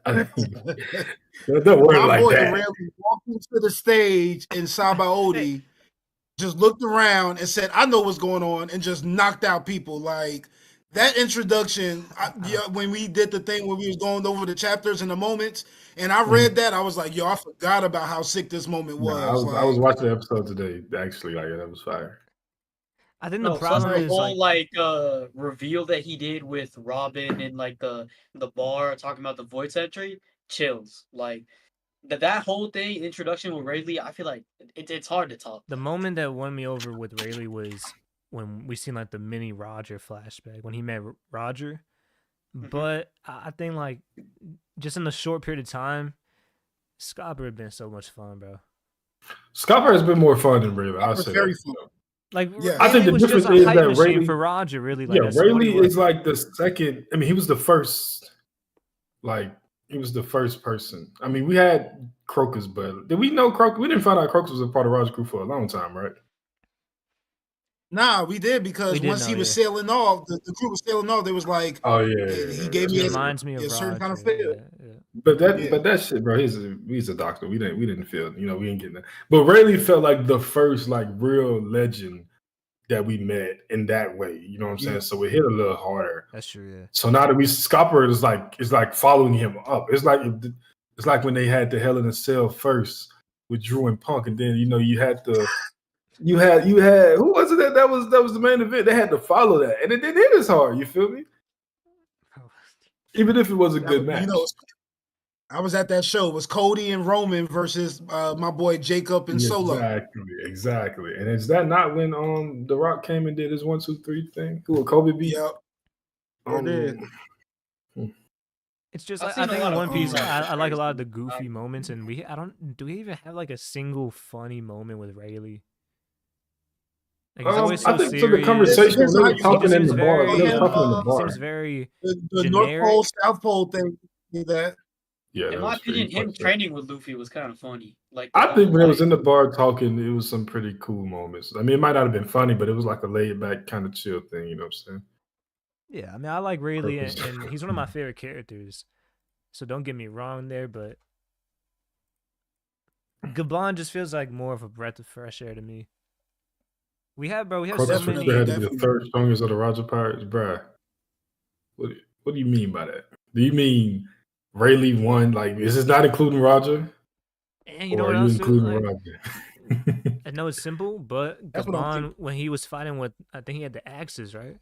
A: Don't worry
D: my
A: like
D: boy
A: that.
D: Rayleigh walked into the stage in Sabaody, just looked around and said, "I know what's going on," and just knocked out people. Like that introduction, when we did the thing when we was going over the chapters and the moments, and I read that, I was like, "Yo, I forgot about how sick this moment was."
A: No, I was watching the episode today. Actually, like that was fire.
B: I think
C: No,
B: the
C: plus
B: problem
C: the
B: is
C: whole
B: like
C: reveal that he did with Robin and like the bar talking about the voice entry, chills. Like that whole thing, introduction with Rayleigh, I feel like it's hard to top.
B: the moment that won me over with Rayleigh was when we seen like the mini Roger flashback when he met Roger. But I think like just in a short period of time, Scopper had been so much fun, bro.
A: Scopper has been more fun than Rayleigh. I'll
D: Scopper's
A: say
D: very
A: that.
D: fun.
B: Like
D: Yeah.
A: I think
B: Rayleigh
A: the
B: was just
A: difference
B: a
A: is
B: hype
A: that
B: machine
A: Rayleigh-
B: for Roger, really. Like
A: Yeah,
B: that's what he
A: Rayleigh
B: was.
A: is like the second. I mean, he was the first. Like he was the first person. I mean, we had Crocus, but did we know Crocus? We didn't find out Crocus was a part of Roger's crew for a long time, right?
D: Nah, we did because
B: We did
D: once
B: know,
D: he was
B: yeah.
D: sailing off, the crew was sailing off. There was like,
A: Oh yeah,
D: he gave me
B: He
D: a
B: reminds me of
D: a certain
B: Roger.
D: kind of feel.
B: Yeah.
A: But
D: Yeah.
A: that shit, bro. He's a doctor. We didn't feel. We ain't getting that. But Rayleigh felt like the first like real legend that we met in that way. You know what I'm saying?
D: Yeah.
A: So it hit a little harder.
B: That's true, yeah.
A: So now that Scopper is like following him up. It's like when they had the Hell in a Cell first with Drew and Punk, and then you had who was it that was the main event? They had to follow that, and it didn't hit as hard. You feel me? Even if it was a good match.
D: I was at that show. It was Cody and Roman versus my boy Jacob and Solo.
A: Exactly. And is that not when The Rock came and did his 1, 2, 3 thing? Who would Kobe beat?
D: Yep. Sure did.
B: It's just
C: I've
B: I
C: seen a
B: think
C: lot
B: in
C: of
B: One Piece,
C: Crazy.
B: I like a lot of the goofy moments, and do we even have like a single funny moment with Rayleigh? Like he's always so
A: I think
B: serious.
A: the conversation when they were
D: He
A: talking in
B: seems
A: the bar.
B: very,
A: When they were talking in the
B: he
A: bar.
B: seems very
D: The North
B: generic.
D: Pole, South Pole thing. That
A: Yeah,
C: In
A: that
C: my
A: was pretty
C: opinion, him
A: fucked up.
C: training with Luffy was kind of funny. Like
A: I think when it was in the bar talking, it was some pretty cool moments. I mean, it might not have been funny, but it was like a laid back kind of chill thing. You know what I'm saying?
B: Yeah, I mean, I like Rayleigh,
A: Purpose.
B: and he's one of my favorite characters. So don't get me wrong there, but Gabon just feels like more of a breath of fresh air to me. We have so
A: Crocus
B: many.
A: had to be the third strongest of the Roger Pirates, bruh. What do you mean by that? Do you mean Rayleigh won? Like, is this not including Roger?
B: And you know
A: Or
B: what
A: are you
B: else? Too?
A: including
B: Like,
A: Roger?
B: I know it's simple, but
D: That's what I'm
B: Gabon,
D: thinking.
B: when he was fighting with, I think he had the axes, right?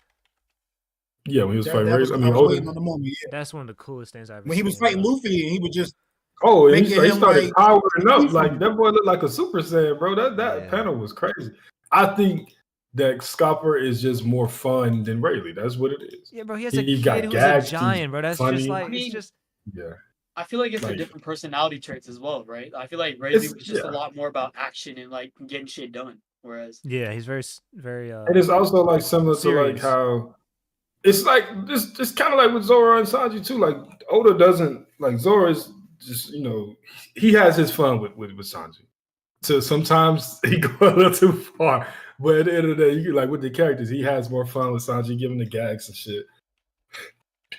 A: Yeah, when he was fighting
D: that was,
A: Rayleigh.
D: I
A: I mean,
D: was waiting
A: Odin.
D: on the moment. Yeah.
B: That's one of the coolest things I've ever
D: When he was
B: seen,
D: fighting
B: bro.
D: Luffy and he was just
A: Oh, and he
D: making him
A: started
D: like
A: powering up. Like that boy looked like a Super Saiyan, bro. That
B: Yeah.
A: panel was crazy. I think that Scopper is just more fun than Rayleigh. That's what it is.
B: Yeah, bro. He has a
A: He
B: kid
A: got
B: who's
A: gags,
B: a
A: he's
B: giant, bro. That's
A: funny.
B: just like
C: I mean,
B: it's just
A: Yeah.
C: I feel like it's the
A: Like,
C: different personality traits as well, right? I feel like Rayleigh
A: it's
C: was just a
A: yeah.
C: lot more about action and like getting shit done, whereas
B: yeah. He's very
A: And it's also like similar to like
B: serious.
A: how it's like this kind of like with Zora and Sanji too. Like Oda doesn't like Zora is just he has his fun with Sanji. So sometimes he go a little too far, but at the end of the day, you like with the characters, he has more fun with Sanji, giving the gags and shit.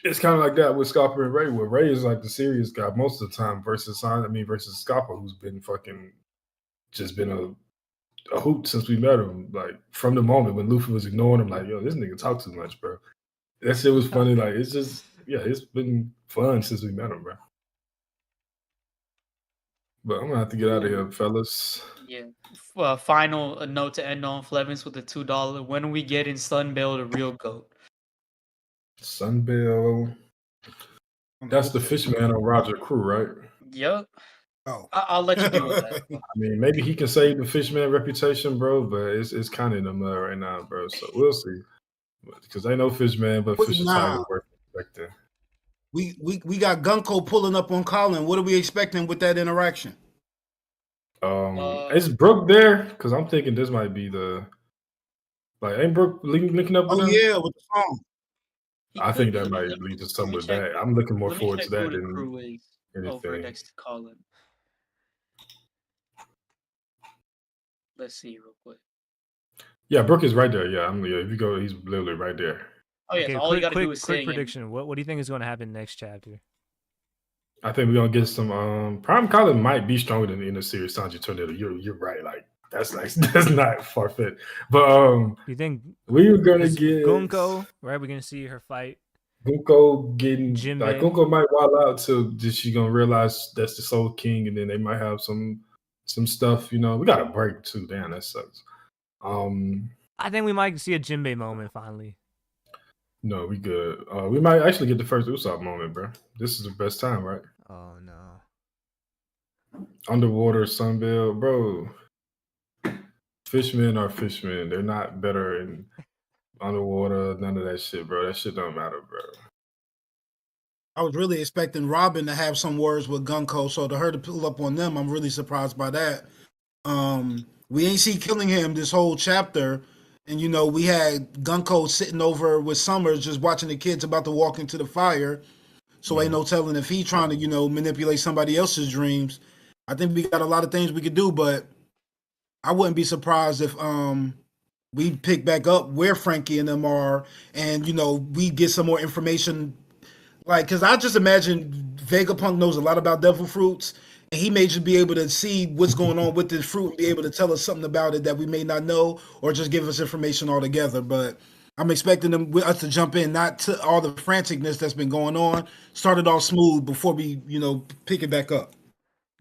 A: It's kind of like that with Scopper and Ray, where Ray is like the serious guy most of the time versus versus Scopper, who's been fucking just been a hoot since we met him. Like from the moment when Luffy was ignoring him, like, yo, this nigga talk too much, bro. That shit was funny. Like it's just it's been fun since we met him, bro. But I'm gonna have to get out of here, fellas.
C: yeah. Final note to end on, Flevins with the $2. When are we getting Sunbell the real GOAT?
A: Sunbell. That's the Fishman on Roger Crew, right?
C: Yep.
D: Oh.
C: I'll let you deal with that.
A: I mean, maybe he can save the Fishman reputation, bro, but it's kind of in the mud right now, bro. So we'll see. Because I know Fishman, but
D: Wait,
A: Fish is
D: nah.
A: title worth expecting.
D: We got Gunko pulling up on Colin. What are we expecting with that interaction?
A: Is Brooke there? Because I'm thinking this might be the ain't Brooke linking up with
D: Oh
A: him?
D: yeah, with the song.
A: I think that might lead to some of that. I'm looking more forward to that than
C: Crew is over
A: anything.
C: next to Colin. Let's see real quick.
A: Yeah, Brooke is right there. Yeah, if you go, he's literally right there.
C: Oh yeah,
B: okay.
C: so all you gotta do is
B: quick
C: sing.
B: prediction. What do you think is going to happen next chapter?
A: I think we're gonna get some. Prime Colin might be stronger than in the series Sanji Tornado. You're right. Like that's not far fetched. But
B: Do you think
A: we were gonna get
B: Gunko? Right, we're gonna see her fight.
A: Gunko getting
B: Jinbei.
A: like Gunko might wild out till just she gonna realize that's the Soul King, and then they might have some stuff. We got a break too. Damn, that sucks.
B: I think we might see a Jinbei moment finally.
A: No, we good. We might actually get the first Usopp moment, bro. This is the best time, right?
F: Oh no.
A: Underwater Sunbelt, bro. Fishmen are fishmen. They're not better in underwater. None of that shit, bro. That shit don't matter, bro.
D: I was really expecting Robin to have some words with Gunko, so to her to pull up on them, I'm really surprised by that. We ain't see Killingham this whole chapter, and we had Gunko sitting over with Summers just watching the kids about to walk into the fire. So ain't no telling if he trying to manipulate somebody else's dreams. I think we got a lot of things we could do, but I wouldn't be surprised if we pick back up where Frankie and them are, and we get some more information. Like, because I just imagine Vegapunk knows a lot about devil fruits, and he may just be able to see what's going on with this fruit and be able to tell us something about it that we may not know, or just give us information altogether. But I'm expecting us to jump in, not to all the franticness that's been going on. Start it all smooth before we, pick it back up.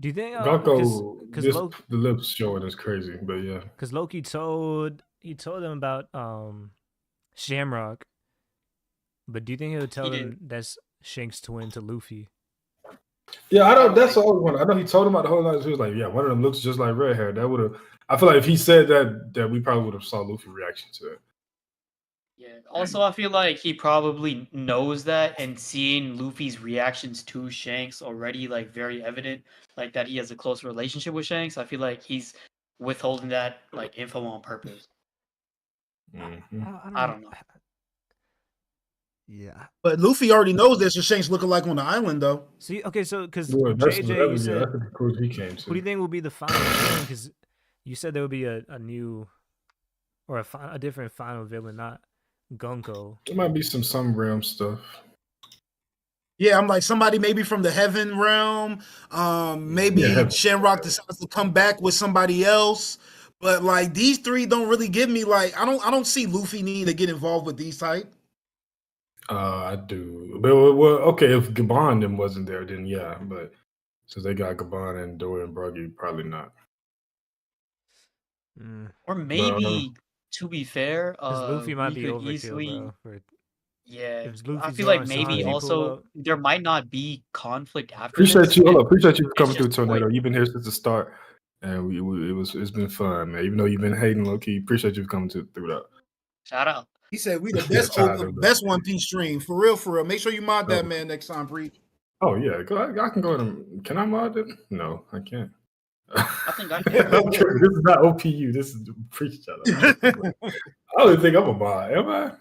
B: Do you think
A: Gunko,
B: the
A: lips showing is crazy, but yeah.
B: Because Loki told them about Shamrock, but do you think he'll tell them that's Shank's twin to Luffy?
A: Yeah, I don't. That's the only one. I know he told him about the whole night. He was like, "Yeah, one of them looks just like red hair." That would have. I feel like if he said that we probably would have saw Luffy reaction to it.
C: Yeah. Also, I feel like he probably knows that, and seeing Luffy's reactions to Shanks already like very evident, like that he has a close relationship with Shanks. I feel like he's withholding that like info on purpose.
A: Mm-hmm.
C: I don't know.
F: Yeah.
D: But Luffy already knows there's a Shanks looking like on the island, though.
B: See, okay, so because
A: Yeah,
B: JJ, you said,
A: that's the conclusion he came to.
B: who do you think will be the final villain? Because you said there would be a new or a different final villain, not Gunko.
A: There might be some realm stuff.
D: Yeah, I'm like somebody maybe from the Heaven realm. Maybe Shamrock decides to come back with somebody else. But like these three don't really give me like I don't see Luffy needing to get involved with these type.
A: I do. But well, okay, if Gabon then wasn't there, then yeah. But since they got Gabon and Dory and Bruggy, probably not.
C: Or maybe, to be fair,
B: Luffy might be overkill,
C: easily,
B: bro.
C: Yeah,
B: If
C: I feel like maybe
B: Sanji
C: also there might not be conflict after.
A: Appreciate
C: this,
A: you.
C: and
A: Appreciate you for coming
C: just
A: through, Tornado. You've been here since the start. And it's been fun, man. Even though you've been hating low key, appreciate you coming through that.
C: Shout out.
D: He said we the
A: Yeah,
D: best
A: shout out to
D: best One Piece stream. For real, for real. Make sure you mod that man next time, Preach.
A: Oh yeah, I can go ahead and can I mod it? No, I can't.
C: I think I can.
A: This is not OPU. This is Preach Channel. I don't even think I'm a mod. Am I?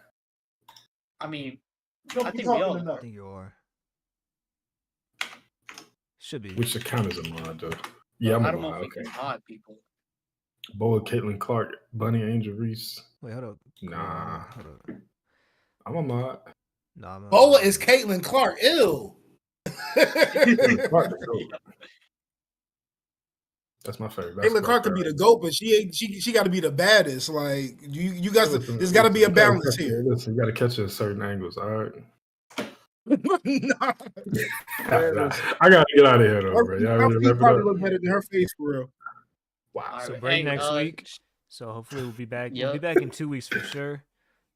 C: I mean, I think we all.
F: I think you are. Should be.
A: Which account is a mod though? Yeah, I'm
C: I
A: a
C: don't know
A: mod.
C: if we
A: Okay.
C: can mod people.
A: Boa, Caitlin Clark, Bunny Angel Reese.
F: Wait, hold up.
A: Nah,
F: Hold up.
A: I'm a mod.
F: Nah, I'm
D: Boa is Caitlin Clark. Ew.
A: Caitlin Clark, the GOAT. That's my favorite.
D: Caitlin Clark could be the GOAT, but she got to be the baddest. Like you guys, there's got to be a balance here.
A: Listen, you got to catch it at certain angles. All right.
D: Nah.
A: I gotta get out of here though, bro. Y'all
D: Her
A: ready to
D: feet
A: wrap it
D: probably
A: up?
D: look better than her face for real.
A: Wow.
C: All
B: So
C: right,
B: break
C: hey,
B: next week. So hopefully we'll be back. We'll be back in 2 weeks for sure.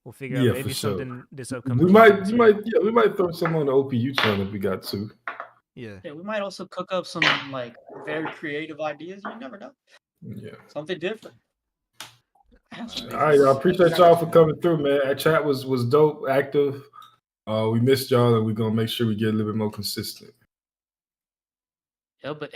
B: We'll figure
A: Yeah,
B: out maybe
A: for sure.
B: something this upcoming.
A: We might
B: weekend,
A: we might throw some on the OPU channel if we got to.
F: Yeah.
C: Yeah, we might also cook up some like very creative ideas. You never know.
A: Yeah.
C: Something different.
A: All right, y'all. Appreciate y'all for coming through, man. Our chat was dope, active. We missed y'all, and we're gonna make sure we get a little bit more consistent.
C: Yeah, but